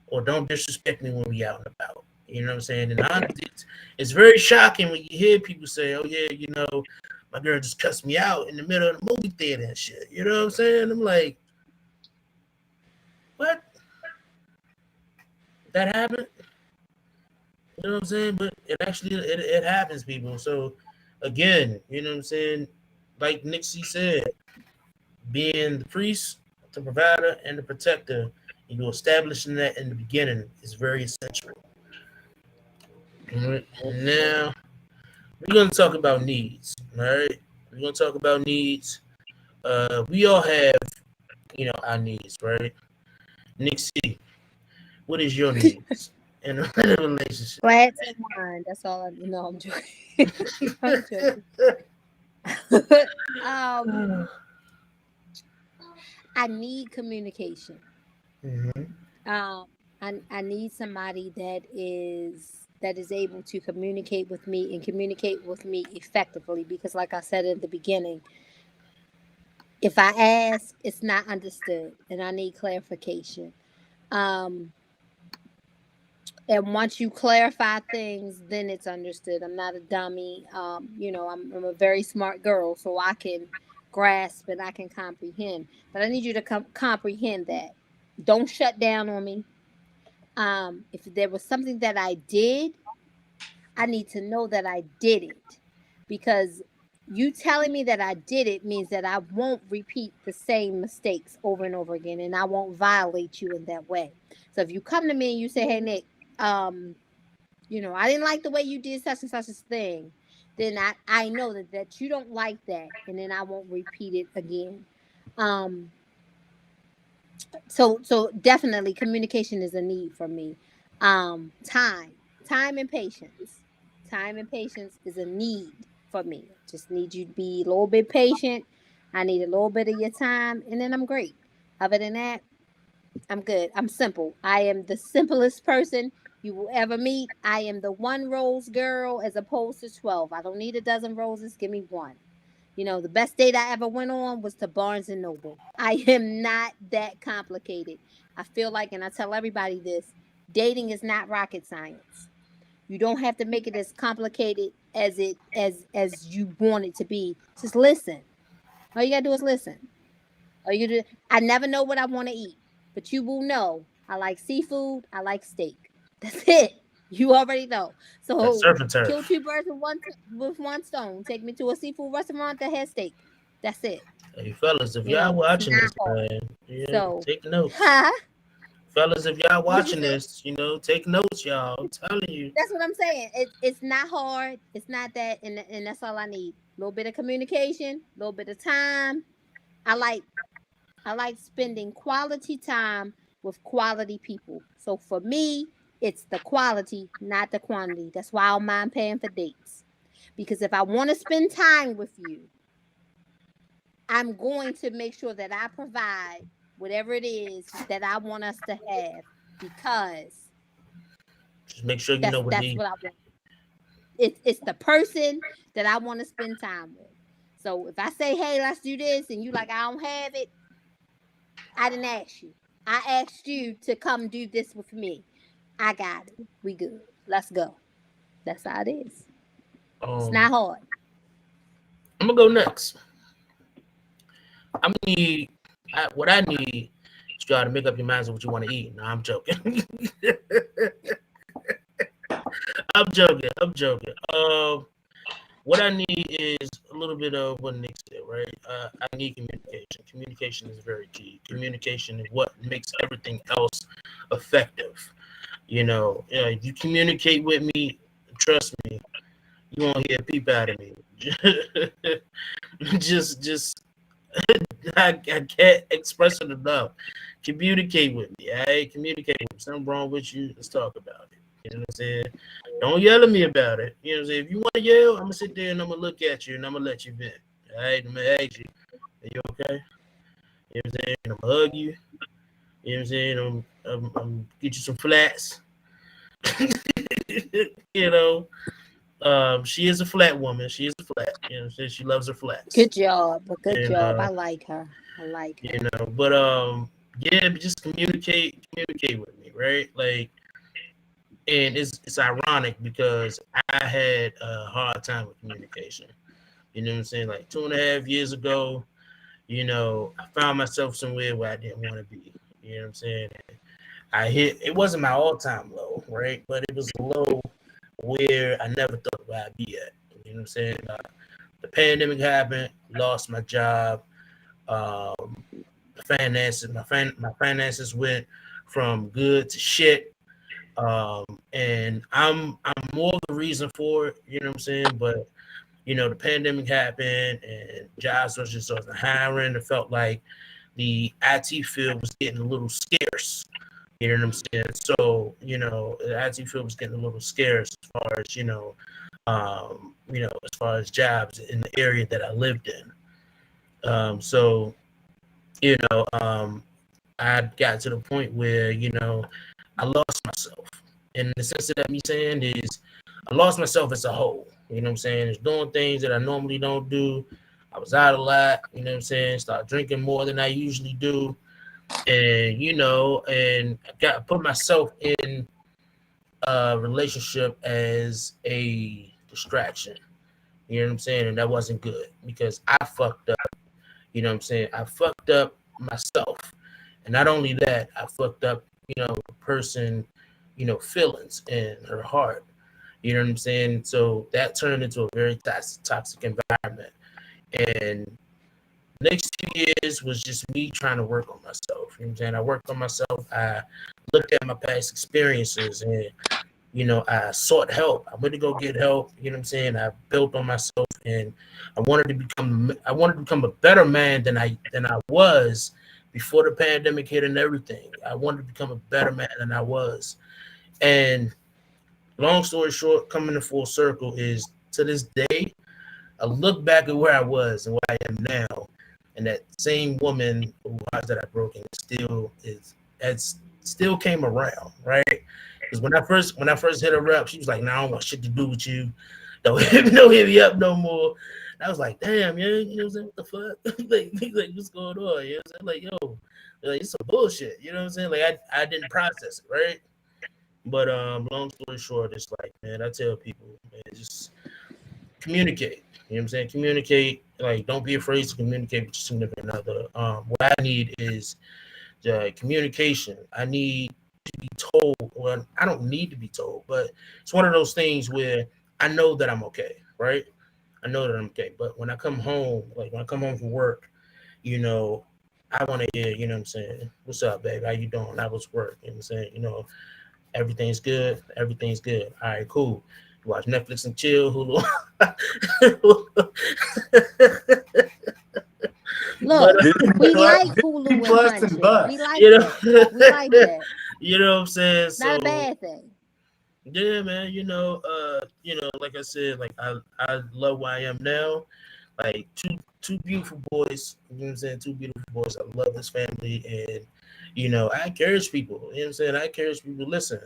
Speaker 1: or don't disrespect me when we out and about. You know what I'm saying? And honestly, it's very shocking when you hear people say, "Oh yeah, my girl just cussed me out in the middle of the movie theater and shit." You know what I'm saying? I'm like, what? That happened? You know what I'm saying? But it happens, people. So again, you know what I'm saying? Like Nixie said, being the priest, the provider, and the protector, you establishing that in the beginning is very essential. All right. Now we're gonna talk about needs. All right. We're gonna talk about needs. We all have, our needs, right? Nixie, what is your needs in a relationship?
Speaker 2: Glass and wine. That's all I know. I'm joking. I'm joking. um, I need communication.
Speaker 1: Mm-hmm.
Speaker 2: Um, I need somebody that is able to communicate with me and communicate with me effectively because, like I said in the beginning, If I ask, it's not understood, and I need clarification. Um, and once you clarify things, then it's understood. I'm not a dummy. I'm a very smart girl, so I can grasp and I can comprehend. But I need you to comprehend that. Don't shut down on me. If there was something that I did, I need to know that I did it, because you telling me that I did it means that I won't repeat the same mistakes over and over again, and I won't violate you in that way. So if you come to me and you say, "Hey, Nick, I didn't like the way you did such and such a thing," then I know that you don't like that, and then I won't repeat it again. Um, so definitely communication is a need for me. Time and patience. Time and patience is a need for me. Just need you to be a little bit patient. I need a little bit of your time, and then I'm great. Other than that, I'm good. I'm simple. I am the simplest person you will ever meet. I am the one rose girl as opposed to 12. I don't need a dozen roses. Give me one. The best date I ever went on was to Barnes and Noble. I am not that complicated. I feel like, and I tell everybody this, dating is not rocket science. You don't have to make it as complicated as you want it to be. Just listen. All you gotta do is listen. I never know what I want to eat, but you will know. I like seafood. I like steak. That's it. You already know.
Speaker 1: That's
Speaker 2: So
Speaker 1: surf and
Speaker 2: kill
Speaker 1: turf.
Speaker 2: two birds with one stone. Take me to a seafood restaurant that has steak. That's it.
Speaker 1: Hey, fellas, if y'all
Speaker 2: It's
Speaker 1: watching
Speaker 2: not
Speaker 1: this,
Speaker 2: hard.
Speaker 1: man,
Speaker 2: So,
Speaker 1: take notes.
Speaker 2: huh?
Speaker 1: Fellas, if y'all
Speaker 2: What you
Speaker 1: watching
Speaker 2: say?
Speaker 1: this, take notes, y'all. I'm telling you.
Speaker 2: That's what I'm saying. It's not hard. It's not that, and that's all I need. A little bit of communication, a little bit of time. I like I like spending quality time with quality people. So for me, it's the quality, not the quantity. That's why I don't mind paying for dates. Because if I want to spend time with you, I'm going to make sure that I provide whatever it is that I want us to have, because
Speaker 1: Just make sure you know what
Speaker 2: that's
Speaker 1: needs.
Speaker 2: what I want. It's the person that I want to spend time with. So if I say, "Hey, let's do this," and you like, "I don't have it," I didn't ask you. I asked you to come do this with me. I got it. We good. Let's go. That's how it is. It's
Speaker 1: Um,
Speaker 2: not hard.
Speaker 1: I'm gonna go next. I'm gonna need what I need is y'all to make up your minds on what you want to eat. No, I'm joking. I'm joking. I'm joking. What I need is a little bit of what Nick said, right? I need communication. Communication is very key. Communication is what makes everything else effective. If you communicate with me, trust me, you won't hear a peep out of me. just I can't express it enough. Communicate with me. Communicate with me. Something wrong with you? Let's talk about it. You know what I'm saying? Don't yell at me about it. You know what I'm saying? If you want to yell, I'm gonna sit there and I'm gonna look at you and I'm gonna let you vent. All right, I'm gonna ask you, are you okay? You know what I'm saying? I'm gonna hug you. You know what I'm saying? I'm get you some flats. you know, she is a flat woman. She is a flat. You know what I'm saying? She loves her flats.
Speaker 2: Good job. Good
Speaker 1: And
Speaker 2: job. I like her. I like her.
Speaker 1: but yeah, but just communicate with me, right? Like, and it's ironic because I had a hard time with communication. You know what I'm saying? Like 2.5 years ago, I found myself somewhere where I didn't want to be. You know what I'm saying? I hit it wasn't my all time low, right? But it was a low where I never thought where I'd be at. You know what I'm saying? The pandemic happened, lost my job. Um, my finances went from good to shit. And I'm more of the reason for it. You know what I'm saying? But the pandemic happened and jobs was just wasn't hiring. It felt like the IT field was getting a little scarce. You know what I'm saying? So, the IT field was getting a little scarce as far as, as far as jobs in the area that I lived in. So, I got to the point where, I lost myself. And the sense of that me saying is I lost myself as a whole. You know what I'm saying? It's doing things that I normally don't do. I was out a lot, you know what I'm saying? Started drinking more than I usually do. And, and I got put myself in a relationship as a distraction. You know what I'm saying? And that wasn't good because I fucked up. You know what I'm saying? I fucked up myself. And not only that, I fucked up, the person, feelings in her heart. You know what I'm saying? So that turned into a very toxic environment. And next 2 years was just me trying to work on myself. You know what I'm saying? I worked on myself. I looked at my past experiences and, I sought help. I went to go get help. You know what I'm saying? I built on myself and I wanted to become a better man than I was before the pandemic hit and everything. I wanted to become a better man than I was. And long story short, coming to full circle is to this day, I look back at where I was and where I am now, and that same woman who hearts that I broken still came around, right? Because when I first hit her up, she was like, "No, I don't want shit to do with you. Don't hit me up no more." And I was like, "Damn, yeah, you know what I'm saying? What the fuck? like, what's going on? You know what I'm saying? Like, yo, like, it's some bullshit. You know what I'm saying? Like, I didn't process it, right? But long story short, it's like, man, I tell people, man, just communicate. You know what I'm saying? Communicate. Like, don't be afraid to communicate with your significant other. What I need is the communication. I need to be told. Well, I don't need to be told, but it's one of those things where I know that I'm okay, right? I know that I'm okay. But when I come home, like when I come home from work, you know, I want to hear, you know what I'm saying? What's up, babe? How you doing? How was work? You know what I'm saying? Everything's good. Everything's good. All right, cool. You watch Netflix and chill. Hulu. but
Speaker 2: Look, we like Hulu and
Speaker 4: Plus and
Speaker 2: punching. We
Speaker 4: bus.
Speaker 2: like
Speaker 1: you know,
Speaker 2: that. We like that.
Speaker 1: you know what I'm saying.
Speaker 2: Not a
Speaker 1: So
Speaker 2: bad thing.
Speaker 1: yeah, man. Like I said, like I love where I am now. Like two beautiful boys. You know what I'm saying? Two beautiful boys. I love this family, and I encourage people. You know what I'm saying? I encourage people. Listen,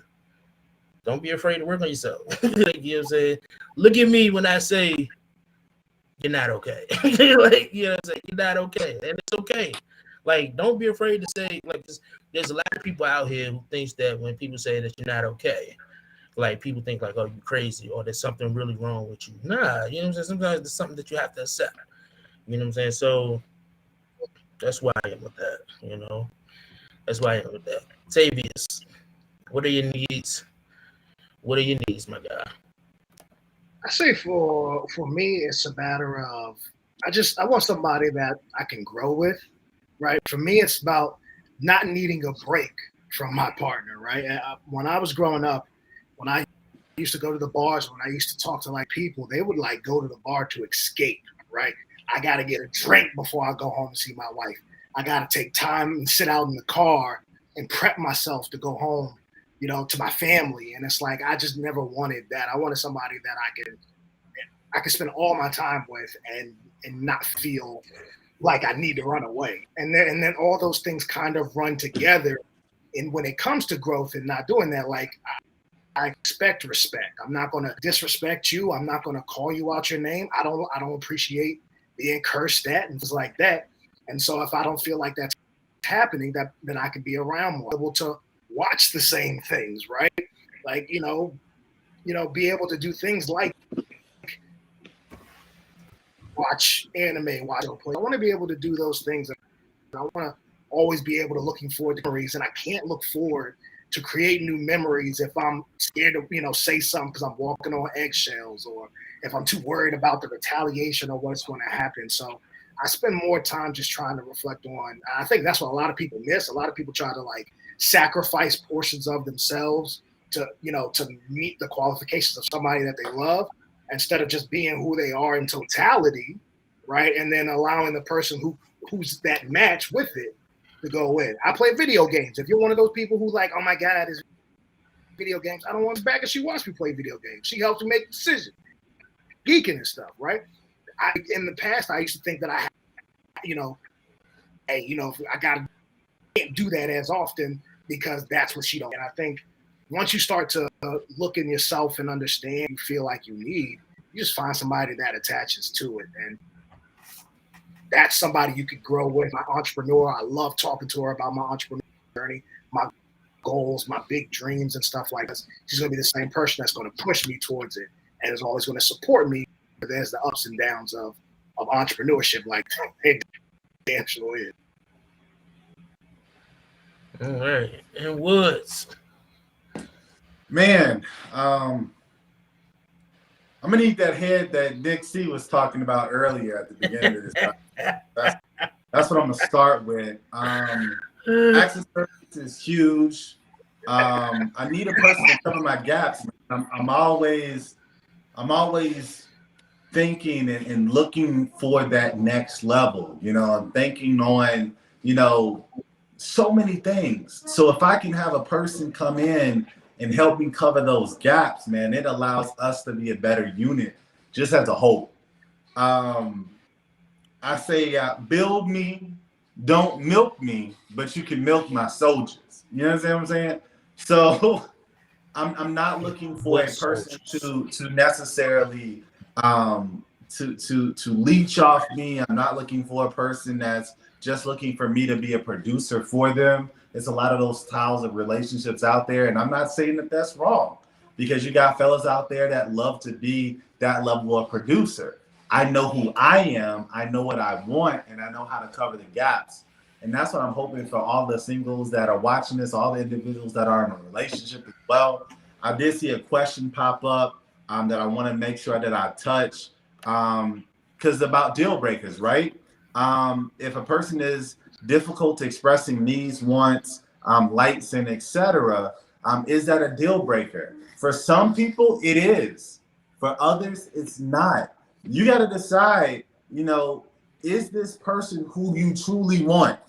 Speaker 1: don't be afraid to work on yourself. Like, you know what I'm saying? Look at me when I say you're not okay. Like, you know what I'm saying? You're not okay. And it's okay. Like, don't be afraid to say, like, there's a lot of people out here who thinks that when people say that you're not okay, like, people think like, oh, you crazy or there's something really wrong with you. Nah, you know what I'm saying? Sometimes there's something that you have to accept. You know what I'm saying? So that's why I am with that, That's why I am with that. Tavius, what are your needs? What are your needs, my guy?
Speaker 3: I say for me, it's a matter of I want somebody that I can grow with, right? For me, it's about not needing a break from my partner, right? When I was growing up, when I used to go to the bars, when I used to talk to like people, they would like go to the bar to escape, right? I got to get a drink before I go home and see my wife. I got to take time and sit out in the car and prep myself to go home, to my family. And it's like I just never wanted that. I wanted somebody that I can spend all my time with and not feel like I need to run away. And then all those things kind of run together. And when it comes to growth and not doing that, like I expect respect. I'm not going to disrespect you. I'm not going to call you out your name. I don't appreciate being cursed at and things like that. And so if I don't feel like that's happening, that then I can be around more, able to watch the same things, right? Like be able to do things like watch anime, watch play. I want to be able to do those things. I want to always be able to looking forward to memories, and I can't look forward to create new memories if I'm scared to, say something because I'm walking on eggshells, or if I'm too worried about the retaliation or what's going to happen. So I spend more time just trying to reflect on. I think that's what a lot of people miss. A lot of people try to like sacrifice portions of themselves to meet the qualifications of somebody that they love, instead of just being who they are in totality, right? And then allowing the person who's that match with it to go in. I play video games. If you're one of those people who like, oh my God, is video games, I don't want to back, and she watched me play video games. She helps me make decisions, geeking and stuff, right? In the past, I used to think that I had, can't do that as often because that's what she don't. And I think once you start to look in yourself and understand, you feel like you need, you just find somebody that attaches to it. And that's somebody you could grow with. My entrepreneur, I love talking to her about my entrepreneur journey, my goals, my big dreams and stuff like that. She's going to be the same person that's going to push me towards it and is always going to support me. There's the ups and downs of entrepreneurship, like it damn sure is.
Speaker 1: All right. And Woods.
Speaker 4: Man, I'm gonna need that head that Nick C was talking about earlier at the beginning of this. That's, that's what I'm gonna start with. Access service is huge. I need a person to cover my gaps. I'm always thinking and looking for that next level. I'm thinking on, so many things. So if I can have a person come in and help me cover those gaps, man, it allows us to be a better unit just as a whole. I say, build me, don't milk me, but you can milk my soldiers. You know what I'm saying? So I'm not looking for a person to necessarily to leech off me. I'm not looking for a person that's just looking for me to be a producer for them. There's a lot of those styles of relationships out there, and I'm not saying that that's wrong, because you got fellas out there that love to be that level of producer. I know who I am, I know what I want, and I know how to cover the gaps. And that's what I'm hoping for all the singles that are watching this, all the individuals that are in a relationship as well. I did see a question pop up that I want to make sure that I touch, because about deal breakers, right? If a person is difficult expressing needs, wants, likes, and etc., is that a deal breaker? For some people, it is. For others, it's not. You got to decide, is this person who you truly want?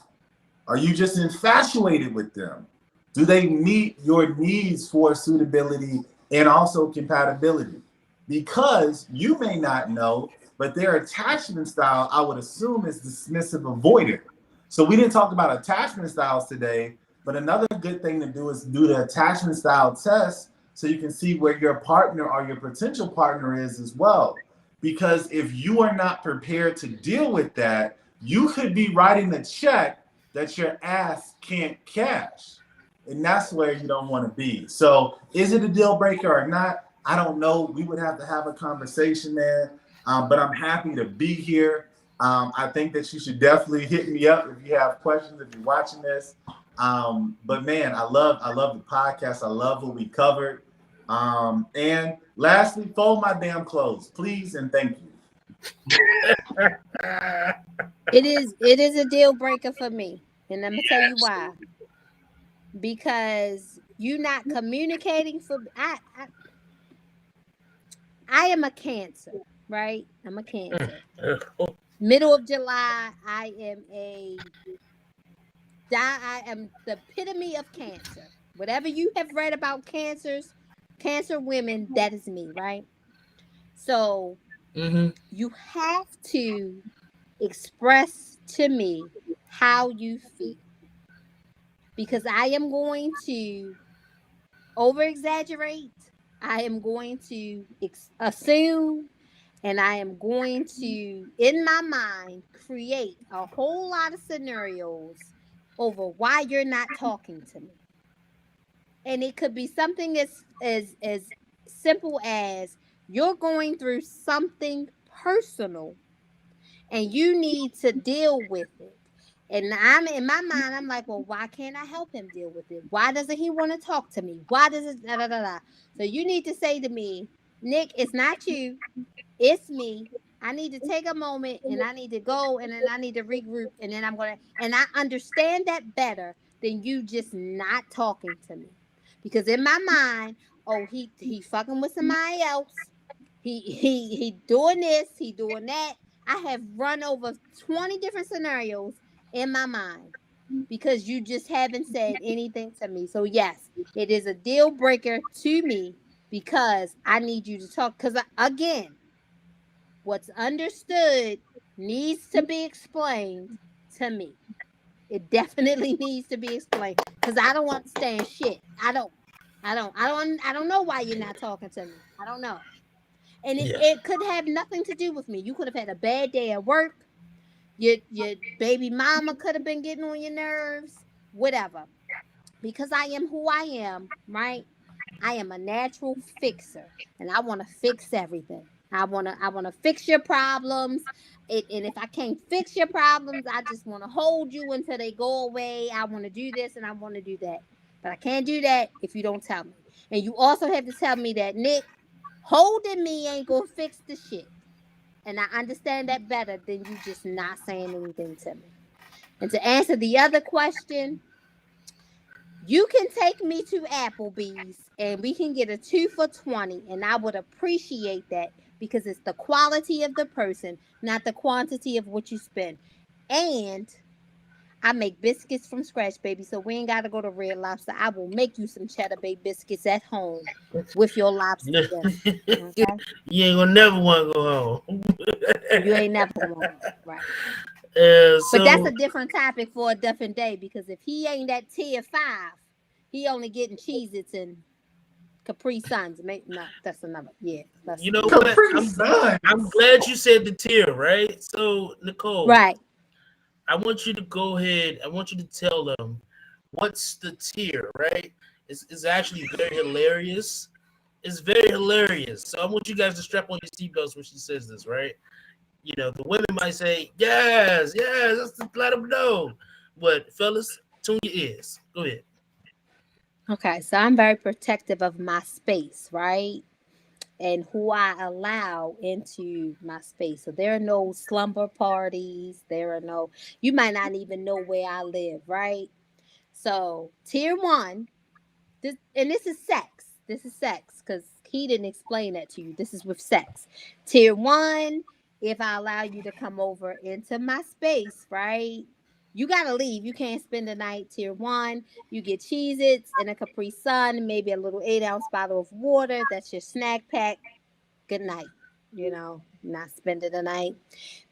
Speaker 4: Are you just infatuated with them? Do they meet your needs for suitability and also compatibility? Because you may not know, but their attachment style, I would assume, is dismissive avoidant. So we didn't talk about attachment styles today, but another good thing to do is do the attachment style test so you can see where your partner or your potential partner is as well. Because if you are not prepared to deal with that, you could be writing a check that your ass can't cash. And that's where you don't want to be. So is it a deal breaker or not? I don't know. We would have to have a conversation there. But I'm happy to be here. I think that you should definitely hit me up if you have questions, if you're watching this. But man, I love the podcast. I love what we covered. And lastly, fold my damn clothes, please, and thank you.
Speaker 2: It is a deal breaker for me, and I'm gonna tell you why. Because you not communicating for I am a Cancer, right? I'm a Cancer. Middle of July, I am the epitome of Cancer. Whatever you have read about Cancer women, that is me, right? So you have to express to me how you feel, because I am going to over exaggerate. I am going to assume, and I am going to, in my mind, create a whole lot of scenarios over why you're not talking to me. And it could be something as simple as you're going through something personal and you need to deal with it. And I'm in my mind, I'm like, well, why can't I help him deal with it? Why doesn't he want to talk to me? Why does it da, da, da, da. So you need to say to me, Nick, it's not you, it's me. I need to take a moment and I need to go and then I need to regroup and then and I understand that better than you just not talking to me. Because in my mind, oh, he fucking with somebody else. He doing this, he doing that. I have run over 20 different scenarios in my mind because you just haven't said anything to me. So yes, it is a deal breaker to me because I need you to talk. Because again, what's understood needs to be explained to me. It definitely needs to be explained because I don't understand shit. I don't know why you're not talking to me. I don't know. And it could have nothing to do with me. You could have had a bad day at work. your baby mama could have been getting on your nerves, whatever. Because I am who I am, right? I am a natural fixer, and I want to fix everything. I want to fix your problems. And if I can't fix your problems, I just want to hold you until they go away. I want to do this and I want to do that. But I can't do that if you don't tell me. And you also have to tell me that, Nick, holding me ain't gonna fix the shit. And I understand that better than you just not saying anything to me. And to answer the other question, you can take me to Applebee's and we can get a 2 for $20. And I would appreciate that because it's the quality of the person, not the quantity of what you spend. And I make biscuits from scratch, baby. So we ain't got to go to Red Lobster. I will make you some cheddar bay biscuits at home with your lobster
Speaker 1: you
Speaker 2: dinner. Okay?
Speaker 1: ain't gonna never want to go home.
Speaker 2: You ain't never going home. Right. But that's
Speaker 1: So
Speaker 2: a different topic for a different day because if he ain't at tier 5, he only getting Cheez-Its and Capri Suns. No, that's another. Yeah, that's
Speaker 1: you know what?
Speaker 4: Capri
Speaker 1: I'm
Speaker 4: Suns.
Speaker 1: glad you said the tier, right? So Nicole,
Speaker 2: right.
Speaker 1: I want you to go ahead. I want you to tell them what's the tier, right? It's actually very hilarious. It's very hilarious. So I want you guys to strap on your seatbelts when she says this, right? You know, the women might say, yes, yes, let's just let them know. But fellas, tune your ears. Go ahead.
Speaker 2: Okay, so I'm very protective of my space, right? And who I allow into my space. So there are no slumber parties. There are no, you might not even know where I live, right? So tier 1, this is sex. This is sex because he didn't explain that to you. This is with sex. Tier 1, if I allow you to come over into my space, right? You gotta leave. You can't spend the night. Tier 1, you get Cheez-Its and a Capri Sun, maybe a little 8-ounce bottle of water. That's your snack pack. Good night. Not spending the night.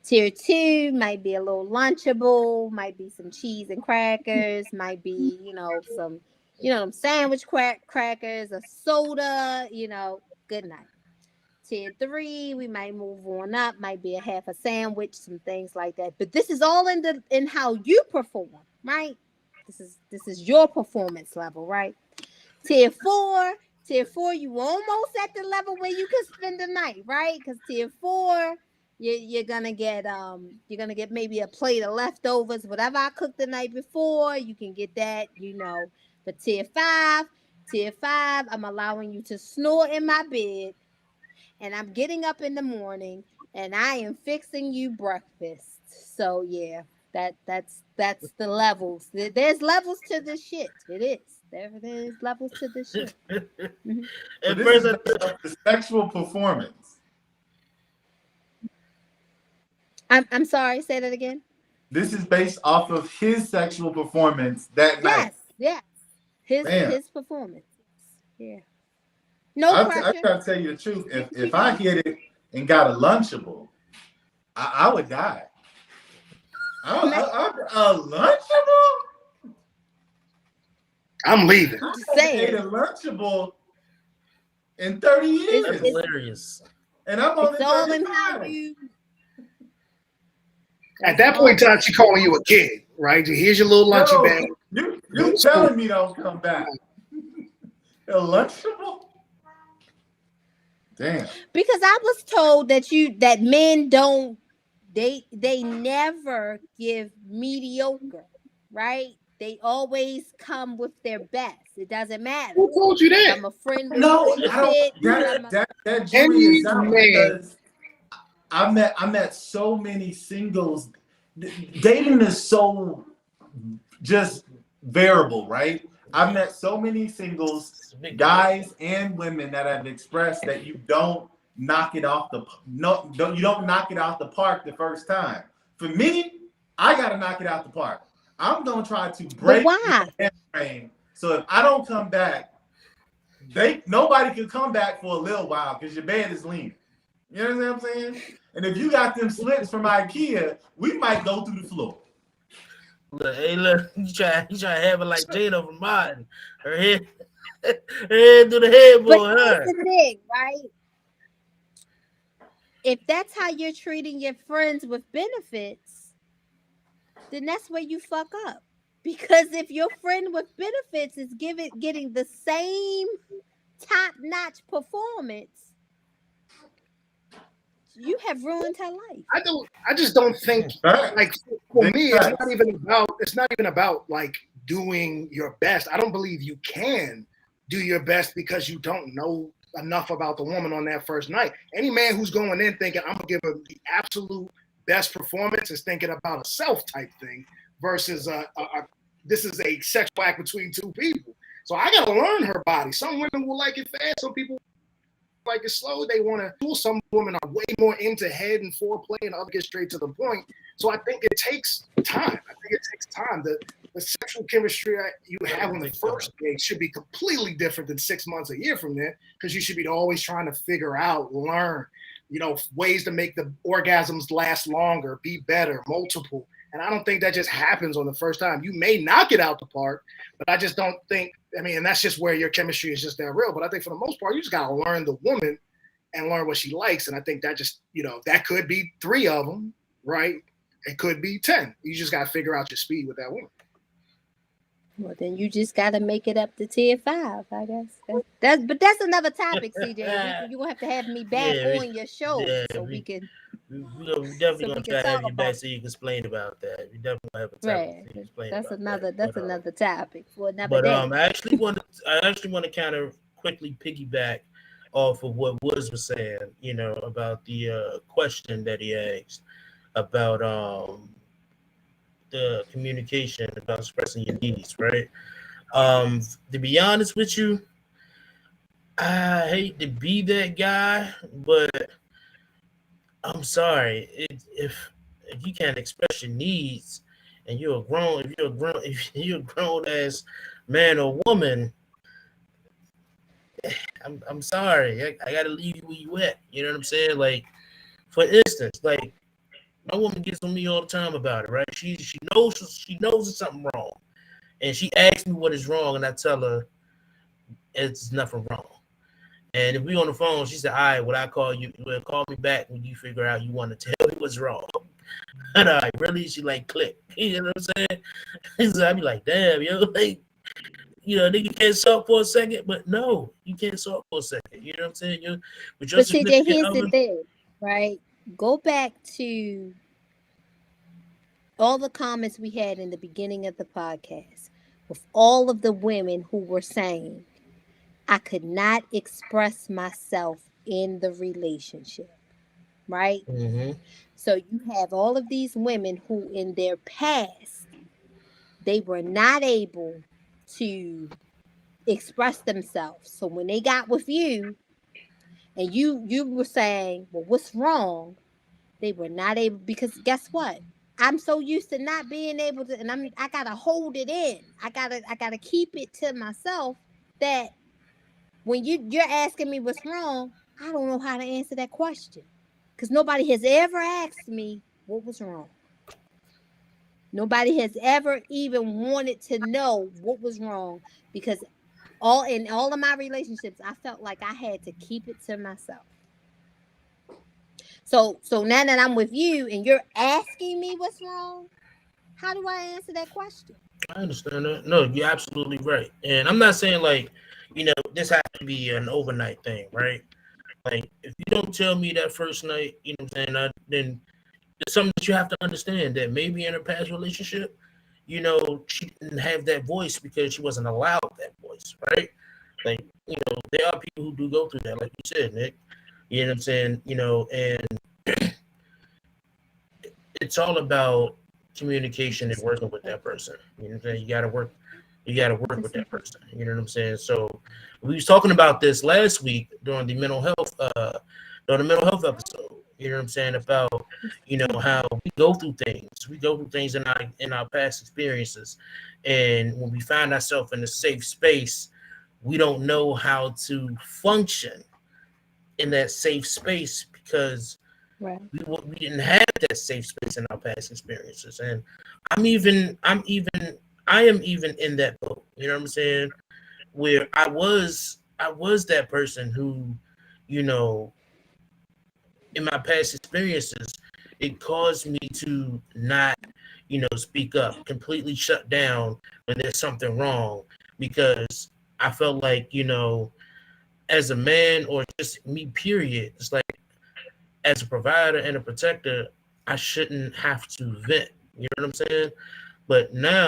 Speaker 2: Tier 2 might be a little lunchable, might be some cheese and crackers, might be, some, them sandwich crackers, a soda, good night. Tier 3, we might move on up, might be a half a sandwich, some things like that. But this is all in how you perform, right? This is your performance level, right? Tier 4, you almost at the level where you can spend the night, right? Because Tier 4, you're gonna get maybe a plate of leftovers, whatever I cooked the night before. You can get that. But Tier 5, I'm allowing you to snore in my bed, and I'm getting up in the morning, and I am fixing you breakfast. So yeah, that's the levels. There's levels to this shit. It is. There's levels to this shit. Mm-hmm.
Speaker 4: So
Speaker 1: At
Speaker 4: this is
Speaker 1: first, I
Speaker 4: based off the sexual performance.
Speaker 2: I'm sorry. Say that again.
Speaker 4: This is based off of his sexual performance that night.
Speaker 2: Yes. His
Speaker 4: Man,
Speaker 2: his performance. Yeah. No
Speaker 4: I
Speaker 2: pressure.
Speaker 4: gotta tell you the truth. If I hit it and got a Lunchable, I would die. A Lunchable?
Speaker 3: I'm leaving.
Speaker 4: I
Speaker 2: Just
Speaker 4: haven't ate
Speaker 2: saying.
Speaker 4: a Lunchable in 30
Speaker 1: that's
Speaker 4: years.
Speaker 2: It's
Speaker 1: hilarious.
Speaker 4: And I'm
Speaker 2: it's
Speaker 4: only
Speaker 2: all in how
Speaker 4: 35.
Speaker 2: you.
Speaker 3: At
Speaker 2: That's
Speaker 3: that
Speaker 2: all.
Speaker 3: point in time, she calling you a kid, right? Here's your little lunchy
Speaker 4: Yo,
Speaker 3: bag.
Speaker 4: you telling me don't come back. A Lunchable? Damn.
Speaker 2: Because I was told that men don't they never give mediocre, right? They always come with their best. It doesn't matter
Speaker 3: Who told you
Speaker 2: if
Speaker 3: that?
Speaker 2: I'm a friend with
Speaker 4: No, I don't.
Speaker 2: benefits. I'm a,
Speaker 4: That jury
Speaker 3: Any
Speaker 4: is out
Speaker 3: man.
Speaker 4: because I met so many singles. Dating is so just variable, right? I've met so many singles,
Speaker 1: It's a big
Speaker 4: guys and women that have expressed that you don't knock it off the no, you don't knock it out the park the first time. For me, I gotta knock it out the park. I'm gonna try to
Speaker 2: but
Speaker 4: break
Speaker 2: why?
Speaker 4: your frame. So if I don't come back, nobody can come back for a little while because your bed is leaning. You know what I'm saying? And if you got them slips from IKEA, we might go through the floor.
Speaker 1: Look, hey, look, you try to have it like Jada from Martin. Her head, her head through the
Speaker 2: But
Speaker 1: headboard,
Speaker 2: here's
Speaker 1: huh?
Speaker 2: the thing, right? If that's how you're treating your friends with benefits, then that's where you fuck up. Because if your friend with benefits is getting the same top notch performance, you have ruined her life.
Speaker 3: I just don't think like
Speaker 4: Facts.
Speaker 3: for
Speaker 4: Big
Speaker 3: me,
Speaker 4: facts.
Speaker 3: it's not even about like doing your best. I don't believe you can do your best because you don't know enough about the woman on that first night. Any man who's going in thinking I'm gonna give her the absolute best performance is thinking about a self type thing versus this is a sexual act between two people. So I gotta learn her body. Some women will like it fast, some people like it's slow. They want to do. Some women are way more into head and foreplay, and others get straight to the point. So I think it takes time. I think it takes time. The sexual chemistry you have on the first date should be completely different than 6 months, a year from there, because you should be always trying to figure out, learn, ways to make the orgasms last longer, be better, multiple. And I don't think that just happens on the first time. You may knock it out the park, but I just don't think, and that's just where your chemistry is just that real. But I think for the most part, you just got to learn the woman and learn what she likes. And I think that just, that could be 3 of them, right? It could be 10. You just got to figure out your speed with that woman.
Speaker 2: Well, then you just got to make it up to tier 5, I guess. That's another topic, CJ. You're going to have me back on your show so we can.
Speaker 1: We're definitely gonna try to have you back so you can explain about that. We definitely have a topic to explain
Speaker 2: that's
Speaker 1: about
Speaker 2: another.
Speaker 1: that.
Speaker 2: That's another topic for another day.
Speaker 1: I actually want to kind of quickly piggyback off of what Woods was saying. About the question that he asked about the communication about expressing your needs, right? To be honest with you, I hate to be that guy, but I'm sorry. If you can't express your needs and if you're a grown ass man or woman, I'm sorry. I gotta leave you where you at. You know what I'm saying? Like, for instance, like my woman gets on me all the time about it, right? She knows there's something wrong. And she asks me what is wrong, and I tell her it's nothing wrong. And if we on the phone, she said, "All right, well, I call you. Well, call me back when you figure out you want to tell me what's wrong." And I really, she like click. You know what I'm saying? So I be like, "Damn, yo, like, nigga can't talk for a second." But no, you can't talk for a second. You know what I'm saying? With your
Speaker 2: But CJ,
Speaker 1: significant
Speaker 2: here's
Speaker 1: other.
Speaker 2: the thing, right? Go back to all the comments we had in the beginning of the podcast with all of the women who were saying, I could not express myself in the relationship, right?
Speaker 1: Mm-hmm.
Speaker 2: So you have all of these women who in their past, they were not able to express themselves. So when they got with you and you were saying, well, what's wrong? They were not able, because guess what? I'm so used to not being able to, and I gotta hold it in. I gotta keep it to myself that when you're asking me what's wrong, I don't know how to answer that question. Because nobody has ever asked me what was wrong. Nobody has ever even wanted to know what was wrong, because in all of my relationships, I felt like I had to keep it to myself. So now that I'm with you and you're asking me what's wrong, how do I answer that question?
Speaker 1: I understand that. No, you're absolutely right. And I'm not saying like, this has to be an overnight thing, right? Like, if you don't tell me that first night, you know what I'm saying, then it's something that you have to understand that maybe in a past relationship, she didn't have that voice because she wasn't allowed that voice, right? Like, there are people who do go through that, like you said, Nick. You know what I'm saying? And it's all about communication and working with that person. You know what I'm saying? You gotta work with that person. You know what I'm saying? So we was talking about this last week during the mental health episode. You know what I'm saying? About how we go through things. We go through things in our past experiences. And when we find ourselves in a safe space, we don't know how to function in that safe space because
Speaker 2: Right.
Speaker 1: we didn't have that safe space in our past experiences. And I am even in that boat. You know what I'm saying? Where I was that person who, you know, in my past experiences, it caused me to not, speak up, completely shut down when there's something wrong, because I felt like, as a man, or just me, period, it's like, as a provider and a protector, I shouldn't have to vent. You know what I'm saying? But now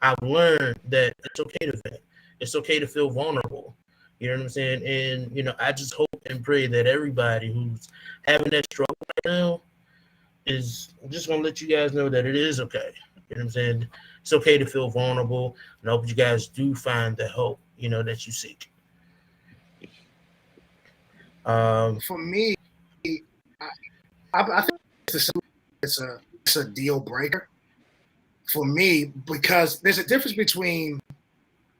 Speaker 1: I've learned that it's okay to vent. It's okay to feel vulnerable. You know what I'm saying? And I just hope and pray that everybody who's having that struggle right now is just gonna let you guys know that it is okay. You know what I'm saying? It's okay to feel vulnerable, and I hope you guys do find the help that you seek.
Speaker 3: For me, I think it's a deal breaker for me, because there's a difference between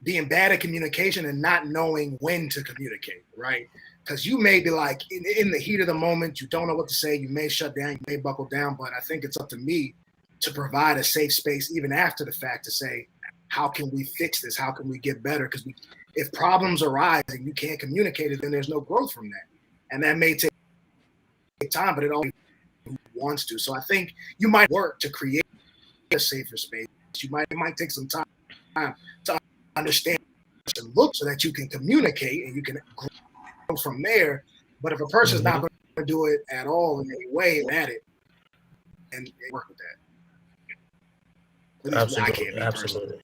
Speaker 3: being bad at communication and not knowing when to communicate, right? Because you may be like in the heat of the moment, you don't know what to say, you may shut down, you may buckle down, but I think it's up to me to provide a safe space even after the fact to say, how can we fix this? How can we get better? Because if problems arise and you can't communicate it, then there's no growth from that. And that may take time, but it always wants to. So I think you might work to create a safer space. It might take some time to understand and look so that you can communicate and you can grow from there. But if a person's not going to do it at all in any way, at it and work with that. At least I can't be
Speaker 1: Absolutely.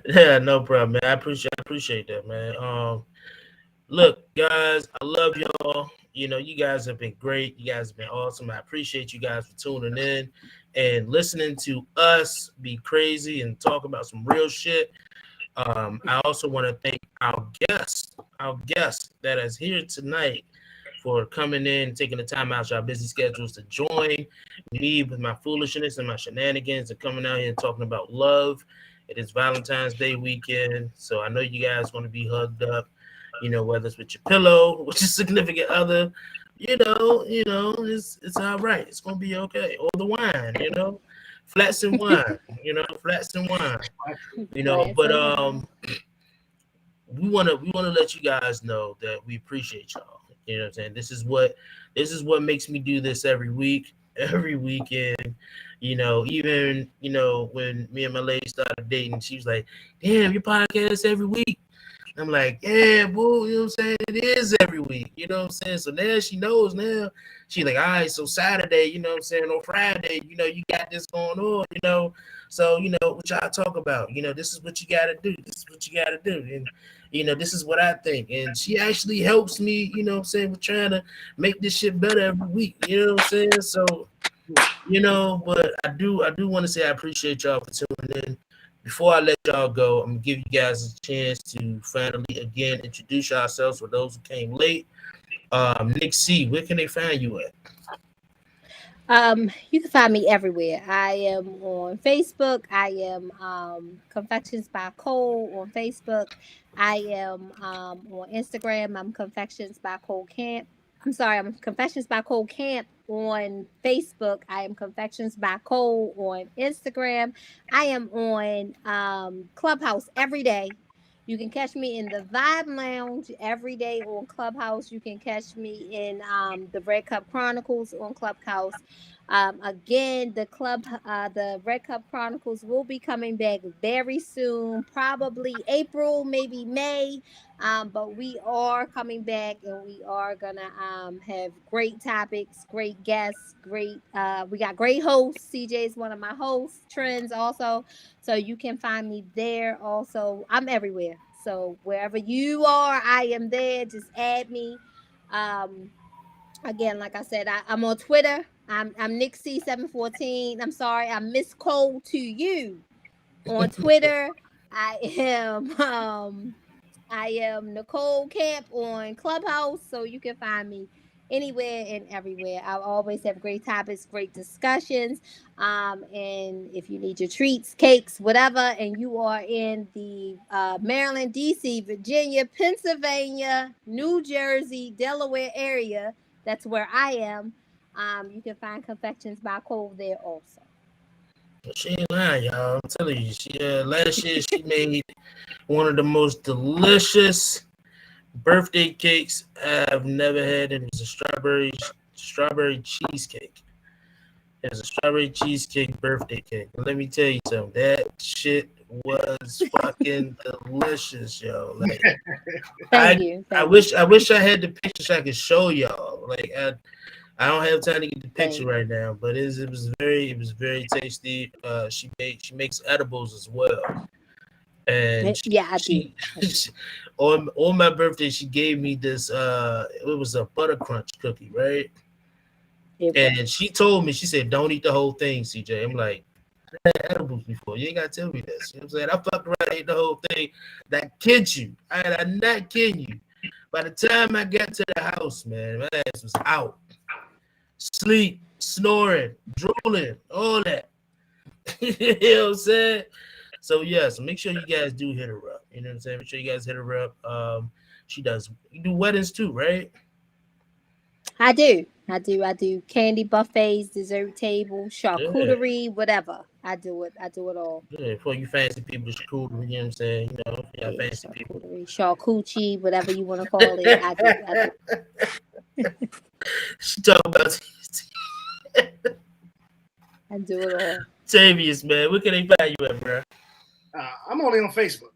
Speaker 1: Yeah, no problem, man. I appreciate that, man. Look, guys, I love y'all. You guys have been great. You guys have been awesome. I appreciate you guys for tuning in and listening to us be crazy and talk about some real shit. I also want to thank our guest that is here tonight, for coming in, taking the time out of your busy schedules to join me with my foolishness and my shenanigans, and coming out here and talking about love. It is Valentine's Day weekend, so I know you guys want to be hugged up, whether it's with your pillow, with your significant other, it's all right. It's gonna be okay. Or the wine, flats and wine, flats and wine, but we wanna let you guys know that we appreciate y'all. You know what I'm saying? This is what makes me do this every week, every weekend. Even when me and my lady started dating, she was like, "Damn, your podcast every week." I'm like, "Yeah, boo," you know what I'm saying? It is every week, you know what I'm saying? So now she knows now. She's like, "All right, so Saturday, you know what I'm saying, on Friday, you got this going on. So, what y'all talk about, this is what you gotta do. This is what you gotta do. And this is what I think." And she actually helps me, what I'm saying, with trying to make this shit better every week. You know what I'm saying? So, but I do want to say I appreciate y'all for tuning in. Before I let y'all go, I'm gonna give you guys a chance to finally again introduce yourselves for those who came late. Nick C, where can they find you at?
Speaker 2: You can find me everywhere. I am on Facebook. I am Confections by Cole on Facebook. I am on Instagram. I'm Confections by Cole Camp. I'm sorry, I'm Confessions by Cole Camp on Facebook. I am Confections by Cole on Instagram. I am on Clubhouse every day. You can catch me in the Vibe Lounge every day on Clubhouse. You can catch me in the Red Cup Chronicles on Clubhouse. Again, the Red Cup Chronicles will be coming back very soon, probably April, maybe May. But we are coming back, and we are gonna have great topics, great guests, great. We got great hosts. CJ is one of my hosts. Trends also, so you can find me there. Also, I'm everywhere. So wherever you are, I am there. Just add me. Um, Again, like I said, I'm on Twitter. I'm Nick C714. I'm sorry, I'm Miss Cole to you on Twitter. I am I am Nicole Camp on Clubhouse, so you can find me anywhere and everywhere. I always have great topics, great discussions. And if you need your treats, cakes, whatever, and you are in the Maryland, DC, Virginia, Pennsylvania, New Jersey, Delaware area, that's where I am. You can find Confections by Cole there also.
Speaker 1: She ain't lying, y'all. I'm telling you. Last year she made one of the most delicious birthday cakes I've never had, and it was a strawberry cheesecake. It was a strawberry cheesecake birthday cake. Let me tell you something. That shit was fucking delicious, yo. Like
Speaker 2: Thank
Speaker 1: I
Speaker 2: you.
Speaker 1: I
Speaker 2: Thank you.
Speaker 1: wish I wish I had the picture so I could show y'all. Like I don't have time to get the picture
Speaker 2: Thank
Speaker 1: right now, but it was very tasty. She makes edibles as well, and
Speaker 2: you. Yeah, I do. I do.
Speaker 1: she on my birthday she gave me this. It was a butter crunch cookie, right?
Speaker 2: It
Speaker 1: And
Speaker 2: was.
Speaker 1: she told me, she said, "Don't eat the whole thing, CJ." I'm like, I had edibles before. You ain't gotta tell me this. You know what I'm saying? I fucked around, ate the whole thing. That kid you. I'm not kidding you. By the time I got to the house, man, my ass was out. Sleep, snoring, drooling, all that. You know what I'm saying? So yeah, so make sure you guys do hit her up. You know what I'm saying? Make sure you guys hit her up. She does you do weddings too, right?
Speaker 2: I do. I do. I do candy buffets, dessert table,
Speaker 1: Yeah.
Speaker 2: charcuterie, whatever. I do it. I do it all.
Speaker 1: Yeah, for you fancy people, it's cool. You know what I'm saying? You know, yeah,
Speaker 2: Yeah,
Speaker 1: fancy people.
Speaker 2: charcuterie, charcuterie, whatever you want to call it. I do. I do.
Speaker 1: She talking about
Speaker 2: I do it all.
Speaker 1: Tavius, man. Where can they find you at, bro?
Speaker 3: I'm only on Facebook.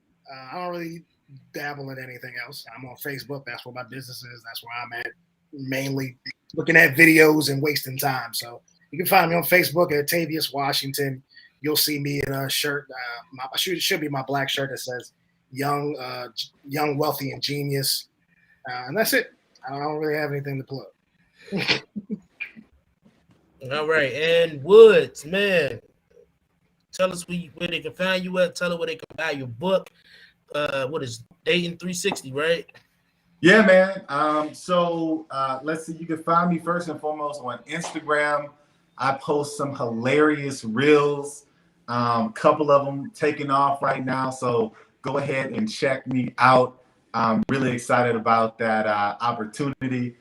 Speaker 3: I don't really dabble in anything else. I'm on Facebook. That's where my business is. That's where I'm at. Mainly looking at videos and wasting time. So you can find me on Facebook at Tavius Washington. You'll see me in a shirt. It should be my black shirt that says "Young, Wealthy, and Genius," and that's it. I don't really have anything to plug.
Speaker 1: All right, and Woods, man. Tell us where they can find you at. Tell her where they can buy your book. What is Dating 360, right?
Speaker 4: Yeah, man. Let's see. You can find me first and foremost on Instagram. I post some hilarious reels. Couple of them taking off right now. So go ahead and check me out. I'm really excited about that opportunity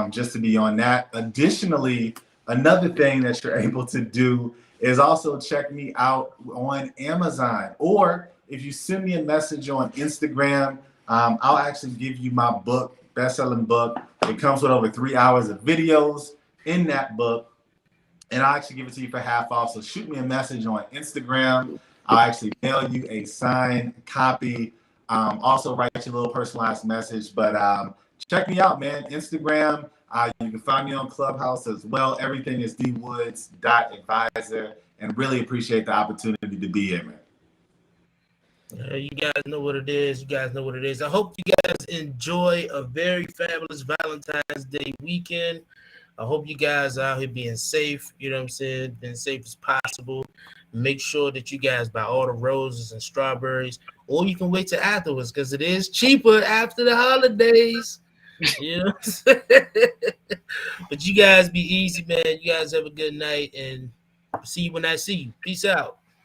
Speaker 4: just to be on that. Additionally, another thing that you're able to do is also check me out on Amazon. Or if you send me a message on Instagram, I'll actually give you my book, best-selling book. It comes with over 3 hours of videos in that book, and I'll actually give it to you for half off. So shoot me a message on Instagram. I'll actually mail you a signed copy. Also write you a little personalized message. But check me out, man. Instagram. You can find me on Clubhouse as well. Everything is dwoods.advisor, and really appreciate the opportunity to be here, man.
Speaker 1: You guys know what it is. You guys know what it is. I hope you guys enjoy a very fabulous Valentine's Day weekend. I hope you guys are out here being safe. You know what I'm saying? Being safe as possible. Make sure that you guys buy all the roses and strawberries, or you can wait till afterwards because it is cheaper after the holidays. You know, but you guys be easy, man. You guys have a good night, and see you when I see you. Peace out.